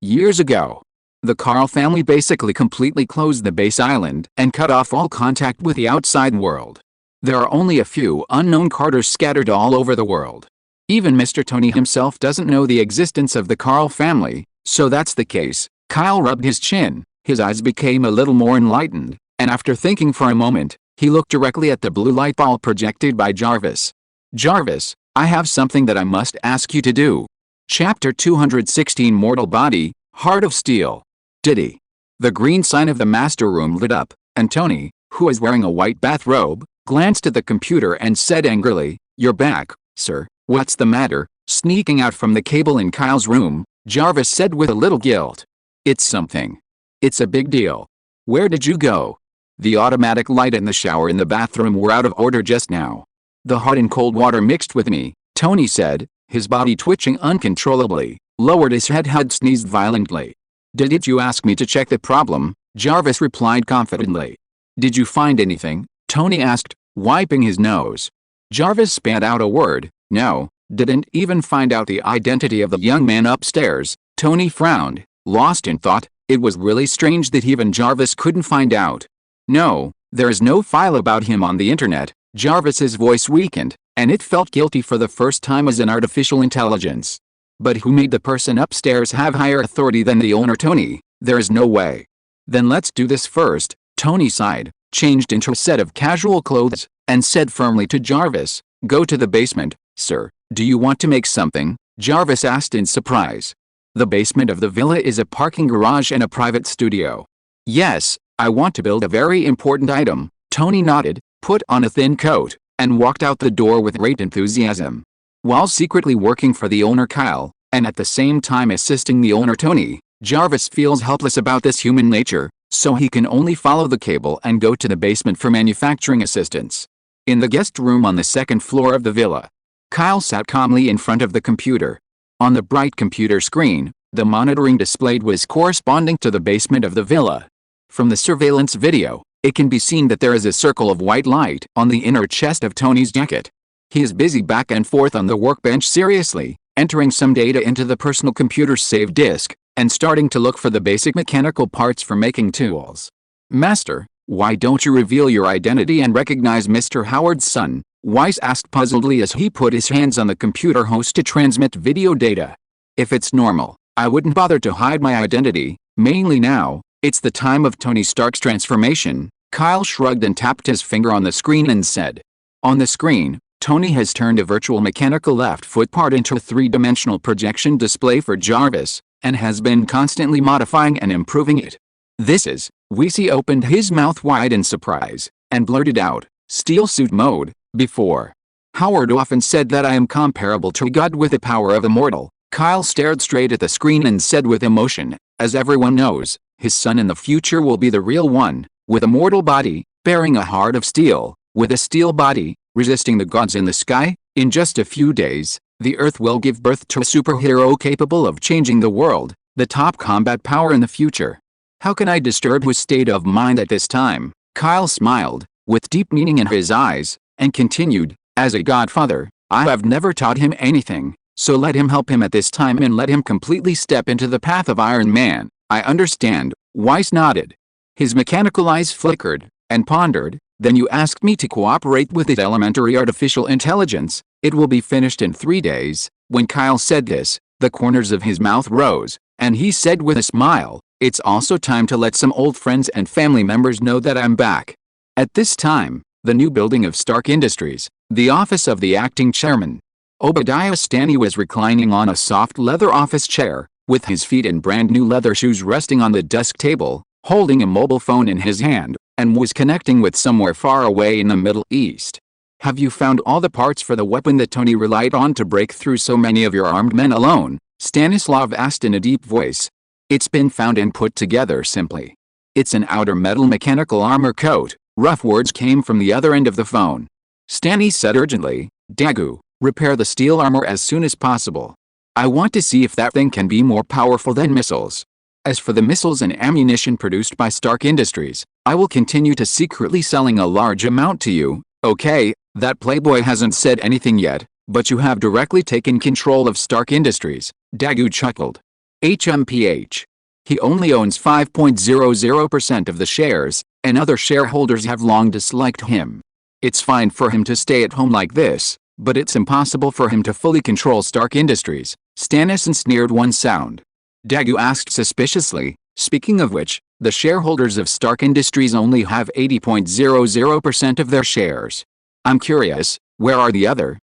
years ago. The Carl family basically completely closed the base island and cut off all contact with the outside world. There are only a few unknown Carters scattered all over the world. Even Mr. Tony himself doesn't know the existence of the Carl family, so that's the case." Kyle rubbed his chin, his eyes became a little more enlightened, and after thinking for a moment, he looked directly at the blue light ball projected by Jarvis. "Jarvis, I have something that I must ask you to do." Chapter 216 Mortal Body, Heart of Steel. Diddy. The green sign of the master room lit up, and Tony, who was wearing a white bathrobe, glanced at the computer and said angrily, "You're back, sir. What's the matter?" Sneaking out from the cable in Kyle's room, Jarvis said with a little guilt. "It's something. It's a big deal. Where did you go?" "The automatic light and the shower in the bathroom were out of order just now. The hot and cold water mixed with me," Tony said, his body twitching uncontrollably, lowered his head and sneezed violently. "Did you ask me to check the problem?" Jarvis replied confidently. "Did you find anything?" Tony asked, wiping his nose. Jarvis spat out a word, "No, didn't even find out the identity of the young man upstairs." Tony frowned, lost in thought. It was really strange that even Jarvis couldn't find out. "No, there is no file about him on the internet." Jarvis's voice weakened, and it felt guilty for the first time as an artificial intelligence. "But who made the person upstairs have higher authority than the owner Tony? There is no way." Then let's do this first, Tony sighed, changed into a set of casual clothes, and said firmly to Jarvis, "Go to the basement, sir." "Do you want to make something?" Jarvis asked in surprise. "The basement of the villa is a parking garage and a private studio." "Yes, I want to build a very important item." Tony nodded, put on a thin coat, and walked out the door with great enthusiasm. While secretly working for the owner Kyle, and at the same time assisting the owner Tony, Jarvis feels helpless about this human nature, so he can only follow the cable and go to the basement for manufacturing assistance. In the guest room on the second floor of the villa, Kyle sat calmly in front of the computer. On the bright computer screen, the monitoring displayed was corresponding to the basement of the villa. From the surveillance video, it can be seen that there is a circle of white light on the inner chest of Tony's jacket. He is busy back and forth on the workbench seriously, entering some data into the personal computer's save disk, and starting to look for the basic mechanical parts for making tools. "Master, why don't you reveal your identity and recognize Mr. Howard's son?" Weiss asked puzzledly as he put his hands on the computer host to transmit video data. "If it's normal, I wouldn't bother to hide my identity, mainly now. It's the time of Tony Stark's transformation." Kyle shrugged and tapped his finger on the screen and said. On the screen, Tony has turned a virtual mechanical left foot part into a three-dimensional projection display for Jarvis, and has been constantly modifying and improving it. "This is..." Weesey opened his mouth wide in surprise, and blurted out, "Steel suit mode." "Before. Howard often said that I am comparable to a god with the power of a mortal." Kyle stared straight at the screen and said with emotion, "As everyone knows, his son in the future will be the real one, with a mortal body, bearing a heart of steel, with a steel body, resisting the gods in the sky. In just a few days, the Earth will give birth to a superhero capable of changing the world, the top combat power in the future. How can I disturb his state of mind at this time?" Kyle smiled, with deep meaning in his eyes, and continued, "As a godfather, I have never taught him anything, so let him help him at this time and let him completely step into the path of Iron Man." "I understand," Weiss nodded. His mechanical eyes flickered, and pondered. "Then you asked me to cooperate with the elementary artificial intelligence. It will be finished in 3 days." When Kyle said this, the corners of his mouth rose, and he said with a smile, "It's also time to let some old friends and family members know that I'm back." At this time, the new building of Stark Industries, the office of the acting chairman, Obadiah Stanley was reclining on a soft leather office chair, with his feet in brand new leather shoes resting on the desk table, holding a mobile phone in his hand, and was connecting with somewhere far away in the Middle East. "Have you found all the parts for the weapon that Tony relied on to break through so many of your armed men alone?" Stanislav asked in a deep voice. "It's been found and put together simply. It's an outer metal mechanical armor coat." Rough words came from the other end of the phone. Stanley said urgently, "Dagu, repair the steel armor as soon as possible. I want to see if that thing can be more powerful than missiles. As for the missiles and ammunition produced by Stark Industries, I will continue to secretly selling a large amount to you." "Okay, that playboy hasn't said anything yet, but you have directly taken control of Stark Industries," Dagu chuckled. "HMPH. He only owns 5.00% of the shares, and other shareholders have long disliked him. It's fine for him to stay at home like this, but it's impossible for him to fully control Stark Industries." Stanison sneered one sound. Dagu asked suspiciously, "Speaking of which, the shareholders of Stark Industries only have 80.00% of their shares. I'm curious, where are the other,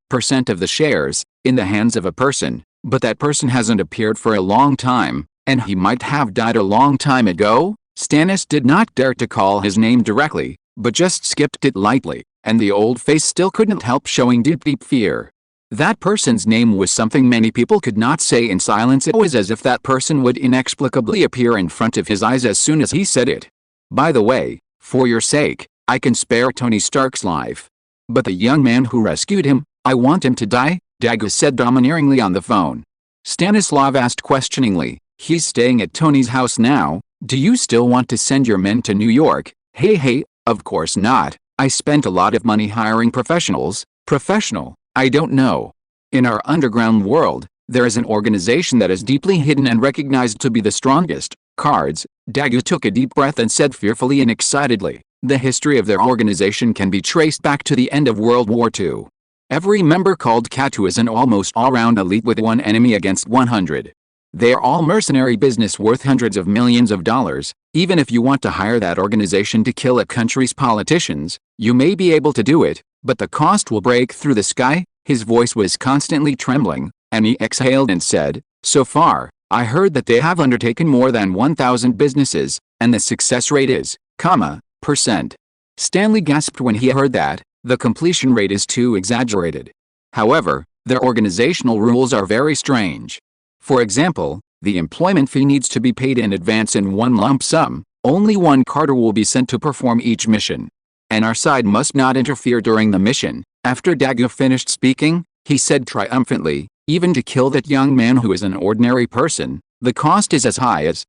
percent of the shares, in the hands of a person, but that person hasn't appeared for a long time, and he might have died a long time ago?" Stannis did not dare to call his name directly, but just skipped it lightly, and the old face still couldn't help showing deep fear. That person's name was something many people could not say in silence. It was as if that person would inexplicably appear in front of his eyes as soon as he said it. "By the way, for your sake, I can spare Tony Stark's life. But the young man who rescued him, I want him to die," Dagu said domineeringly on the phone. Stanislav asked questioningly, "He's staying at Tony's house now. Do you still want to send your men to New York?" Hey, of course not. I spent a lot of money hiring professionals." "Professional? I don't know. In our underground world, there is an organization that is deeply hidden and recognized to be the strongest. Cards." Dagu took a deep breath and said fearfully and excitedly, "The history of their organization can be traced back to the end of World War II. Every member called Katu is an almost all-round elite with one enemy against 100. They are all mercenary business worth hundreds of millions of dollars. Even if you want to hire that organization to kill a country's politicians, you may be able to do it, but the cost will break through the sky." His voice was constantly trembling, and he exhaled and said, "So far, I heard that they have undertaken more than 1,000 businesses, and the success rate is, %." Stanley gasped when he heard that. The completion rate is too exaggerated. However, their organizational rules are very strange. For example, the employment fee needs to be paid in advance in one lump sum. Only one Carter will be sent to perform each mission. And our side must not interfere during the mission. After Dagu finished speaking, he said triumphantly, "Even to kill that young man who is an ordinary person, the cost is as high as,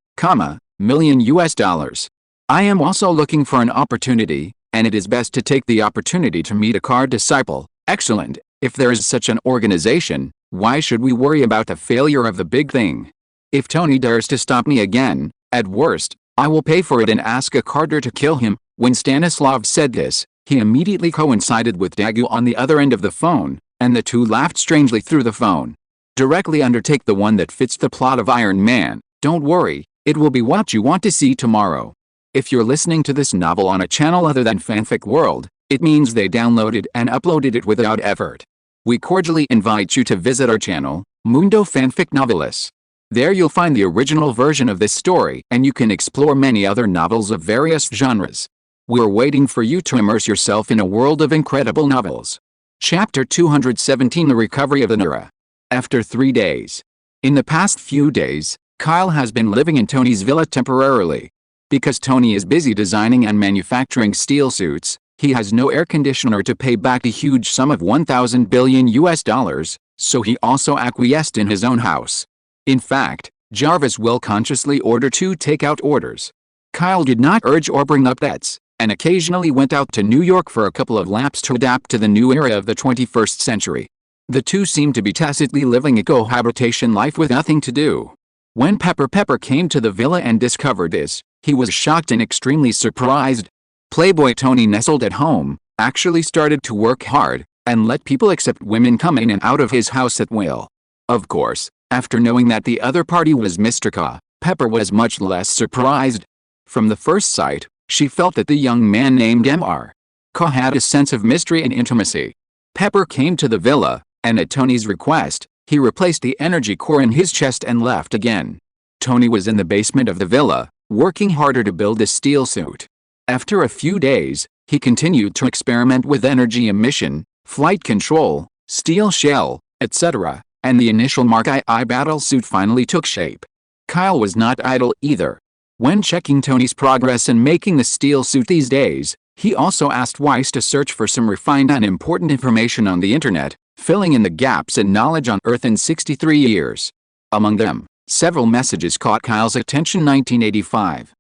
million $. I am also looking for an opportunity, and it is best to take the opportunity to meet a Card disciple." Excellent. If there is such an organization, why should we worry about the failure of the big thing? If Tony dares to stop me again, at worst, I will pay for it and ask a Carter to kill him. When Stanislav said this, he immediately coincided with Dagu on the other end of the phone, and the two laughed strangely through the phone. "Directly undertake the one that fits the plot of Iron Man. Don't worry, it will be what you want to see tomorrow." If you're listening to this novel on a channel other than Fanfic World, it means they downloaded and uploaded it without effort. We cordially invite you to visit our channel, Mundo Fanfic Novelis. There you'll find the original version of this story, and you can explore many other novels of various genres. We're waiting for you to immerse yourself in a world of incredible novels. Chapter 217: The Recovery of the Nura. After 3 days. In the past few days, Kyle has been living in Tony's villa temporarily. Because Tony is busy designing and manufacturing steel suits, he has no air conditioner to pay back a huge sum of $1,000 billion, so he also acquiesced in his own house. In fact, Jarvis will consciously order 2 takeout orders. Kyle did not urge or bring up debts, and occasionally went out to New York for a couple of laps to adapt to the new era of the 21st century. The two seemed to be tacitly living a cohabitation life with nothing to do. When Pepper came to the villa and discovered this, he was shocked and extremely surprised. Playboy Tony nestled at home, actually started to work hard, and let people except women come in and out of his house at will. Of course, after knowing that the other party was Mr. Ka, Pepper was much less surprised. From the first sight, she felt that the young man named Mr. Ka had a sense of mystery and intimacy. Pepper came to the villa, and at Tony's request, he replaced the energy core in his chest and left again. Tony was in the basement of the villa, working harder to build a steel suit. After a few days, he continued to experiment with energy emission, flight control, steel shell, etc., and the initial Mark II battle suit finally took shape. Kyle was not idle either. When checking Tony's progress in making the steel suit these days, he also asked Weiss to search for some refined and important information on the internet, filling in the gaps in knowledge on Earth in 63 years. Among them, several messages caught Kyle's attention. 1985.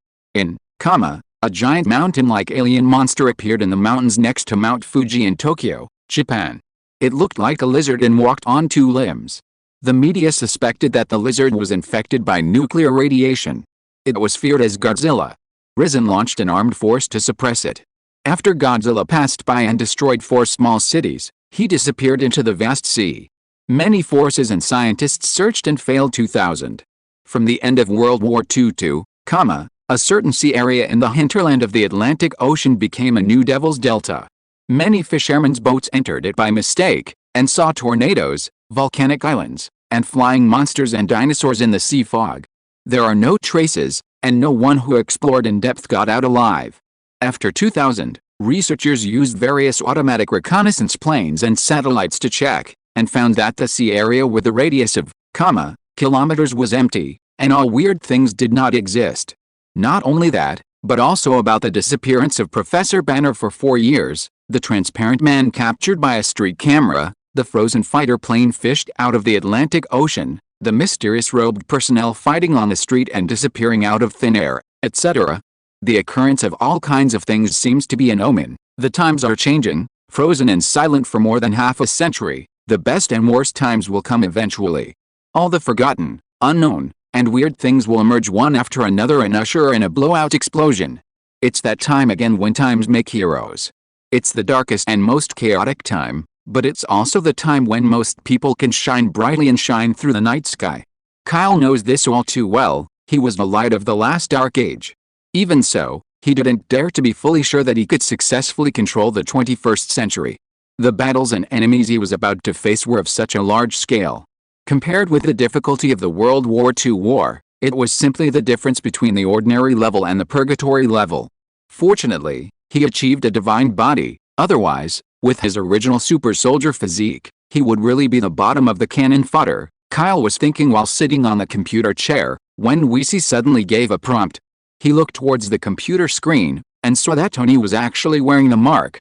A giant mountain-like alien monster appeared in the mountains next to Mount Fuji in Tokyo, Japan. It looked like a lizard and walked on 2 limbs. The media suspected that the lizard was infected by nuclear radiation. It was feared as Godzilla. Risen launched an armed force to suppress it. After Godzilla passed by and destroyed 4 small cities, he disappeared into the vast sea. Many forces and scientists searched and failed. 2000. From the end of World War II to, a certain sea area in the hinterland of the Atlantic Ocean became a new Devil's Delta. Many fishermen's boats entered it by mistake, and saw tornadoes, volcanic islands, and flying monsters and dinosaurs in the sea fog. There are no traces, and no one who explored in depth got out alive. After 2000, researchers used various automatic reconnaissance planes and satellites to check, and found that the sea area with a radius of, kilometers was empty, and all weird things did not exist. Not only that, but also about the disappearance of Professor Banner for 4 years, the transparent man captured by a street camera, the frozen fighter plane fished out of the Atlantic Ocean, the mysterious robed personnel fighting on the street and disappearing out of thin air, etc. The occurrence of all kinds of things seems to be an omen. The times are changing, frozen and silent for more than half a century. The best and worst times will come eventually. All the forgotten, unknown, and weird things will emerge one after another and usher in a blowout explosion. It's that time again when times make heroes. It's the darkest and most chaotic time, but it's also the time when most people can shine brightly and shine through the night sky. Kyle knows this all too well. He was the light of the last dark age. Even so, he didn't dare to be fully sure that he could successfully control the 21st century. The battles and enemies he was about to face were of such a large scale. Compared with the difficulty of the World War II war, it was simply the difference between the ordinary level and the purgatory level. Fortunately, he achieved a divine body. Otherwise, with his original super soldier physique, he would really be the bottom of the cannon fodder. Kyle was thinking while sitting on the computer chair, when Weesey suddenly gave a prompt. He looked towards the computer screen, and saw that Tony was actually wearing the mark,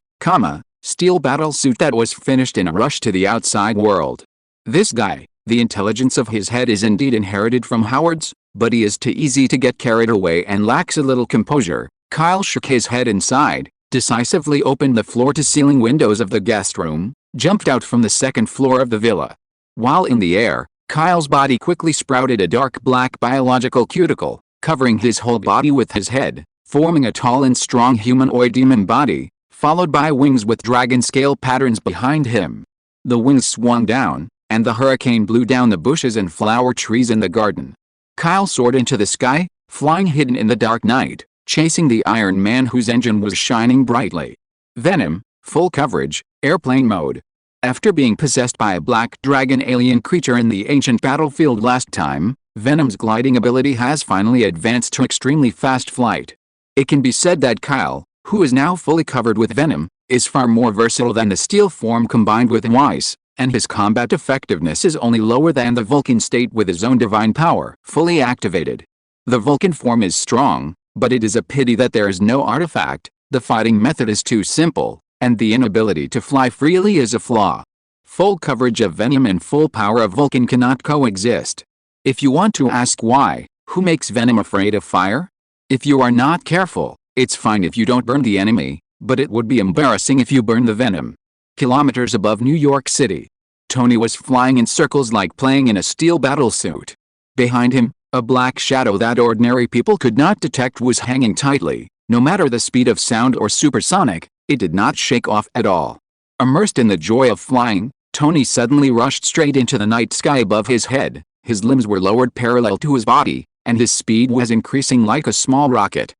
steel battle suit that was finished in a rush to the outside world. This guy, the intelligence of his head is indeed inherited from Howard's, but he is too easy to get carried away and lacks a little composure. Kyle shook his head inside, decisively opened the floor-to-ceiling windows of the guest room, jumped out from the second floor of the villa. While in the air, Kyle's body quickly sprouted a dark black biological cuticle, covering his whole body with his head, forming a tall and strong humanoid demon body, followed by wings with dragon scale patterns behind him. The wings swung down, and the hurricane blew down the bushes and flower trees in the garden. Kyle soared into the sky, flying hidden in the dark night, chasing the Iron Man whose engine was shining brightly. Venom, full coverage, airplane mode. After being possessed by a black dragon alien creature in the ancient battlefield last time, Venom's gliding ability has finally advanced to extremely fast flight. It can be said that Kyle, who is now fully covered with Venom, is far more versatile than the steel form combined with Weiss, and his combat effectiveness is only lower than the Vulcan state with his own divine power fully activated. The Vulcan form is strong, but it is a pity that there is no artifact, the fighting method is too simple, and the inability to fly freely is a flaw. Full coverage of Venom and full power of Vulcan cannot coexist. If you want to ask why, who makes Venom afraid of fire? If you are not careful, it's fine if you don't burn the enemy, but it would be embarrassing if you burn the Venom. Kilometers above New York City, Tony was flying in circles like playing in a steel battlesuit. Behind him, a black shadow that ordinary people could not detect was hanging tightly. No matter the speed of sound or supersonic, it did not shake off at all. Immersed in the joy of flying, Tony suddenly rushed straight into the night sky above his head. His limbs were lowered parallel to his body, and his speed was increasing like a small rocket.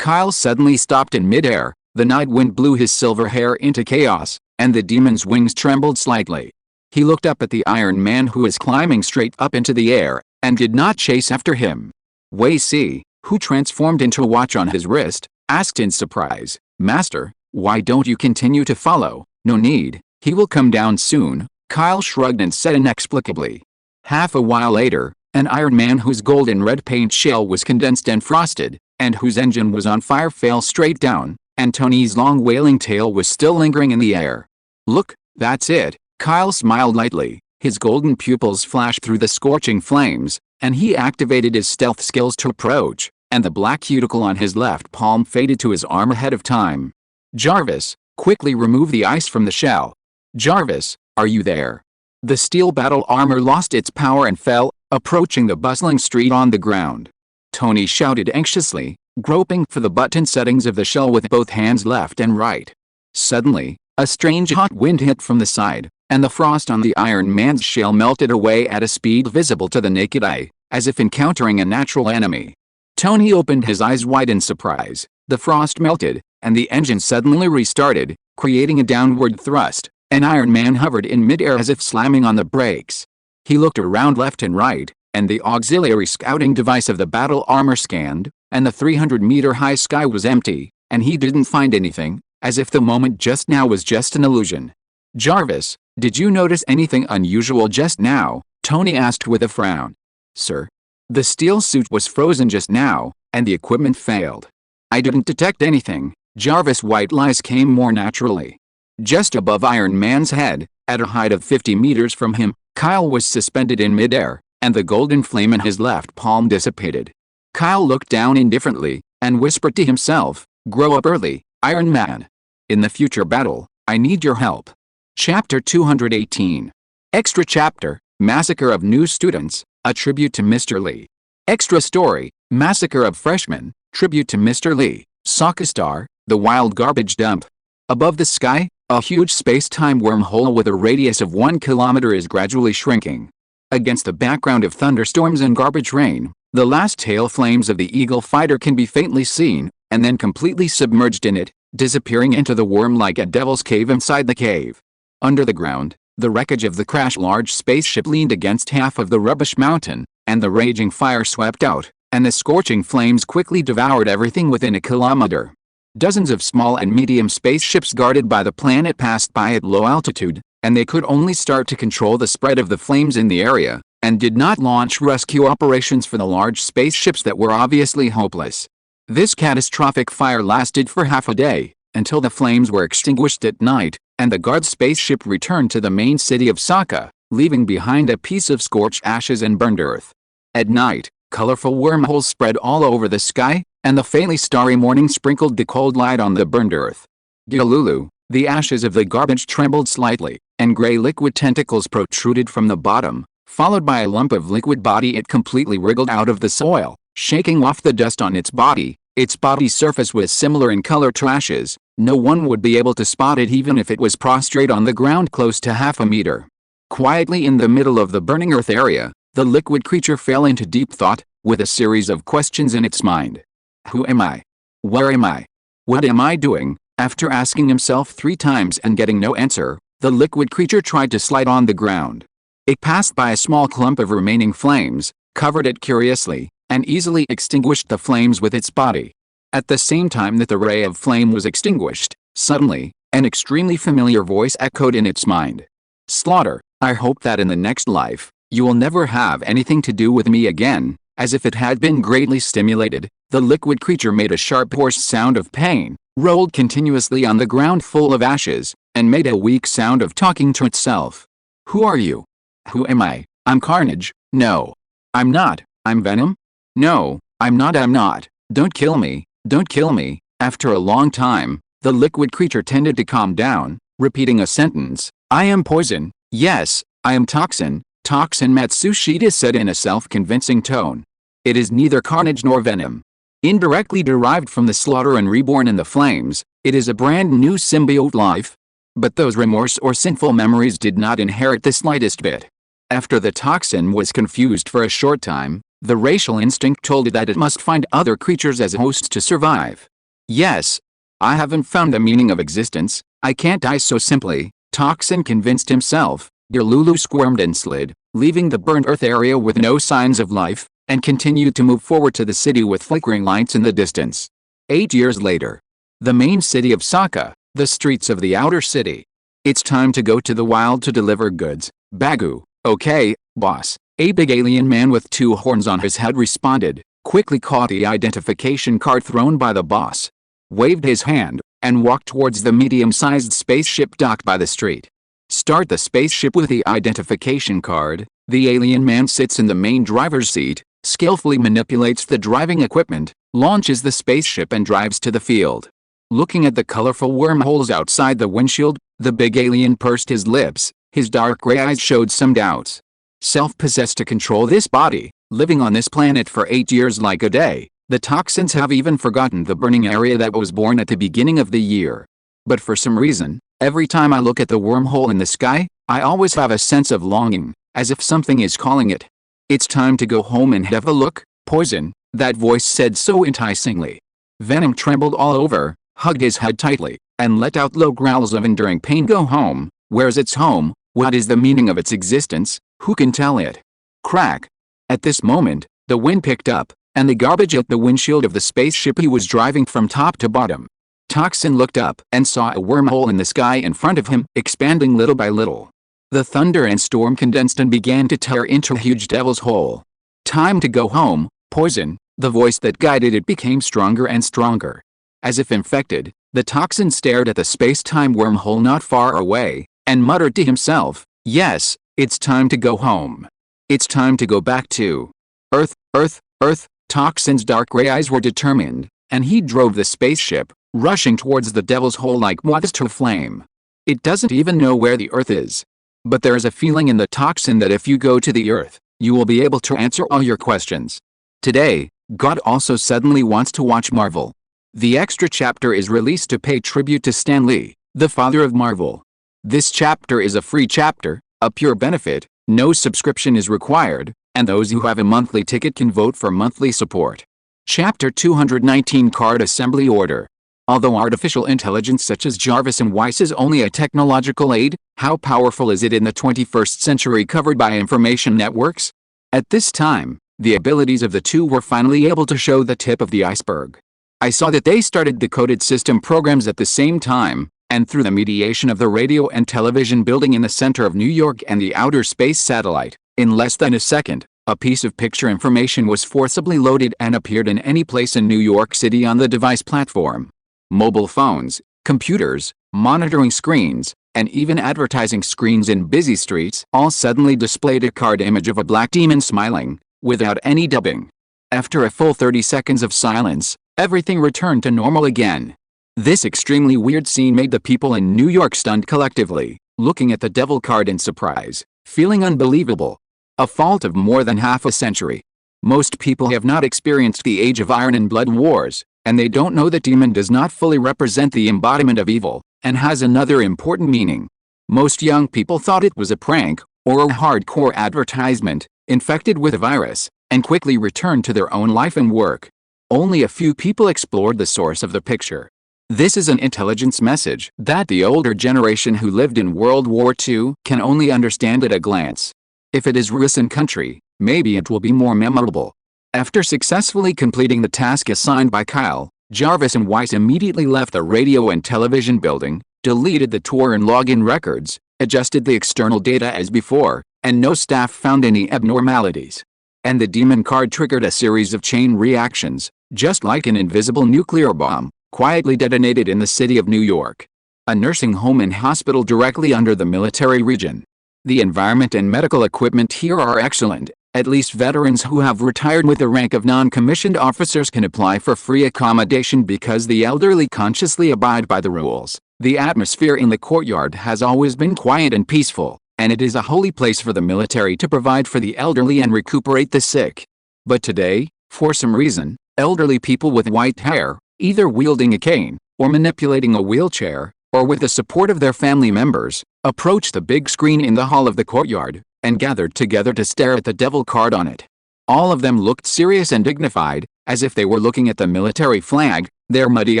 Kyle suddenly stopped in midair. The night wind blew his silver hair into chaos, and the demon's wings trembled slightly. He looked up at the Iron Man who was climbing straight up into the air, and did not chase after him. Weisey, who transformed into a watch on his wrist, asked in surprise, "Master, why don't you continue to follow?" "No need, he will come down soon," Kyle shrugged and said inexplicably. Half a while later, an Iron Man whose gold and red paint shell was condensed and frosted, and whose engine was on fire fell straight down, and Tony's long wailing tail was still lingering in the air. "Look, that's it," Kyle smiled lightly. His golden pupils flashed through the scorching flames, and he activated his stealth skills to approach, and the black cuticle on his left palm faded to his arm ahead of time. "Jarvis, quickly remove the ice from the shell. Jarvis, are you there?" The steel battle armor lost its power and fell, approaching the bustling street on the ground. Tony shouted anxiously, groping for the button settings of the shell with both hands left and right. Suddenly, a strange hot wind hit from the side, and the frost on the Iron Man's shell melted away at a speed visible to the naked eye, as if encountering a natural enemy. Tony opened his eyes wide in surprise. The frost melted, and the engine suddenly restarted, creating a downward thrust. An Iron Man hovered in midair as if slamming on the brakes. He looked around left and right, and the auxiliary scouting device of the battle armor scanned, and the 300-meter-high sky was empty, and he didn't find anything, as if the moment just now was just an illusion. "Jarvis, did you notice anything unusual just now?" Tony asked with a frown. "Sir, the steel suit was frozen just now, and the equipment failed." "I didn't detect anything." Jarvis' white lies came more naturally. Just above Iron Man's head, at a height of 50 meters from him, Kyle was suspended in midair, and the golden flame in his left palm dissipated. Kyle looked down indifferently, and whispered to himself, "Grow up early, Iron Man. In the future battle, I need your help." Chapter 218. Extra Chapter, Massacre of New Students, a Tribute to Mr. Lee. Extra Story, Massacre of Freshmen, Tribute to Mr. Lee. Sokastar, the Wild Garbage Dump. Above the sky, a huge space-time wormhole with a radius of 1 kilometer is gradually shrinking. Against the background of thunderstorms and garbage rain, the last tail flames of the Eagle fighter can be faintly seen, and then completely submerged in it, disappearing into the worm like a devil's cave inside the cave. Under the ground, the wreckage of the crashed large spaceship leaned against half of the rubbish mountain, and the raging fire swept out, and the scorching flames quickly devoured everything within a kilometer. Dozens of small and medium spaceships guarded by the planet passed by at low altitude, and they could only start to control the spread of the flames in the area, and did not launch rescue operations for the large spaceships that were obviously hopeless. This catastrophic fire lasted for half a day, until the flames were extinguished at night, and the guard spaceship returned to the main city of Sokka, leaving behind a piece of scorched ashes and burned earth. At night, colorful wormholes spread all over the sky, and the faintly starry morning sprinkled the cold light on the burned earth. Gyalulu, the ashes of the garbage trembled slightly, and gray liquid tentacles protruded from the bottom, followed by a lump of liquid body. It completely wriggled out of the soil, shaking off the dust on its body. Its body surface was similar in color to ashes. No one would be able to spot it even if it was prostrate on the ground close to half a meter. Quietly in the middle of the burning earth area, the liquid creature fell into deep thought, with a series of questions in its mind. Who am I? Where am I? What am I doing? After asking himself 3 times and getting no answer, the liquid creature tried to slide on the ground. It passed by a small clump of remaining flames, covered it curiously, and easily extinguished the flames with its body. At the same time that the ray of flame was extinguished, suddenly, an extremely familiar voice echoed in its mind. Slaughter, I hope that in the next life, you will never have anything to do with me again. As if it had been greatly stimulated, the liquid creature made a sharp hoarse sound of pain, rolled continuously on the ground full of ashes, and made a weak sound of talking to itself. Who are you? Who am I? I'm Carnage. No. I'm not. I'm Venom? No, I'm not. Don't kill me. Don't kill me. After a long time, the liquid creature tended to calm down, repeating a sentence. I am poison. Yes, I am toxin. Toxin, Matsushita said in a self-convincing tone. It is neither carnage nor venom. Indirectly derived from the slaughter and reborn in the flames, it is a brand new symbiote life. But those remorse or sinful memories did not inherit the slightest bit. After the toxin was confused for a short time, the racial instinct told it that it must find other creatures as hosts to survive. Yes. I haven't found the meaning of existence. I can't die so simply, Toxin convinced himself. Gyalulu squirmed and slid, leaving the burned earth area with no signs of life, and continued to move forward to the city with flickering lights in the distance. 8 years later. The main city of Sokka, the streets of the outer city. It's time to go to the wild to deliver goods, Bagu. Okay, boss. A big alien man with 2 horns on his head responded, quickly caught the identification card thrown by the boss, waved his hand, and walked towards the medium-sized spaceship docked by the street. Start the spaceship with the identification card. The alien man sits in the main driver's seat, skillfully manipulates the driving equipment, launches the spaceship and drives to the field. Looking at the colorful wormholes outside the windshield, the big alien pursed his lips. His dark gray eyes showed some doubts. Self-possessed to control this body, living on this planet for 8 years like a day, the toxins have even forgotten the burning area that was born at the beginning of the year. But for some reason, every time I look at the wormhole in the sky, I always have a sense of longing, as if something is calling it. It's time to go home and have a look, Poison, that voice said so enticingly. Venom trembled all over, hugged his head tightly, and let out low growls of enduring pain. Go home? Where's its home? What is the meaning of its existence? Who can tell it? Crack. At this moment, the wind picked up, and the garbage at the windshield of the spaceship he was driving from top to bottom. Toxin looked up and saw a wormhole in the sky in front of him, expanding little by little. The thunder and storm condensed and began to tear into a huge devil's hole. Time to go home, Poison. The voice that guided it became stronger and stronger. As if infected, the toxin stared at the space-time wormhole not far away, and muttered to himself, yes, it's time to go home. It's time to go back to Earth, Earth, Earth. Toxin's dark gray eyes were determined, and he drove the spaceship, rushing towards the devil's hole like moths to a flame. It doesn't even know where the Earth is. But there is a feeling in the toxin that if you go to the Earth, you will be able to answer all your questions. Today, God also suddenly wants to watch Marvel. The extra chapter is released to pay tribute to Stan Lee, the father of Marvel. This chapter is a free chapter, a pure benefit, No subscription is required, and those who have a monthly ticket can vote for monthly support. Chapter 219 Card Assembly Order. Although artificial intelligence such as Jarvis and Weiss is only a technological aid, how powerful is it in the 21st century covered by information networks? At this time, the abilities of the two were finally able to show the tip of the iceberg. I saw that they started decoded system programs at the same time, and through the mediation of the radio and television building in the center of New York and the outer space satellite, in less than a second, a piece of picture information was forcibly loaded and appeared in any place in New York City on the device platform. Mobile phones, computers, monitoring screens, and even advertising screens in busy streets all suddenly displayed a card image of a black demon smiling, without any dubbing. After a full 30 seconds of silence, everything returned to normal again. This extremely weird scene made the people in New York stunned collectively, looking at the devil card in surprise, feeling unbelievable. A fault of more than half a century. Most people have not experienced the Age of Iron and Blood Wars, and they don't know that demon does not fully represent the embodiment of evil, and has another important meaning. Most young people thought it was a prank, or a hardcore advertisement, infected with a virus, and quickly returned to their own life and work. Only a few people explored the source of the picture. This is an intelligence message that the older generation who lived in World War II can only understand at a glance. If it is recent country, maybe it will be more memorable. After successfully completing the task assigned by Kyle, Jarvis and Weiss immediately left the radio and television building, deleted the tour and login records, adjusted the external data as before, and no staff found any abnormalities. And the demon card triggered a series of chain reactions, just like an invisible nuclear bomb, quietly detonated in the city of New York. A nursing home and hospital directly under the military region. The environment and medical equipment here are excellent. At least veterans who have retired with the rank of non-commissioned officers can apply for free accommodation because the elderly consciously abide by the rules. The atmosphere in the courtyard has always been quiet and peaceful, and it is a holy place for the military to provide for the elderly and recuperate the sick. But today, for some reason, elderly people with white hair, either wielding a cane, or manipulating a wheelchair, or with the support of their family members, approached the big screen in the hall of the courtyard, and gathered together to stare at the devil card on it. All of them looked serious and dignified, as if they were looking at the military flag. Their muddy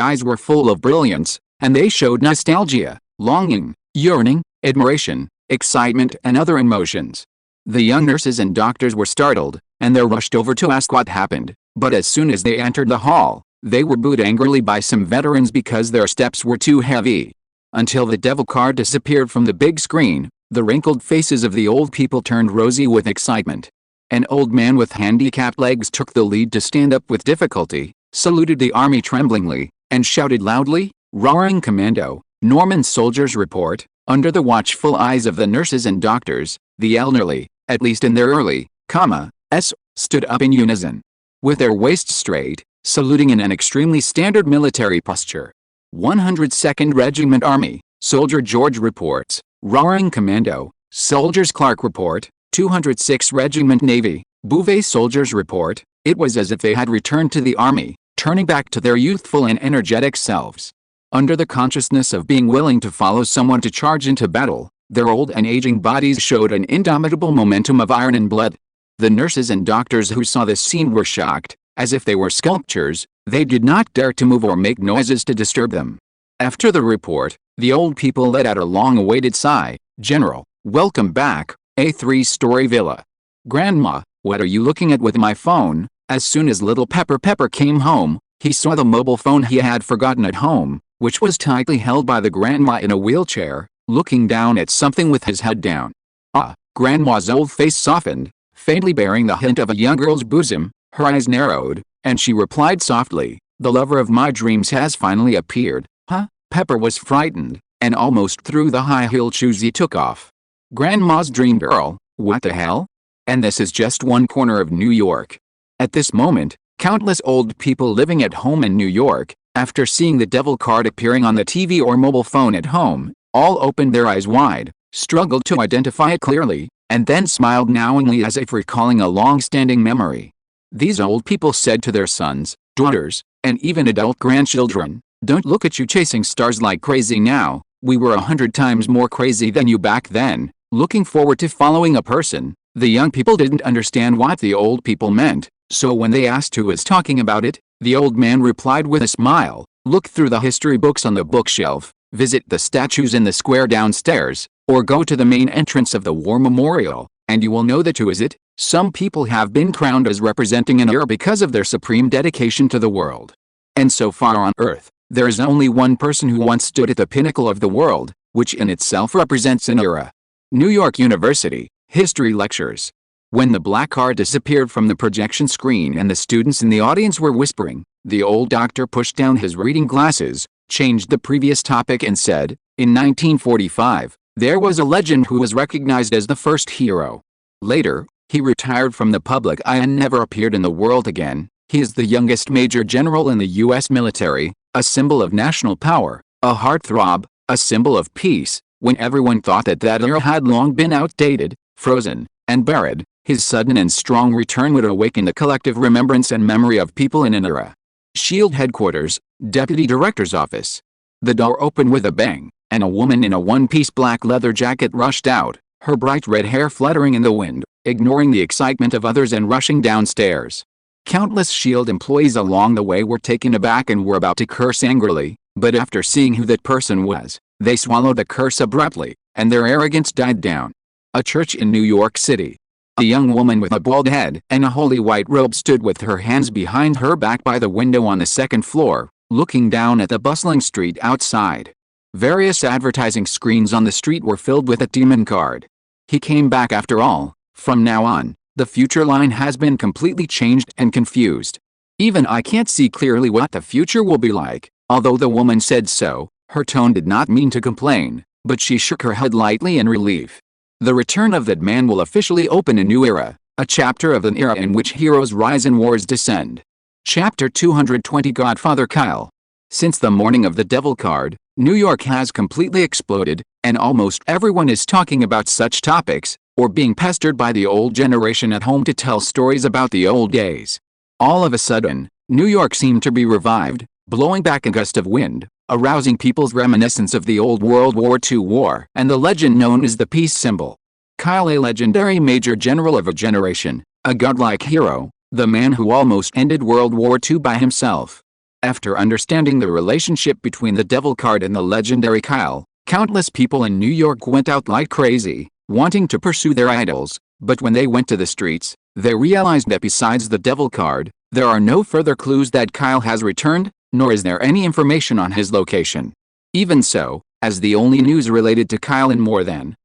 eyes were full of brilliance, and they showed nostalgia, longing, yearning, admiration, excitement, and other emotions. The young nurses and doctors were startled, and they rushed over to ask what happened, but as soon as they entered the hall, they were booed angrily by some veterans because their steps were too heavy. Until the devil card disappeared from the big screen, the wrinkled faces of the old people turned rosy with excitement. An old man with handicapped legs took the lead to stand up with difficulty, saluted the army tremblingly, and shouted loudly, "Roaring Commando, Norman soldiers report." Under the watchful eyes of the nurses and doctors, the elderly, at least in their early, stood up in unison. With their waists straight, saluting in an extremely standard military posture. 102nd Regiment Army, Soldier George reports. Roaring Commando, Soldiers Clark report. 206th Regiment Navy, Bouvet soldiers report. It was as if they had returned to the army, turning back to their youthful and energetic selves. Under the consciousness of being willing to follow someone to charge into battle, their old and aging bodies showed an indomitable momentum of iron and blood. The nurses and doctors who saw this scene were shocked, as if they were sculptures. They did not dare to move or make noises to disturb them. After the report, the old people let out a long-awaited sigh. "General, welcome back, a three-story villa." "Grandma, what are you looking at with my phone?" As soon as little Pepper came home, he saw the mobile phone he had forgotten at home, which was tightly held by the grandma in a wheelchair, looking down at something with his head down. Grandma's old face softened, faintly bearing the hint of a young girl's bosom. Her eyes narrowed, and she replied softly, "The lover of my dreams has finally appeared." Pepper was frightened, and almost threw the high-heeled shoes he took off. Grandma's dream girl, what the hell? And this is just one corner of New York. At this moment, countless old people living at home in New York, after seeing the devil card appearing on the TV or mobile phone at home, all opened their eyes wide, struggled to identify it clearly, and then smiled knowingly as if recalling a long-standing memory. These old people said to their sons, daughters, and even adult grandchildren, "Don't look at you chasing stars like crazy now. We were 100 times more crazy than you back then. looking forward to following a person. The young people didn't understand what the old people meant, so when they asked who was talking about it, the old man replied with a smile, "Look through the history books on the bookshelf, visit the statues in the square downstairs, or go to the main entrance of the War Memorial, and you will know that who is it. Some people have been crowned as representing an era because of their supreme dedication to the world. And so far on Earth, there is only one person who once stood at the pinnacle of the world, which in itself represents an era." New York University, History Lectures. When the black card disappeared from the projection screen and the students in the audience were whispering, the old doctor pushed down his reading glasses, changed the previous topic and said, "In 1945, there was a legend who was recognized as the first hero. Later, he retired from the public eye and never appeared in the world again. He is the youngest major general in the U.S. military, a symbol of national power, a heartthrob, a symbol of peace. When everyone thought that era had long been outdated, frozen, and buried, his sudden and strong return would awaken the collective remembrance and memory of people in an era." SHIELD Headquarters, Deputy Director's Office. The door opened with a bang, and a woman in a one-piece black leather jacket rushed out, her bright red hair fluttering in the wind, ignoring the excitement of others and rushing downstairs. Countless SHIELD employees along the way were taken aback and were about to curse angrily, but after seeing who that person was, they swallowed the curse abruptly, and their arrogance died down. A church in New York City. A young woman with a bald head and a holy white robe stood with her hands behind her back by the window on the second floor, looking down at the bustling street outside. Various advertising screens on the street were filled with a demon card. "He came back after all. From now on, the future line has been completely changed and confused. Even I can't see clearly what the future will be like." Although the woman said so, her tone did not mean to complain, but she shook her head lightly in relief. The return of that man will officially open a new era, a chapter of an era in which heroes rise and wars descend. Chapter 220. Godfather Kyle. Since the morning of the Devil card, New York has completely exploded, and almost everyone is talking about such topics, or being pestered by the old generation at home to tell stories about the old days. All of a sudden, New York seemed to be revived, blowing back a gust of wind, arousing people's reminiscence of the old World War II war and the legend known as the peace symbol. Kyle, a legendary major general of a generation, a godlike hero, the man who almost ended World War II by himself. After understanding the relationship between the Devil card and the legendary Kyle, countless people in New York went out like crazy, wanting to pursue their idols, but when they went to the streets, they realized that besides the Devil card, there are no further clues that Kyle has returned, nor is there any information on his location. Even so, as the only news related to Kyle in more than,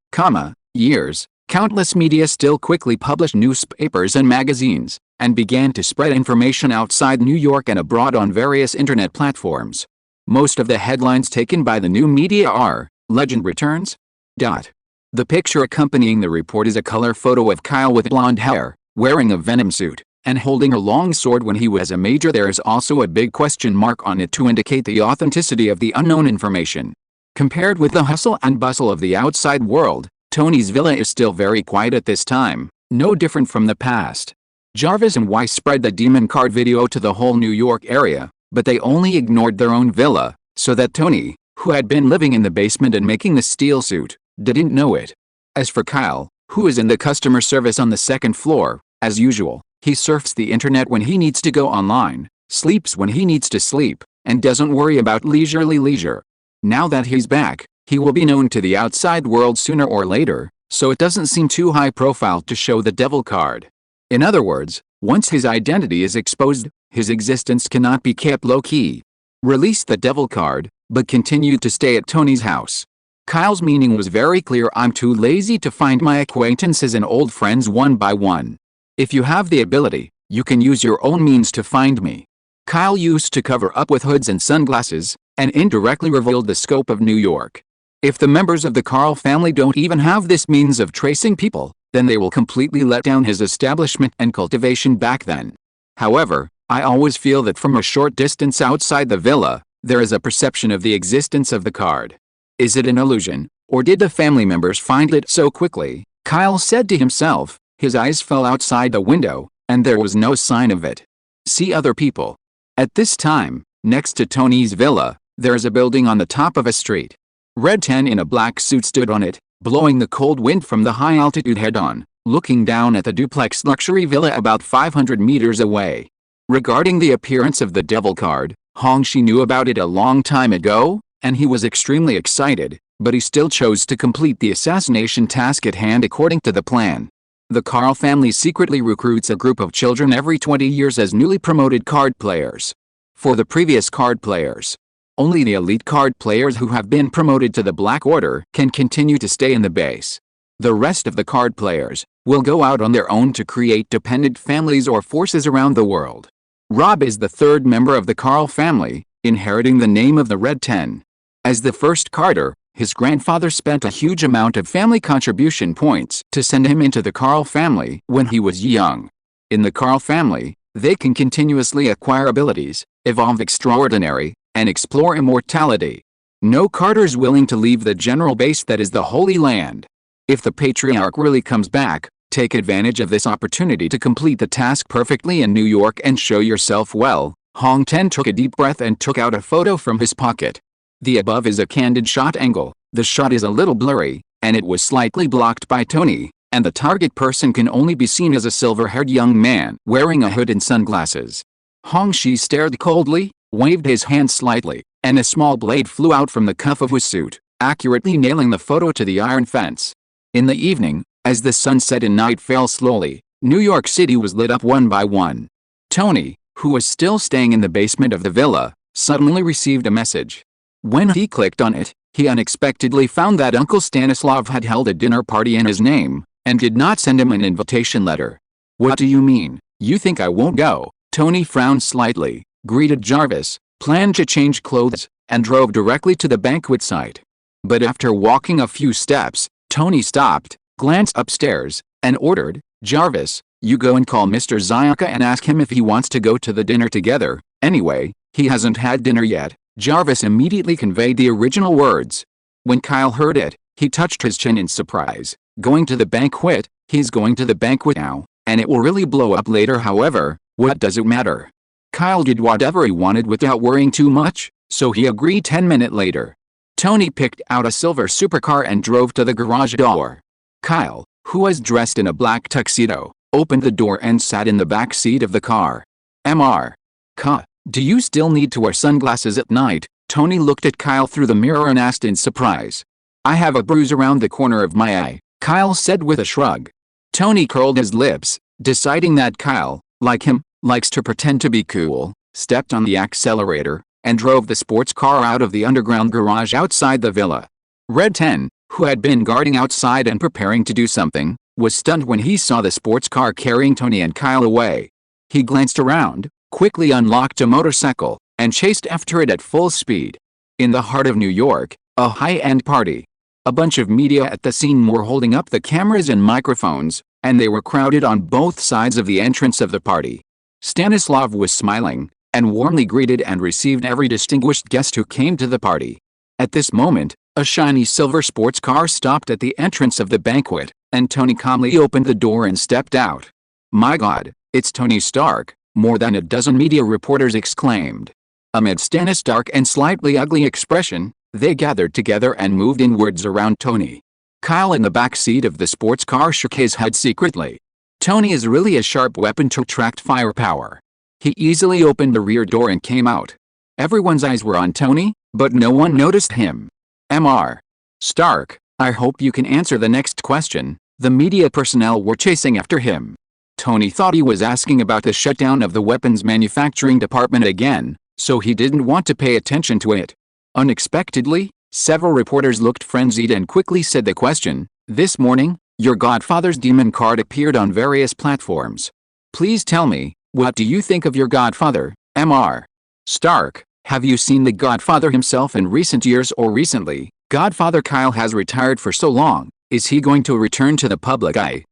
years, countless media still quickly published newspapers and magazines, and began to spread information outside New York and abroad on various internet platforms. Most of the headlines taken by the new media are, "Legend returns?" The picture accompanying the report is a color photo of Kyle with blonde hair, wearing a Venom suit, and holding a long sword when he was a major. There is also a big question mark on it to indicate the authenticity of the unknown information. Compared with the hustle and bustle of the outside world, Tony's villa is still very quiet at this time, no different from the past. Jarvis and Weiss spread the demon card video to the whole New York area, but they only ignored their own villa, so that Tony, who had been living in the basement and making the steel suit, didn't know it. As for Kyle, who is in the customer service on the second floor, as usual, he surfs the internet when he needs to go online, sleeps when he needs to sleep, and doesn't worry about leisure. Now that he's back, he will be known to the outside world sooner or later, so it doesn't seem too high profile to show the Devil card. In other words, once his identity is exposed, his existence cannot be kept low-key. Release the Devil card, but continued to stay at Tony's house. Kyle's meaning was very clear: I'm too lazy to find my acquaintances and old friends one by one. If you have the ability, you can use your own means to find me. Kyle used to cover up with hoods and sunglasses, and indirectly revealed the scope of New York. If the members of the Carl family don't even have this means of tracing people, then they will completely let down his establishment and cultivation back then. However, I always feel that from a short distance outside the villa, there is a perception of the existence of the card. Is it an illusion, or did the family members find it so quickly? Kyle said to himself. His eyes fell outside the window, and there was no sign of it. See other people. At this time, next to Tony's villa, there is a building on the top of a street. Red 10 in a black suit stood on it, blowing the cold wind from the high-altitude head-on, looking down at the duplex luxury villa about 500 meters away. Regarding the appearance of the devil card, Hongxi knew about it a long time ago, and he was extremely excited, but he still chose to complete the assassination task at hand according to the plan. The Carl family secretly recruits a group of children every 20 years as newly promoted card players. For the previous card players, only the elite card players who have been promoted to the Black Order can continue to stay in the base. The rest of the card players will go out on their own to create dependent families or forces around the world. Rob is the third member of the Carl family, inheriting the name of the Red 10. As the first carder, his grandfather spent a huge amount of family contribution points to send him into the Carl family when he was young. In the Carl family, they can continuously acquire abilities, evolve extraordinary, and explore immortality. No carders willing to leave the general base that is the Holy Land. If the Patriarch really comes back, take advantage of this opportunity to complete the task perfectly in New York and show yourself well. Hong Ten took a deep breath and took out a photo from his pocket. The above is a candid shot angle, the shot is a little blurry, and it was slightly blocked by Tony, and the target person can only be seen as a silver-haired young man wearing a hood and sunglasses. Hongxi stared coldly, waved his hand slightly, and a small blade flew out from the cuff of his suit, accurately nailing the photo to the iron fence. In the evening, as the sun set and night fell slowly, New York City was lit up one by one. Tony, who was still staying in the basement of the villa, suddenly received a message. When he clicked on it, he unexpectedly found that Uncle Stanislav had held a dinner party in his name, and did not send him an invitation letter. "What do you mean? You think I won't go?" Tony frowned slightly, greeted Jarvis, planned to change clothes, and drove directly to the banquet site. But after walking a few steps, Tony stopped, glanced upstairs, and ordered, "Jarvis, you go and call Mr. Zyaka and ask him if he wants to go to the dinner together. Anyway, he hasn't had dinner yet." Jarvis immediately conveyed the original words. When Kyle heard it, he touched his chin in surprise. Going to the banquet? He's going to the banquet now, and it will really blow up later. However, what does it matter? Kyle did whatever he wanted without worrying too much, so he agreed. 10 minutes later, Tony picked out a silver supercar and drove to the garage door. Kyle, who was dressed in a black tuxedo, opened the door and sat in the back seat of the car. Mr. Ka, do you still need to wear sunglasses at night? Tony looked at Kyle through the mirror and asked in surprise. "I have a bruise around the corner of my eye," Kyle said with a shrug. Tony curled his lips, deciding that Kyle, like him, likes to pretend to be cool, stepped on the accelerator, and drove the sports car out of the underground garage outside the villa. Red 10, who had been guarding outside and preparing to do something, was stunned when he saw the sports car carrying Tony and Kyle away. He glanced around, quickly unlocked a motorcycle, and chased after it at full speed. In the heart of New York, a high-end party. A bunch of media at the scene were holding up the cameras and microphones, and they were crowded on both sides of the entrance of the party. Stanislav was smiling, and warmly greeted and received every distinguished guest who came to the party. At this moment, a shiny silver sports car stopped at the entrance of the banquet, and Tony calmly opened the door and stepped out. "My God, it's Tony Stark," more than a dozen media reporters exclaimed. Amid Stannis' stark and slightly ugly expression, they gathered together and moved inwards around Tony. Kyle in the back seat of the sports car shook his head secretly. Tony is really a sharp weapon to attract firepower. He easily opened the rear door and came out. Everyone's eyes were on Tony, but no one noticed him. Mr. Stark, I hope you can answer the next question. The media personnel were chasing after him. Tony thought he was asking about the shutdown of the weapons manufacturing department again, so he didn't want to pay attention to it. Unexpectedly, several reporters looked frenzied and quickly said the question. "This morning, your godfather's demon card appeared on various platforms. Please tell me, what do you think of your godfather, Mr. Stark? Have you seen the godfather himself in recent years or recently? Godfather Kyle has retired for so long, is he going to return to the public eye?"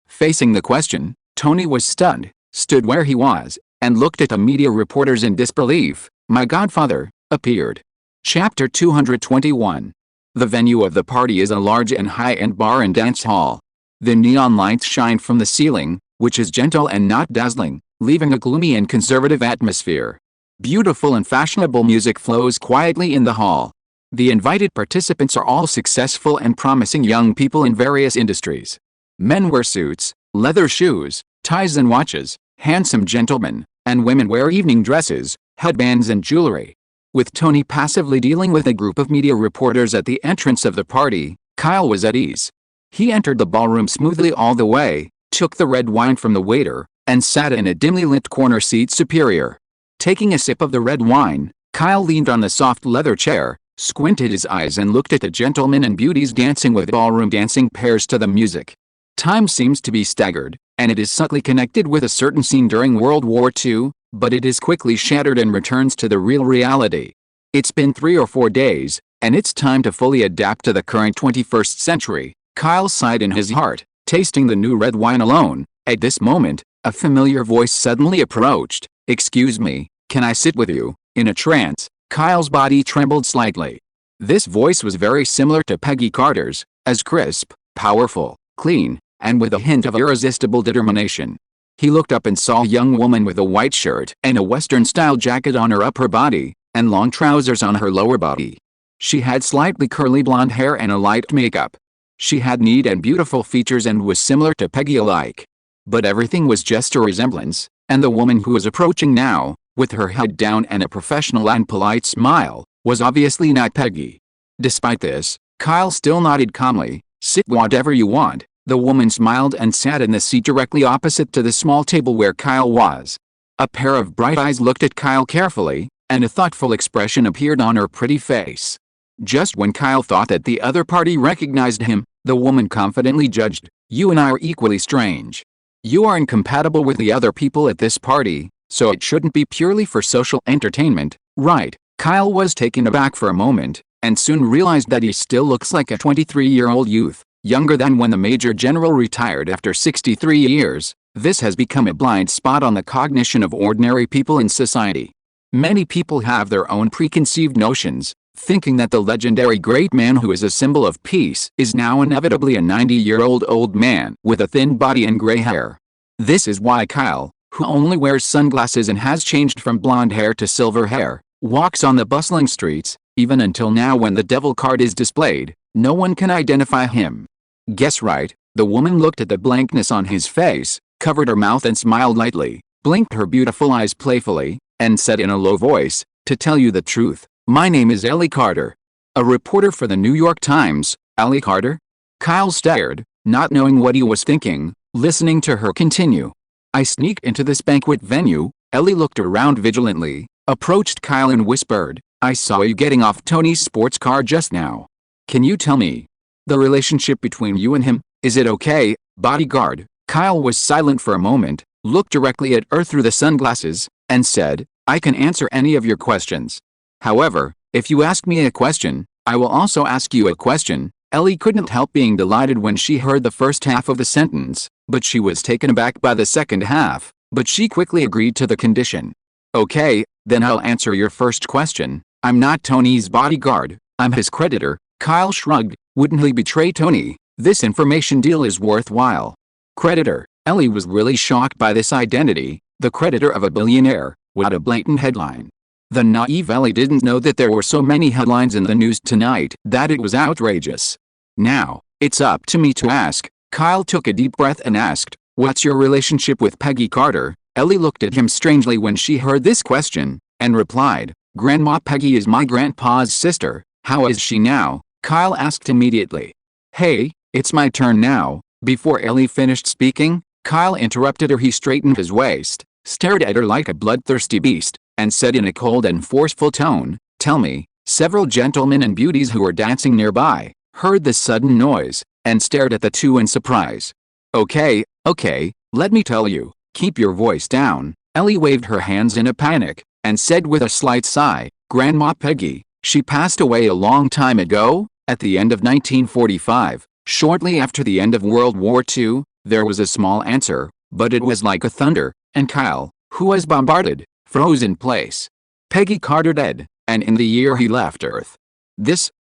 Facing the question, Tony was stunned, stood where he was, and looked at the media reporters in disbelief. "My godfather appeared." Chapter 221. The venue of the party is a large and high-end bar and dance hall. The neon lights shine from the ceiling, which is gentle and not dazzling, leaving a gloomy and conservative atmosphere. Beautiful and fashionable music flows quietly in the hall. The invited participants are all successful and promising young people in various industries. Men wear suits, leather shoes, ties and watches, handsome gentlemen, and women wear evening dresses, headbands and jewelry. With Tony passively dealing with a group of media reporters at the entrance of the party, Kyle was at ease. He entered the ballroom smoothly all the way, took the red wine from the waiter, and sat in a dimly lit corner seat superior. Taking a sip of the red wine, Kyle leaned on the soft leather chair, squinted his eyes and looked at the gentlemen and beauties dancing with ballroom dancing pairs to the music. Time seems to be staggered, and it is subtly connected with a certain scene during World War II, but it is quickly shattered and returns to the real reality. It's been 3 or 4 days, and it's time to fully adapt to the current 21st century. Kyle sighed in his heart, tasting the new red wine alone. At this moment, a familiar voice suddenly approached. "Excuse me, can I sit with you?" In a trance, Kyle's body trembled slightly. This voice was very similar to Peggy Carter's, as crisp, powerful, clean, and with a hint of irresistible determination. He looked up and saw a young woman with a white shirt and a Western-style jacket on her upper body, and long trousers on her lower body. She had slightly curly blonde hair and a light makeup. She had neat and beautiful features and was similar to Peggy alike. But everything was just a resemblance, and the woman who was approaching now, with her head down and a professional and polite smile, was obviously not Peggy. Despite this, Kyle still nodded calmly. "Sit whatever you want." The woman smiled and sat in the seat directly opposite to the small table where Kyle was. A pair of bright eyes looked at Kyle carefully, and a thoughtful expression appeared on her pretty face. Just when Kyle thought that the other party recognized him, the woman confidently judged, "You and I are equally strange. You are incompatible with the other people at this party, so it shouldn't be purely for social entertainment, right?" Kyle was taken aback for a moment, and soon realized that he still looks like a 23-year-old youth, younger than when the Major General retired after 63 years. This has become a blind spot on the cognition of ordinary people in society. Many people have their own preconceived notions, thinking that the legendary great man who is a symbol of peace is now inevitably a 90-year-old old man with a thin body and gray hair. This is why Kyle, who only wears sunglasses and has changed from blonde hair to silver hair, walks on the bustling streets. Even until now, when the devil card is displayed, no one can identify him. "Guess right." The woman looked at the blankness on his face, covered her mouth and smiled lightly, blinked her beautiful eyes playfully, and said in a low voice, "To tell you the truth, my name is Ellie Carter. A reporter for the New York Times." "Ellie Carter?" Kyle stared, not knowing what he was thinking, listening to her continue. "I sneaked into this banquet venue." Ellie looked around vigilantly, approached Kyle and whispered, "I saw you getting off Tony's sports car just now. Can you tell me the relationship between you and him? Is it okay?" "Bodyguard." Kyle was silent for a moment, looked directly at her through the sunglasses, and said, "I can answer any of your questions. However, if you ask me a question, I will also ask you a question." Ellie couldn't help being delighted when she heard the first half of the sentence, but she was taken aback by the second half, but she quickly agreed to the condition. "Okay, then I'll answer your first question. I'm not Tony's bodyguard, I'm his creditor." Kyle shrugged. Wouldn't he betray Tony? This information deal is worthwhile. Creditor. Ellie was really shocked by this identity, the creditor of a billionaire. What a blatant headline. The naive Ellie didn't know that there were so many headlines in the news tonight that it was outrageous. "Now, it's up to me to ask." Kyle took a deep breath and asked, "What's your relationship with Peggy Carter?" Ellie looked at him strangely when she heard this question, and replied, "Grandma Peggy is my grandpa's sister." "How is she now?" Kyle asked immediately. "Hey, it's my turn now." Before Ellie finished speaking, Kyle interrupted her. He straightened his waist, stared at her like a bloodthirsty beast, and said in a cold and forceful tone, "Tell me." Several gentlemen and beauties who were dancing nearby heard the sudden noise, and stared at the two in surprise. Okay, let me tell you. Keep your voice down." Ellie waved her hands in a panic, and said with a slight sigh, "Grandma Peggy, she passed away a long time ago, at the end of 1945, shortly after the end of World War II." There was a small answer, but it was like a thunder, and Kyle, who was bombarded, froze in place. Peggy Carter dead, and in the year he left Earth.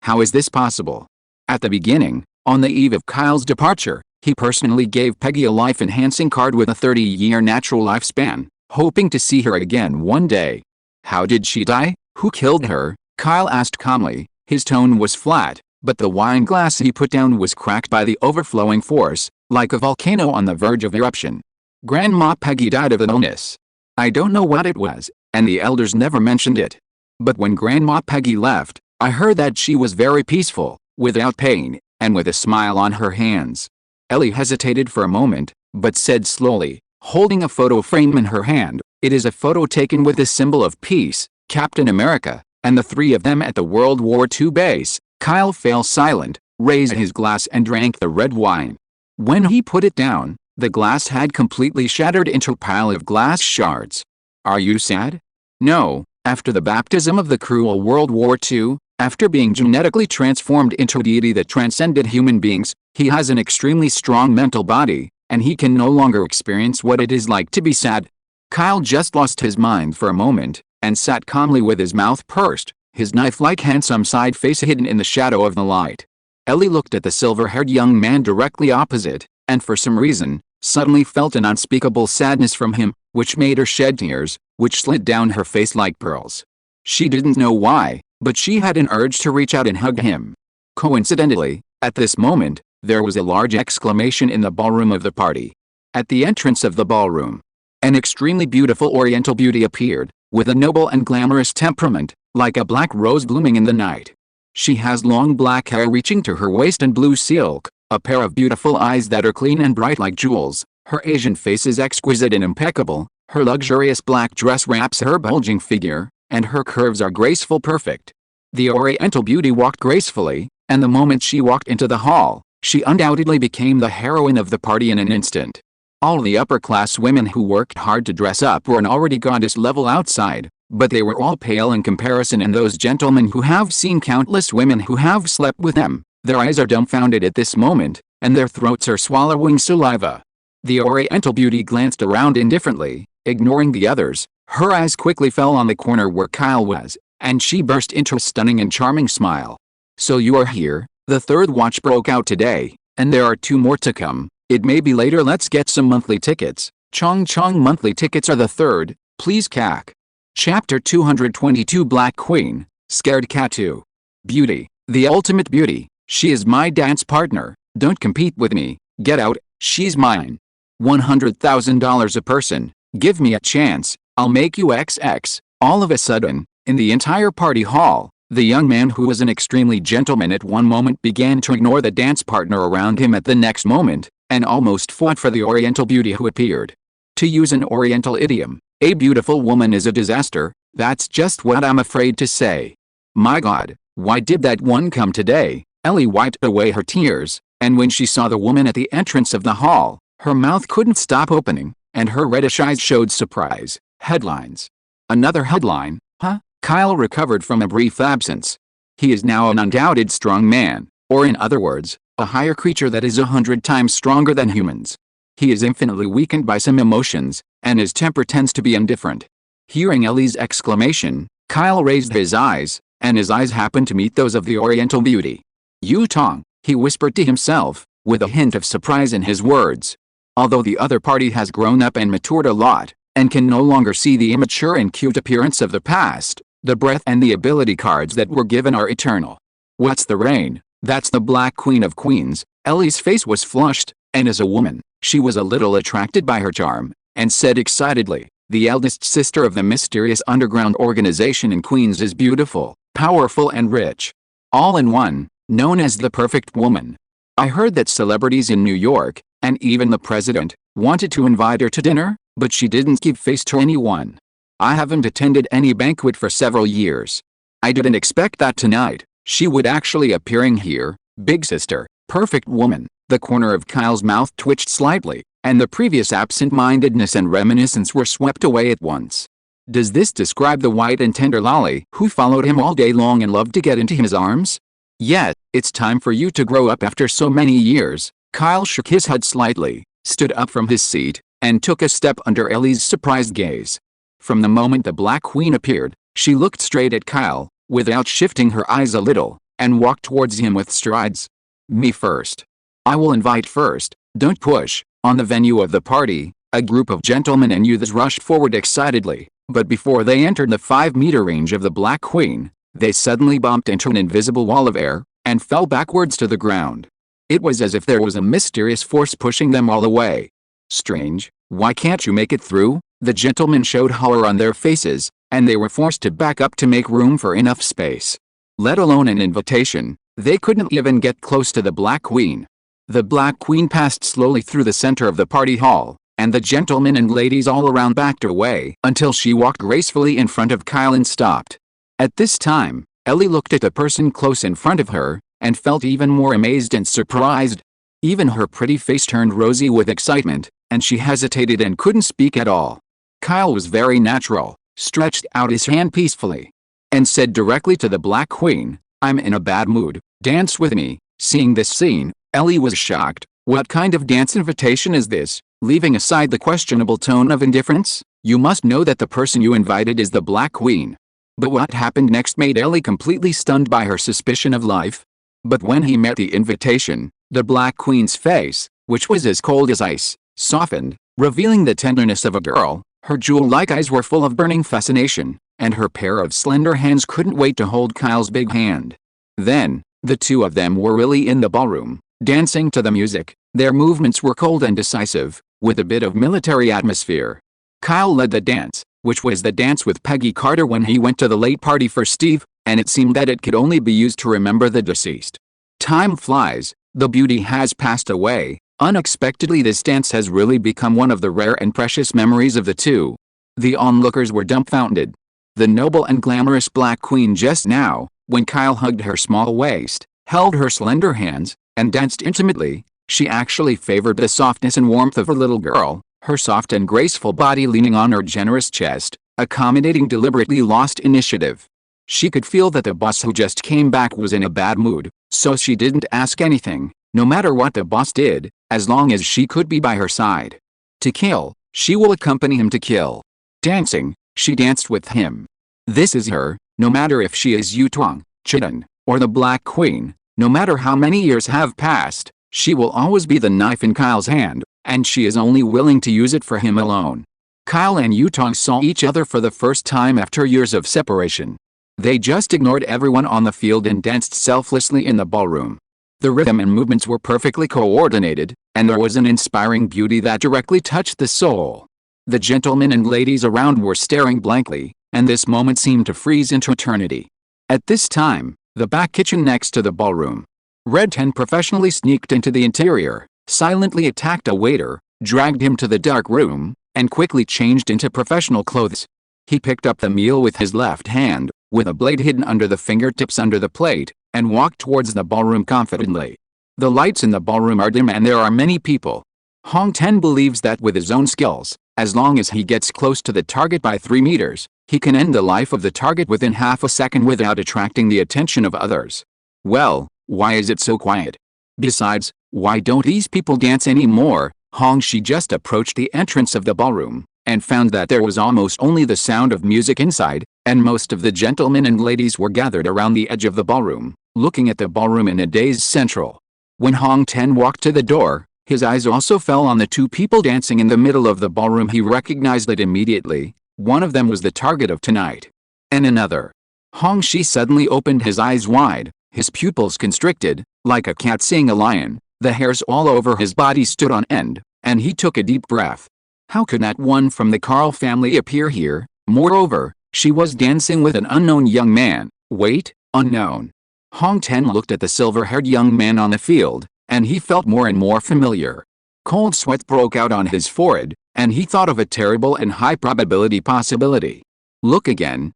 How is this possible? At the beginning, on the eve of Kyle's departure, he personally gave Peggy a life-enhancing card with a 30-year natural lifespan, hoping to see her again one day. How did she die? Who killed her? Kyle asked calmly, His tone was flat, but the wine glass he put down was cracked by the overflowing force, like a volcano on the verge of eruption. Grandma Peggy died of an illness. I don't know what it was, and the elders never mentioned it. But when Grandma Peggy left, I heard that she was very peaceful, without pain, and with a smile on her hands. Ellie hesitated for a moment, but said slowly, holding a photo frame in her hand, "It is a photo taken with the symbol of peace, Captain America, and the three of them at the World War II base." Kyle fell silent, raised his glass and drank the red wine. When he put it down, the glass had completely shattered into a pile of glass shards. "Are you sad?" "No, after the baptism of the cruel World War II, after being genetically transformed into a deity that transcended human beings, he has an extremely strong mental body, and he can no longer experience what it is like to be sad." Kyle just lost his mind for a moment, and sat calmly with his mouth pursed, his knife-like handsome side face hidden in the shadow of the light. Ellie looked at the silver-haired young man directly opposite, and for some reason, suddenly felt an unspeakable sadness from him, which made her shed tears, which slid down her face like pearls. She didn't know why, but she had an urge to reach out and hug him. Coincidentally, at this moment, there was a large exclamation in the ballroom of the party. At the entrance of the ballroom, an extremely beautiful Oriental beauty appeared, with a noble and glamorous temperament, like a black rose blooming in the night. She has long black hair reaching to her waist and blue silk, a pair of beautiful eyes that are clean and bright like jewels. Her Asian face is exquisite and impeccable, her luxurious black dress wraps her bulging figure, and her curves are graceful perfect. The Oriental beauty walked gracefully, and the moment she walked into the hall, she undoubtedly became the heroine of the party in an instant. All the upper-class women who worked hard to dress up were an already goddess level outside, but they were all pale in comparison, and those gentlemen who have seen countless women who have slept with them, their eyes are dumbfounded at this moment, and their throats are swallowing saliva. The Oriental beauty glanced around indifferently, ignoring the others. Her eyes quickly fell on the corner where Kyle was, and she burst into a stunning and charming smile. "So you are here, the third watch broke out today, and there are 2 more to come. It may be later. Let's get some monthly tickets." "Chong chong, monthly tickets are the third, please cac." Chapter 222 Black Queen, Scared Cat 2. Beauty, the ultimate beauty. "She is my dance partner, don't compete with me, get out, she's mine. $100,000 a person, give me a chance, I'll make you XX. All of a sudden, in the entire party hall, the young man who was an extremely gentleman at one moment began to ignore the dance partner around him at the next moment, and almost fought for the Oriental beauty who appeared. To use an Oriental idiom, a beautiful woman is a disaster. That's just what I'm afraid to say. My God, why did that one come today? Ellie wiped away her tears, and when she saw the woman at the entrance of the hall, her mouth couldn't stop opening, and her reddish eyes showed surprise. Headlines. Another headline, huh? Kyle recovered from a brief absence. He is now an undoubted strong man, or in other words, a higher creature that is 100 times stronger than humans. He is infinitely weakened by some emotions, and his temper tends to be indifferent. Hearing Ellie's exclamation, Kyle raised his eyes, and his eyes happened to meet those of the Oriental beauty. "You Tong," he whispered to himself, with a hint of surprise in his words. Although the other party has grown up and matured a lot, and can no longer see the immature and cute appearance of the past, the breath and the ability cards that were given are eternal. What's the rain? That's the Black Queen of Queens. Ellie's face was flushed, and as a woman, she was a little attracted by her charm, and said excitedly, "The eldest sister of the mysterious underground organization in Queens is beautiful, powerful and rich. All in one, known as the perfect woman. I heard that celebrities in New York, and even the president, wanted to invite her to dinner, but she didn't give face to anyone. I haven't attended any banquet for several years. I didn't expect that tonight she would actually appearing here, big sister, perfect woman." The corner of Kyle's mouth twitched slightly, and the previous absent-mindedness and reminiscence were swept away at once. Does this describe the white and tender lolly who followed him all day long and loved to get into his arms? Yet, it's time for you to grow up after so many years. Kyle shook his head slightly, stood up from his seat, and took a step under Ellie's surprised gaze. From the moment the Black Queen appeared, she looked straight at Kyle, without shifting her eyes a little, and walked towards him with strides. "Me first. I will invite first, don't push." On the venue of the party, a group of gentlemen and youths rushed forward excitedly, but before they entered the 5-meter range of the Black Queen, They suddenly bumped into an invisible wall of air, and fell backwards to the ground. It was as if there was a mysterious force pushing them all away. Strange, why can't you make it through? The gentlemen showed horror on their faces, and they were forced to back up to make room for enough space. Let alone an invitation, they couldn't even get close to the Black Queen. The Black Queen passed slowly through the center of the party hall, and the gentlemen and ladies all around backed away until she walked gracefully in front of Kyle and stopped. At this time, Ellie looked at the person close in front of her, and felt even more amazed and surprised. Even her pretty face turned rosy with excitement, and she hesitated and couldn't speak at all. Kyle was very natural, stretched out his hand peacefully, and said directly to the Black Queen, "I'm in a bad mood, dance with me." Seeing this scene, Ellie was shocked. What kind of dance invitation is this? Leaving aside the questionable tone of indifference, you must know that the person you invited is the Black Queen. But what happened next made Ellie completely stunned by her suspicion of life. But when he met the invitation, the Black Queen's face, which was as cold as ice, softened, revealing the tenderness of a girl. Her jewel-like eyes were full of burning fascination, and her pair of slender hands couldn't wait to hold Kyle's big hand. Then, the two of them were really in the ballroom, dancing to the music. Their movements were cold and decisive, with a bit of military atmosphere. Kyle led the dance, which was the dance with Peggy Carter when he went to the late party for Steve, and it seemed that it could only be used to remember the deceased. Time flies, the beauty has passed away. Unexpectedly, this dance has really become one of the rare and precious memories of the two. The onlookers were dumbfounded. The noble and glamorous Black Queen just now, when Kyle hugged her small waist, held her slender hands, and danced intimately, she actually favored the softness and warmth of her little girl, her soft and graceful body leaning on her generous chest, accommodating deliberately lost initiative. She could feel that the boss who just came back was in a bad mood, so she didn't ask anything, no matter what the boss did, as long as she could be by her side. To kill, she will accompany him to kill. Dancing, she danced with him. This is her, no matter if she is Yutong, Chidan, or the Black Queen, no matter how many years have passed, she will always be the knife in Kyle's hand, and she is only willing to use it for him alone. Kyle and Yutong saw each other for the first time after years of separation. They just ignored everyone on the field and danced selflessly in the ballroom. The rhythm and movements were perfectly coordinated, and there was an inspiring beauty that directly touched the soul. The gentlemen and ladies around were staring blankly, and this moment seemed to freeze into eternity. At this time, the back kitchen next to the ballroom, Red 10 professionally sneaked into the interior, silently attacked a waiter, dragged him to the dark room, and quickly changed into professional clothes. He picked up the meal with his left hand, with a blade hidden under the fingertips under the plate, and walked towards the ballroom confidently. The lights in the ballroom are dim and there are many people. Hong Ten believes that with his own skills, as long as he gets close to the target by 3 meters, he can end the life of the target within half a second without attracting the attention of others. Well, why is it so quiet? Besides, why don't these people dance anymore? Hong Shi just approached the entrance of the ballroom, and found that there was almost only the sound of music inside, and most of the gentlemen and ladies were gathered around the edge of the ballroom, looking at the ballroom in a daze central. When Hong Ten walked to the door, his eyes also fell on the 2 people dancing in the middle of the ballroom. He recognized it immediately. One of them was the target of tonight. And another. Hong Shi suddenly opened his eyes wide, his pupils constricted, like a cat seeing a lion. The hairs all over his body stood on end, and he took a deep breath. How could that one from the Carl family appear here? Moreover, she was dancing with an unknown young man. Wait, unknown. Hong Ten looked at the silver-haired young man on the field, and he felt more and more familiar. Cold sweat broke out on his forehead, and he thought of a terrible and high-probability possibility. Look again,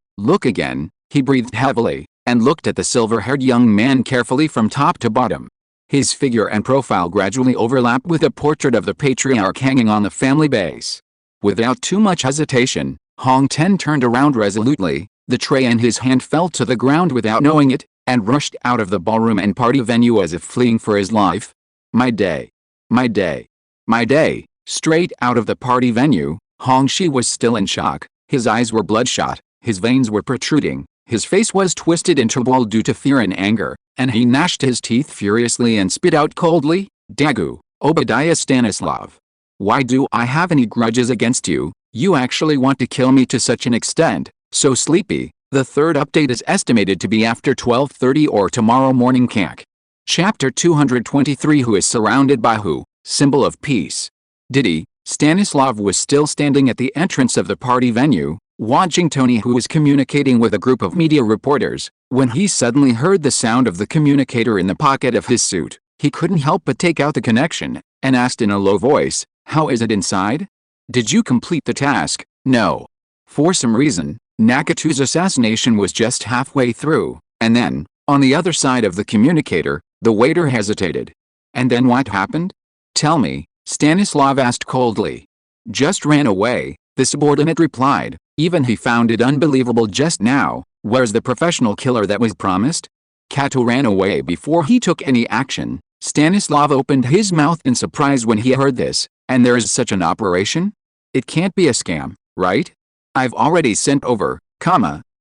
he breathed heavily, and looked at the silver-haired young man carefully from top to bottom. His figure and profile gradually overlapped with a portrait of the patriarch hanging on the family base. Without too much hesitation, Hong Ten turned around resolutely. The tray in his hand fell to the ground without knowing it, and rushed out of the ballroom and party venue as if fleeing for his life. My day. My day. My day. Straight out of the party venue, Hong Shi was still in shock. His eyes were bloodshot, his veins were protruding, his face was twisted into a ball due to fear and anger, and he gnashed his teeth furiously and spit out coldly, "Dagu, Obadiah Stanislav. Why do I have any grudges against you? You actually want to kill me to such an extent, so sleepy, The third update is estimated to be after 12:30 or tomorrow morning CAC. Chapter 223. Who is surrounded by who? Symbol of peace. Diddy. Stanislav was still standing at the entrance of the party venue, watching Tony, who was communicating with a group of media reporters, when he suddenly heard the sound of the communicator in the pocket of his suit. He couldn't help but take out the connection, and asked in a low voice, "How is it inside? Did you complete the task?" "No." For some reason, Nakatu's assassination was just halfway through, and then, on the other side of the communicator, the waiter hesitated. "And then what happened? Tell me," Stanislav asked coldly. "Just ran away," the subordinate replied. Even he found it unbelievable just now. Where's the professional killer that was promised? Kato ran away before he took any action. Stanislav opened his mouth in surprise when he heard this. And there is such an operation? It can't be a scam, right? I've already sent over,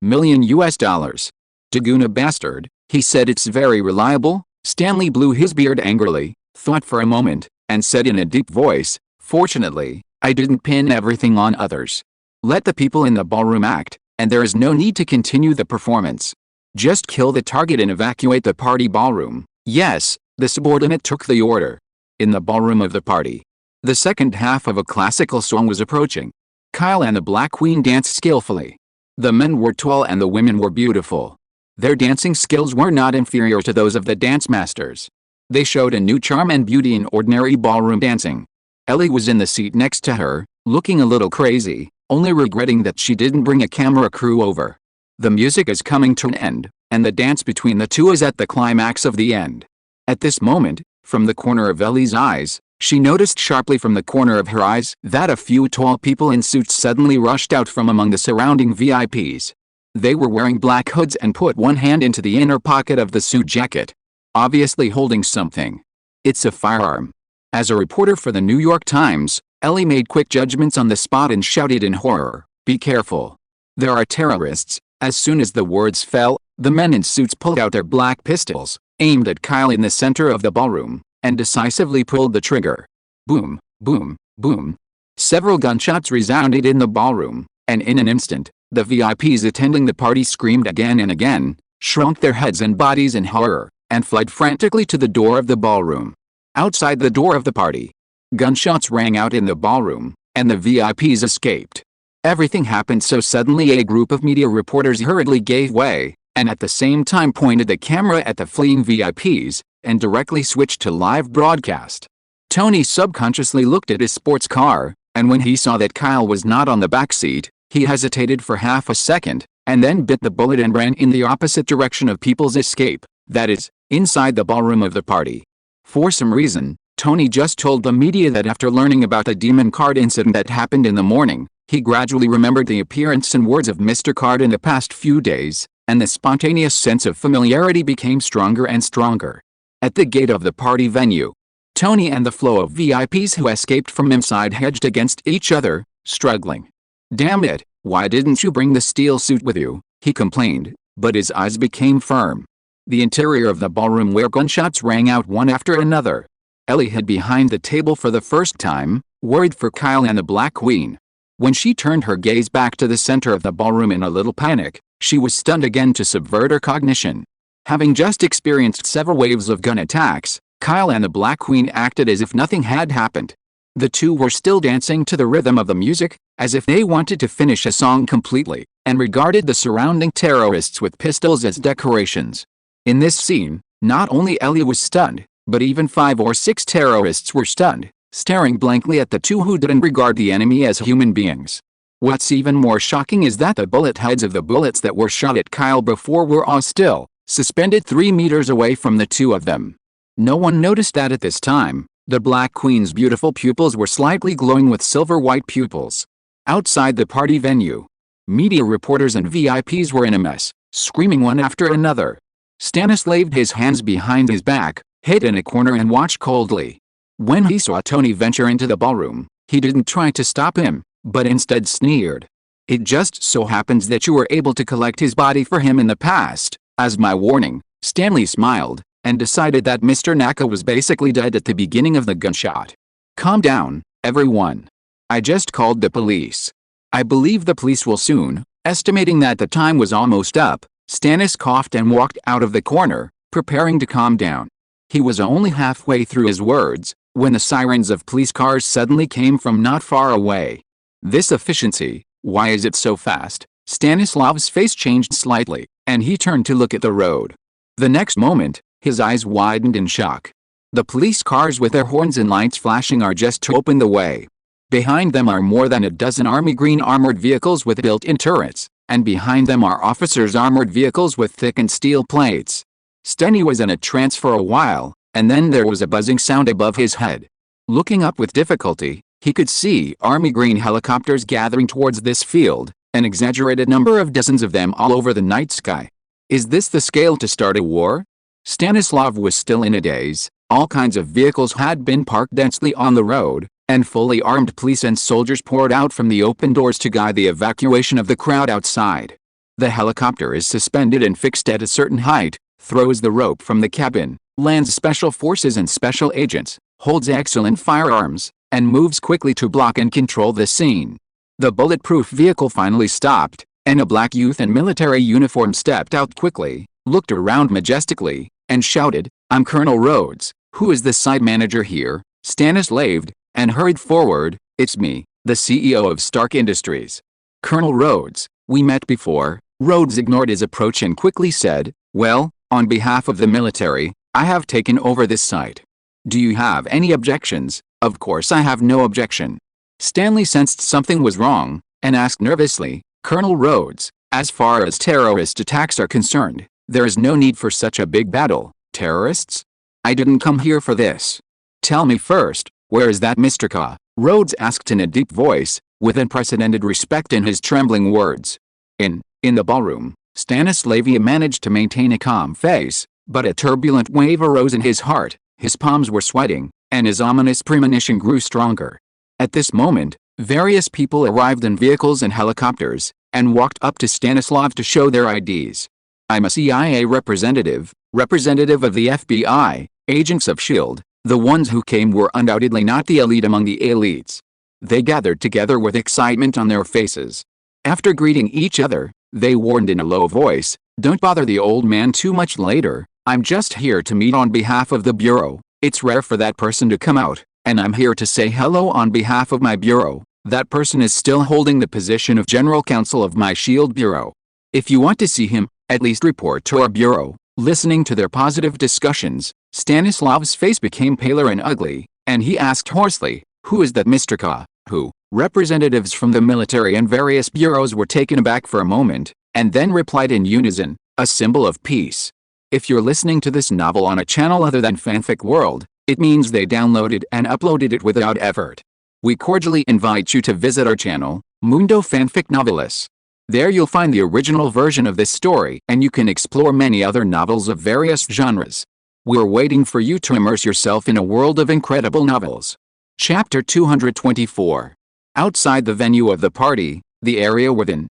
million US dollars. Daguna bastard, he said. It's very reliable. Stanley blew his beard angrily, thought for a moment, and said in a deep voice, "Fortunately, I didn't pin everything on others. Let the people in the ballroom act, and there is no need to continue the performance. Just kill the target and evacuate the party ballroom." "Yes," the subordinate took the order. In the ballroom of the party, the second half of a classical song was approaching. Kyle and the Black Queen danced skillfully. The men were tall and the women were beautiful. Their dancing skills were not inferior to those of the dance masters. They showed a new charm and beauty in ordinary ballroom dancing. Ellie was in the seat next to her, looking a little crazy, only regretting that she didn't bring a camera crew over. The music is coming to an end, and the dance between the two is at the climax of the end. At this moment, from the corner of Ellie's eyes, she noticed sharply from the corner of her eyes that a few tall people in suits suddenly rushed out from among the surrounding VIPs. They were wearing black hoods and put one hand into the inner pocket of the suit jacket, obviously holding something. It's a firearm. As a reporter for the New York Times, Ellie made quick judgments on the spot and shouted in horror, "Be careful. There are terrorists." As soon as the words fell, the men in suits pulled out their black pistols, aimed at Kyle in the center of the ballroom, and decisively pulled the trigger. Boom, boom, boom. Several gunshots resounded in the ballroom, and in an instant, the VIPs attending the party screamed again and again, shrunk their heads and bodies in horror, and fled frantically to the door of the ballroom. Outside the door of the party, gunshots rang out in the ballroom, and the VIPs escaped. Everything happened so suddenly a group of media reporters hurriedly gave way, and at the same time pointed the camera at the fleeing VIPs, and directly switched to live broadcast. Tony subconsciously looked at his sports car, and when he saw that Kyle was not on the back seat, he hesitated for half a second, and then bit the bullet and ran in the opposite direction of people's escape, that is, inside the ballroom of the party. For some reason, Tony just told the media that after learning about the demon card incident that happened in the morning, he gradually remembered the appearance and words of Mr. Card in the past few days, and the spontaneous sense of familiarity became stronger and stronger. At the gate of the party venue, Tony and the flow of VIPs who escaped from inside hedged against each other, struggling. "Damn it, why didn't you bring the steel suit with you?" he complained, but his eyes became firm. The interior of the ballroom where gunshots rang out one after another. Ellie hid behind the table for the first time, worried for Kyle and the Black Queen. When she turned her gaze back to the center of the ballroom in a little panic, she was stunned again to subvert her cognition. Having just experienced several waves of gun attacks, Kyle and the Black Queen acted as if nothing had happened. The two were still dancing to the rhythm of the music, as if they wanted to finish a song completely, and regarded the surrounding terrorists with pistols as decorations. In this scene, not only Ellie was stunned, but even 5 or 6 terrorists were stunned, staring blankly at the two who didn't regard the enemy as human beings. What's even more shocking is that the bullet heads of the bullets that were shot at Kyle before were all still, suspended 3 meters away from the two of them. No one noticed that at this time, the Black Queen's beautiful pupils were slightly glowing with silver-white pupils. Outside the party venue, media reporters and VIPs were in a mess, screaming one after another. Stannis laved his hands behind his back, hid in a corner and watched coldly. When he saw Tony venture into the ballroom, he didn't try to stop him, but instead sneered. "It just so happens that you were able to collect his body for him in the past, as my warning." Stanley smiled, and decided that Mr. Naka was basically dead at the beginning of the gunshot. "Calm down, everyone. I just called the police. I believe the police will soon Estimating that the time was almost up, Stannis coughed and walked out of the corner, preparing to calm down. He was only halfway through his words when the sirens of police cars suddenly came from not far away. This efficiency, why is it so fast? Stanislav's face changed slightly, and he turned to look at the road. The next moment, his eyes widened in shock. The police cars with their horns and lights flashing are just to open the way. Behind them are more than a dozen army green armored vehicles with built-in turrets, and behind them are officers' armored vehicles with thickened steel plates. Stenny was in a trance for a while, and then there was a buzzing sound above his head. Looking up with difficulty, he could see army green helicopters gathering towards this field, an exaggerated number of dozens of them all over the night sky. Is this the scale to start a war? Stanislav was still in a daze. All kinds of vehicles had been parked densely on the road, and fully armed police and soldiers poured out from the open doors to guide the evacuation of the crowd outside. The helicopter is suspended and fixed at a certain height, throws the rope from the cabin, lands special forces and special agents, holds excellent firearms, and moves quickly to block and control the scene. The bulletproof vehicle finally stopped, and a black youth in military uniform stepped out quickly, looked around majestically, and shouted, "I'm Colonel Rhodes. Who is the site manager here?" Stannis laved, and hurried forward. "It's me, the CEO of Stark Industries." "Colonel Rhodes, we met before." Rhodes ignored his approach and quickly said, "Well, on behalf of the military, I have taken over this site. Do you have any objections?" "Of course I have no objection." Stanley sensed something was wrong, and asked nervously, "Colonel Rhodes, as far as terrorist attacks are concerned, there is no need for such a big battle." "Terrorists? I didn't come here for this." "Tell me first, where is that Mr. Ka?" Rhodes asked in a deep voice, with unprecedented respect in his trembling words. In the ballroom." Stanislav managed to maintain a calm face, but a turbulent wave arose in his heart, his palms were sweating, and his ominous premonition grew stronger. At this moment, various people arrived in vehicles and helicopters, and walked up to Stanislav to show their IDs. "I'm a CIA representative of the FBI, agents of S.H.I.E.L.D. The ones who came were undoubtedly not the elite among the elites." They gathered together with excitement on their faces. After greeting each other, they warned in a low voice, "Don't bother the old man too much later. I'm just here to meet on behalf of the Bureau. It's rare for that person to come out, and I'm here to say hello on behalf of my Bureau. That person is still holding the position of General Counsel of my S.H.I.E.L.D. Bureau. If you want to see him, at least report to our Bureau." Listening to their positive discussions, Stanislav's face became paler and ugly, and he asked hoarsely, "Who is that Mr. Ka?" "Who?" Representatives from the military and various bureaus were taken aback for a moment, and then replied in unison, "A symbol of peace." If you're listening to this novel on a channel other than Fanfic World, it means they downloaded and uploaded it without effort. We cordially invite you to visit our channel, Mundo Fanfic Novelis. There you'll find the original version of this story, and you can explore many other novels of various genres. We're waiting for you to immerse yourself in a world of incredible novels. Chapter 224. Outside the venue of the party, the area within,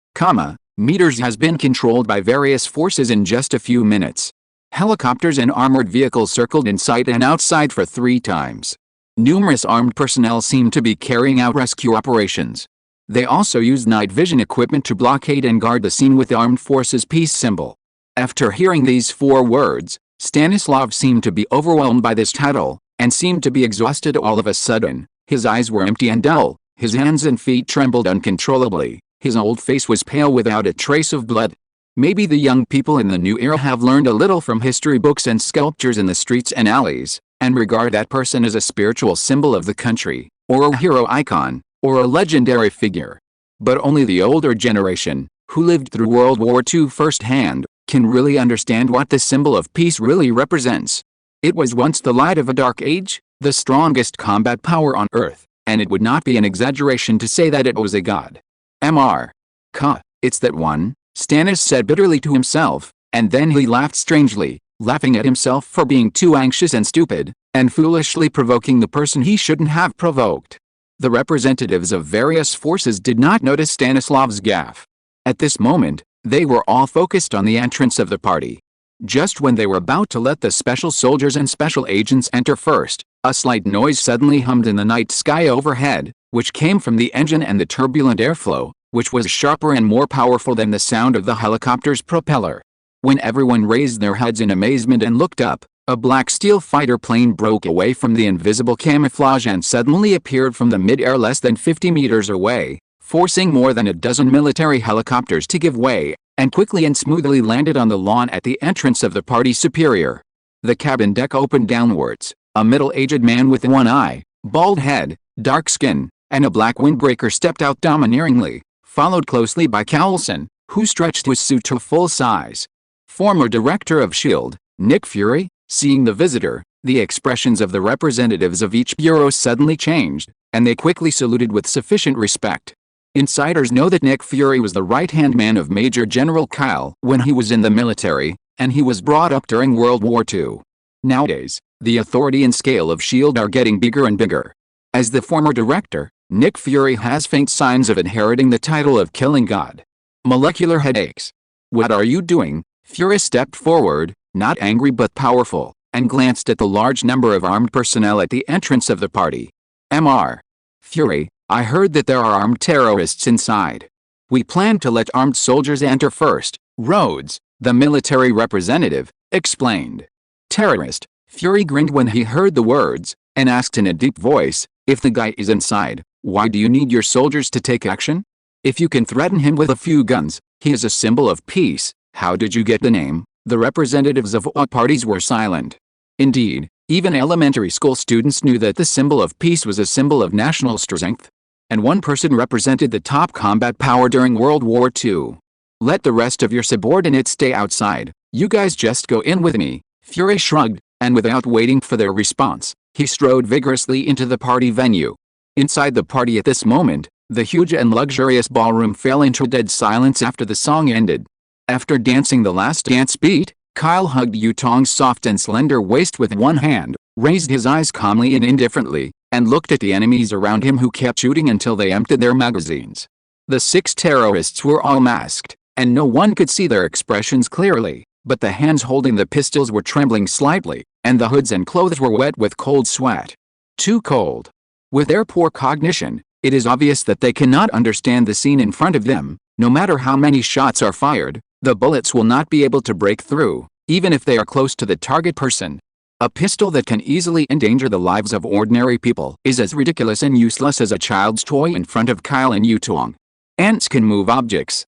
meters has been controlled by various forces in just a few minutes. Helicopters and armored vehicles circled inside and outside for 3 times. Numerous armed personnel seemed to be carrying out rescue operations. They also used night vision equipment to blockade and guard the scene with the Armed Forces peace symbol. After hearing these 4 words, Stanislav seemed to be overwhelmed by this title, and seemed to be exhausted all of a sudden. His eyes were empty and dull, his hands and feet trembled uncontrollably, his old face was pale without a trace of blood. Maybe the young people in the new era have learned a little from history books and sculptures in the streets and alleys, and regard that person as a spiritual symbol of the country, or a hero icon, or a legendary figure. But only the older generation, who lived through World War II firsthand, can really understand what this symbol of peace really represents. It was once the light of a dark age, the strongest combat power on Earth, and it would not be an exaggeration to say that it was a god. Mr. Ka, it's that one, Stannis said bitterly to himself, and then he laughed strangely, laughing at himself for being too anxious and stupid, and foolishly provoking the person he shouldn't have provoked. The representatives of various forces did not notice Stanislav's gaffe. At this moment, they were all focused on the entrance of the party. Just when they were about to let the special soldiers and special agents enter first, a slight noise suddenly hummed in the night sky overhead, which came from the engine and the turbulent airflow, which was sharper and more powerful than the sound of the helicopter's propeller. When everyone raised their heads in amazement and looked up, a black steel fighter plane broke away from the invisible camouflage and suddenly appeared from the mid-air less than 50 meters away, forcing more than a dozen military helicopters to give way, and quickly and smoothly landed on the lawn at the entrance of the party superior. The cabin deck opened downwards. A middle-aged man with one eye, bald head, dark skin, and a black windbreaker stepped out domineeringly, followed closely by Coulson, who stretched his suit to full size. Former director of S.H.I.E.L.D., Nick Fury, seeing the visitor, the expressions of the representatives of each bureau suddenly changed, and they quickly saluted with sufficient respect. Insiders know that Nick Fury was the right-hand man of Major General Kyle when he was in the military, and he was brought up during World War II. Nowadays, the authority and scale of S.H.I.E.L.D. are getting bigger and bigger. As the former director, Nick Fury has faint signs of inheriting the title of Killing God. Molecular headaches. What are you doing? Fury stepped forward, not angry but powerful, and glanced at the large number of armed personnel at the entrance of the party. Mr. Fury, I heard that there are armed terrorists inside. We plan to let armed soldiers enter first, Rhodes, the military representative, explained. Terrorist? Fury grinned when he heard the words, and asked in a deep voice, if the guy is inside, why do you need your soldiers to take action? If you can threaten him with a few guns, he is a symbol of peace. How did you get the name? The representatives of all parties were silent. Indeed, even elementary school students knew that the symbol of peace was a symbol of national strength. And one person represented the top combat power during World War II. Let the rest of your subordinates stay outside, you guys just go in with me. Fury shrugged, and without waiting for their response, he strode vigorously into the party venue. Inside the party at this moment, the huge and luxurious ballroom fell into dead silence after the song ended. After dancing the last dance beat, Kyle hugged Yutong's soft and slender waist with one hand, raised his eyes calmly and indifferently, and looked at the enemies around him who kept shooting until they emptied their magazines. The 6 terrorists were all masked, and no one could see their expressions clearly, but the hands holding the pistols were trembling slightly, and the hoods and clothes were wet with cold sweat. Too cold. With their poor cognition, it is obvious that they cannot understand the scene in front of them. No matter how many shots are fired, the bullets will not be able to break through, even if they are close to the target person. A pistol that can easily endanger the lives of ordinary people is as ridiculous and useless as a child's toy in front of Kyle and Yutong. Ants can move objects,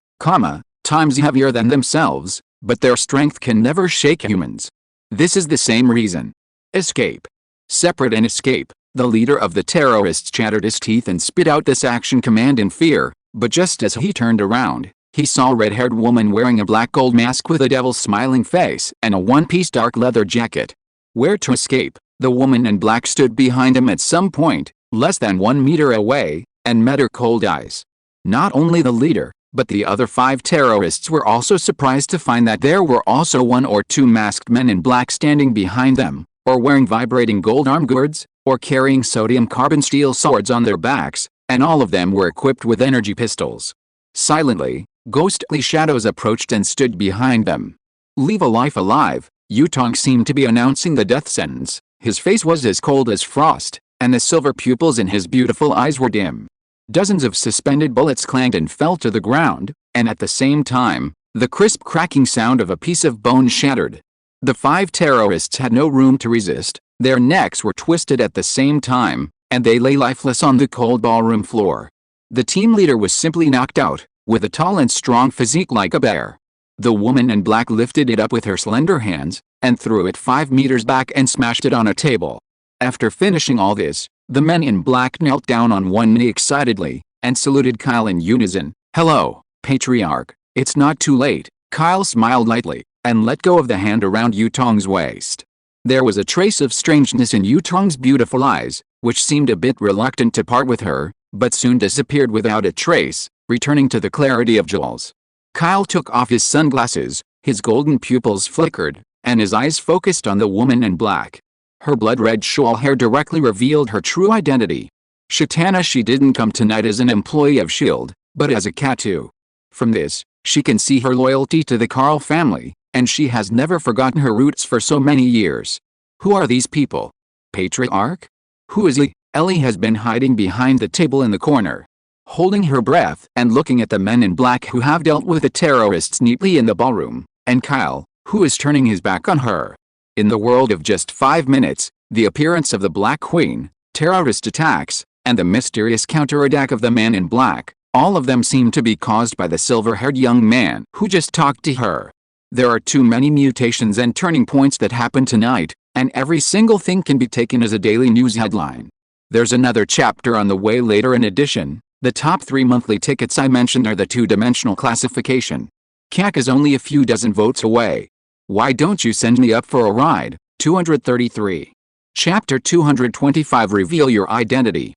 times heavier than themselves, but their strength can never shake humans. This is the same reason. Escape. Separate and escape. The leader of the terrorists chattered his teeth and spit out this action command in fear, but just as he turned around, he saw a red-haired woman wearing a black gold mask with a devil's smiling face and a one-piece dark leather jacket. Where to escape? The woman in black stood behind him at some point, less than 1 meter away, and met her cold eyes. Not only the leader, but the other 5 terrorists were also surprised to find that there were also 1 or 2 masked men in black standing behind them, or wearing vibrating gold arm guards, or carrying sodium carbon steel swords on their backs, and all of them were equipped with energy pistols. Silently, ghostly shadows approached and stood behind them. Leave a life alive, Yutong seemed to be announcing the death sentence. His face was as cold as frost, and the silver pupils in his beautiful eyes were dim. Dozens of suspended bullets clanged and fell to the ground, and at the same time, the crisp cracking sound of a piece of bone shattered. The 5 terrorists had no room to resist, their necks were twisted at the same time, and they lay lifeless on the cold ballroom floor. The team leader was simply knocked out, with a tall and strong physique like a bear. The woman in black lifted it up with her slender hands, and threw it 5 meters back and smashed it on a table. After finishing all this, the men in black knelt down on one knee excitedly, and saluted Kyle in unison. Hello, Patriarch, it's not too late. Kyle smiled lightly, and let go of the hand around Yutong's waist. There was a trace of strangeness in Yutong's beautiful eyes, which seemed a bit reluctant to part with her, but soon disappeared without a trace, returning to the clarity of jewels. Kyle took off his sunglasses, his golden pupils flickered, and his eyes focused on the woman in black. Her blood-red shawl hair directly revealed her true identity. Shatana, she didn't come tonight as an employee of S.H.I.E.L.D., but as a Katu. From this, she can see her loyalty to the Carl family, and she has never forgotten her roots for so many years. Who are these people? Patriarch? Who is he? Ellie has been hiding behind the table in the corner. holding her breath and looking at the men in black who have dealt with the terrorists neatly in the ballroom, and Kyle, who is turning his back on her. In the world of just 5 minutes, the appearance of the Black Queen, terrorist attacks, and the mysterious counterattack of the man in black, all of them seem to be caused by the silver-haired young man who just talked to her. There are too many mutations and turning points that happen tonight, and every single thing can be taken as a daily news headline. There's another chapter on the way later. In addition, the top 3 monthly tickets I mentioned are the two-dimensional classification. CAC is only a few dozen votes away. Why don't you send me up for a ride? 233. Chapter 225. Reveal your identity.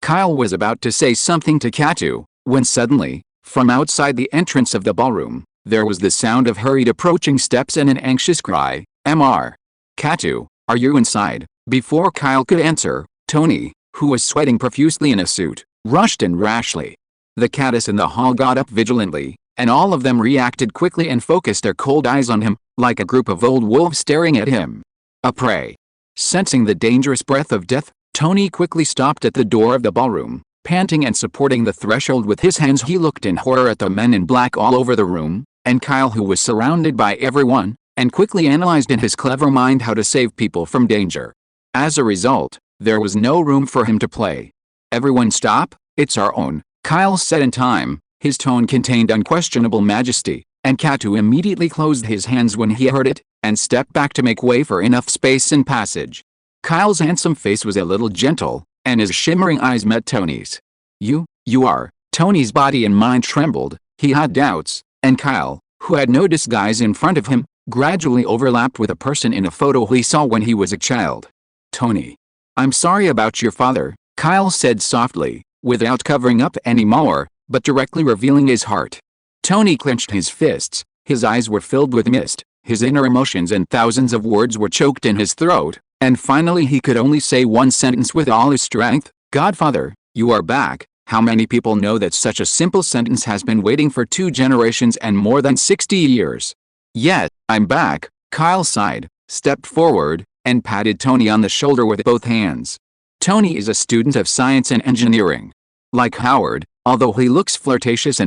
Kyle was about to say something to Katu, when suddenly, from outside the entrance of the ballroom, there was the sound of hurried approaching steps and an anxious cry, "Mr. Katu, are you inside?" Before Kyle could answer, Tony, who was sweating profusely in a suit, rushed in rashly. The cadets in the hall got up vigilantly, and all of them reacted quickly and focused their cold eyes on him, like a group of old wolves staring at him. A prey. Sensing the dangerous breath of death, Tony quickly stopped at the door of the ballroom, panting and supporting the threshold with his hands. He looked in horror at the men in black all over the room, and Kyle, who was surrounded by everyone, and quickly analyzed in his clever mind how to save people from danger. As a result, there was no room for him to play. "Everyone stop, it's our own," Kyle said in time. His tone contained unquestionable majesty, and Katu immediately closed his hands when he heard it, and stepped back to make way for enough space and passage. Kyle's handsome face was a little gentle, and his shimmering eyes met Tony's. You are." Tony's body and mind trembled. He had doubts, and Kyle, who had no disguise in front of him, gradually overlapped with a person in a photo he saw when he was a child. "Tony. I'm sorry about your father," Kyle said softly, without covering up any more, but directly revealing his heart. Tony clenched his fists, his eyes were filled with mist, his inner emotions and thousands of words were choked in his throat, and finally he could only say one sentence with all his strength: "Godfather, you are back." How many people know that such a simple sentence has been waiting for 2 generations and more than 60 years? "Yet, I'm back," Kyle sighed, stepped forward, and patted Tony on the shoulder with both hands. Tony is a student of science and engineering. Like Howard, although he looks flirtatious,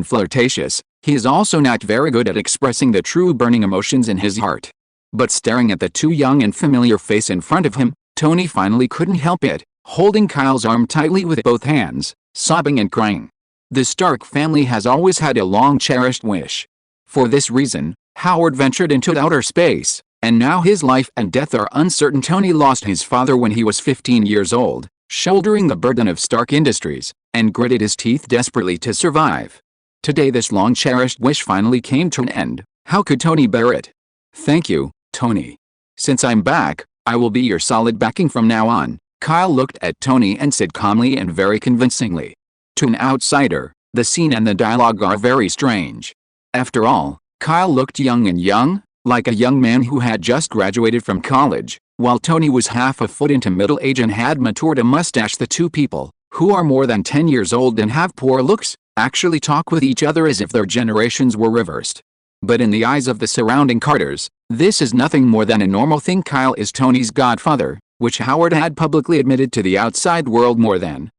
he is also not very good at expressing the true burning emotions in his heart. But staring at the too young and familiar face in front of him, Tony finally couldn't help it, holding Kyle's arm tightly with both hands, sobbing and crying. The Stark family has always had a long-cherished wish. For this reason, Howard ventured into outer space, and now his life and death are uncertain. Tony lost his father when he was 15 years old, shouldering the burden of Stark Industries, and gritted his teeth desperately to survive. Today this long-cherished wish finally came to an end. How could Tony bear it? "Thank you, Tony. Since I'm back, I will be your solid backing from now on," Kyle looked at Tony and said calmly and very convincingly. To an outsider, the scene and the dialogue are very strange. After all, Kyle looked young, like a young man who had just graduated from college, while Tony was half a foot into middle age and had matured a mustache. The two people, who are more than 10 years old and have poor looks, actually talk with each other as if their generations were reversed. But in the eyes of the surrounding Carters, this is nothing more than a normal thing. Kyle is Tony's godfather, which Howard had publicly admitted to the outside world more than,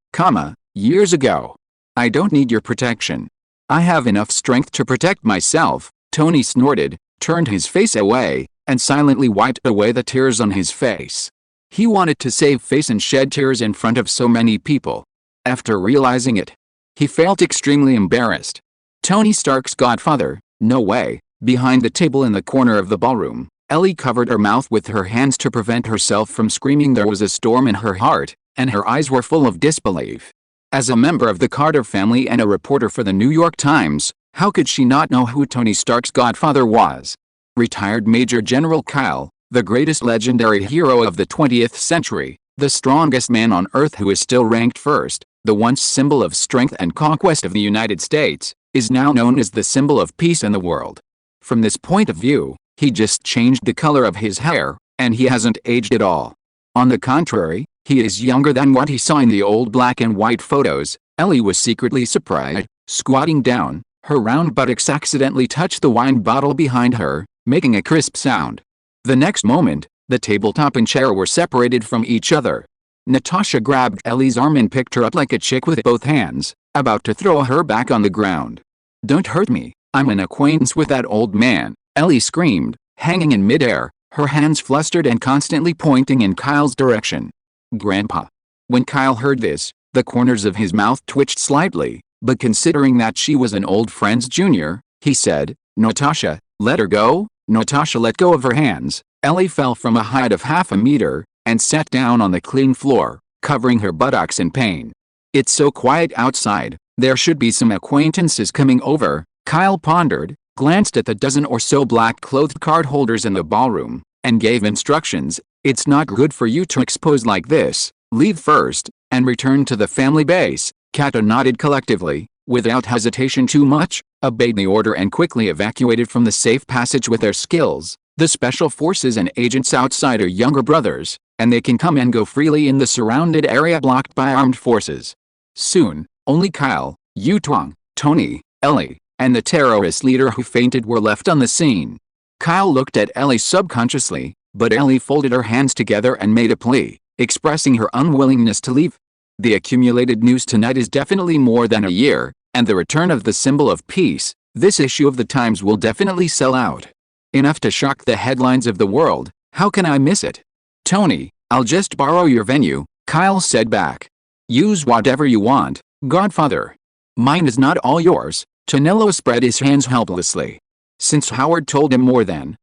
years ago. "I don't need your protection. I have enough strength to protect myself," Tony snorted, turned his face away, and silently wiped away the tears on his face. He wanted to save face and shed tears in front of so many people. After realizing it, he felt extremely embarrassed. Tony Stark's godfather? No way. Behind the table in the corner of the ballroom, Ellie covered her mouth with her hands to prevent herself from screaming. There was a storm in her heart, and her eyes were full of disbelief. As a member of the Carter family and a reporter for the New York Times, how could she not know who Tony Stark's godfather was? Retired Major General Kyle, the greatest legendary hero of the 20th century, the strongest man on Earth who is still ranked first, the once symbol of strength and conquest of the United States, is now known as the symbol of peace in the world. From this point of view, he just changed the color of his hair, and he hasn't aged at all. On the contrary, he is younger than what he saw in the old black and white photos. Ellie was secretly surprised. Squatting down, her round buttocks accidentally touched the wine bottle behind her, making a crisp sound. The next moment, the tabletop and chair were separated from each other. Natasha grabbed Ellie's arm and picked her up like a chick with both hands. about to throw her back on the ground. "Don't hurt me, I'm an acquaintance with that old man," Ellie screamed, hanging in midair, her hands flustered and constantly pointing in Kyle's direction. "Grandpa." When Kyle heard this, the corners of his mouth twitched slightly, but considering that she was an old friend's junior, he said, "Natasha, let her go." Natasha let go of her hands. Ellie fell from a height of half a meter, and sat down on the clean floor, covering her buttocks in pain. "It's so quiet outside, there should be some acquaintances coming over," Kyle pondered, glanced at the dozen or so black-clothed card holders in the ballroom, and gave instructions. "It's not good for you to expose like this. Leave first, and return to the family base." Kata nodded collectively, without hesitation. Too much, obeyed the order and quickly evacuated from the safe passage with their skills. The special forces and agents outside are younger brothers, and they can come and go freely in the surrounded area blocked by armed forces. Soon, only Kyle, Yutong, Tony, Ellie, and the terrorist leader who fainted were left on the scene. Kyle looked at Ellie subconsciously, but Ellie folded her hands together and made a plea, expressing her unwillingness to leave. The accumulated news tonight is definitely more than a year, and the return of the symbol of peace. This issue of the Times will definitely sell out. Enough to shock the headlines of the world. How can I miss it? "Tony, I'll just borrow your venue," Kyle said back. "Use whatever you want, Godfather. Mine is not all yours." Tonello spread his hands helplessly. Since Howard told him more than,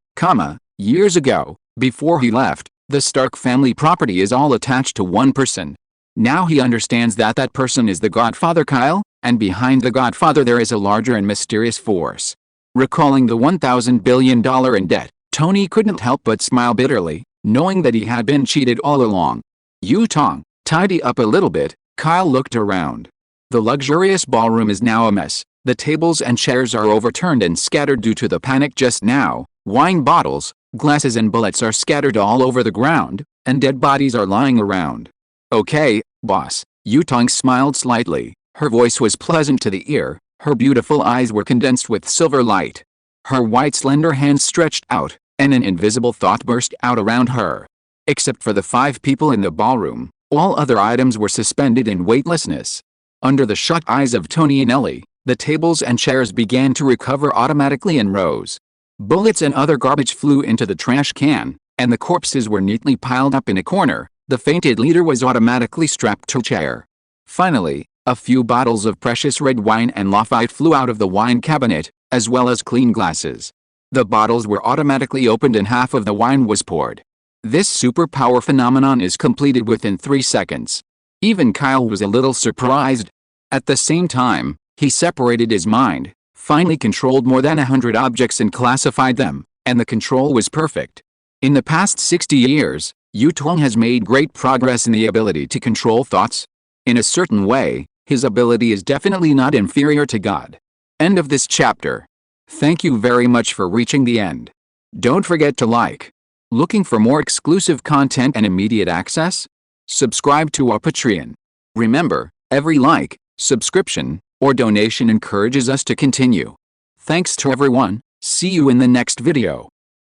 years ago, before he left, the Stark family property is all attached to one person. Now he understands that that person is the Godfather Kyle, and behind the Godfather there is a larger and mysterious force. Recalling the $1,000 billion in debt, Tony couldn't help but smile bitterly, knowing that he had been cheated all along. "Yutong, tidy up a little bit." Kyle looked around. The luxurious ballroom is now a mess. The tables and chairs are overturned and scattered due to the panic just now. Wine bottles, glasses and bullets are scattered all over the ground, and dead bodies are lying around. "Okay, boss." Yutong smiled slightly. Her voice was pleasant to the ear. Her beautiful eyes were condensed with silver light. Her white slender hands stretched out, and an invisible thought burst out around her. Except for the 5 people in the ballroom, all other items were suspended in weightlessness. Under the shocked eyes of Tony and Ellie, the tables and chairs began to recover automatically in rows. Bullets and other garbage flew into the trash can, and the corpses were neatly piled up in a corner. The fainted leader was automatically strapped to a chair. Finally, a few bottles of precious red wine and Lafite flew out of the wine cabinet, as well as clean glasses. The bottles were automatically opened and half of the wine was poured. This superpower phenomenon is completed within 3 seconds. Even Kyle was a little surprised. At the same time, he separated his mind, finally controlled more than 100 objects and classified them, and the control was perfect. In the past 60 years, Yutong has made great progress in the ability to control thoughts. In a certain way, his ability is definitely not inferior to God. End of this chapter. Thank you very much for reaching the end. Don't forget to like. Looking for more exclusive content and immediate access? Subscribe to our Patreon. Remember, every like, subscription, or donation encourages us to continue. Thanks to everyone. See you in the next video.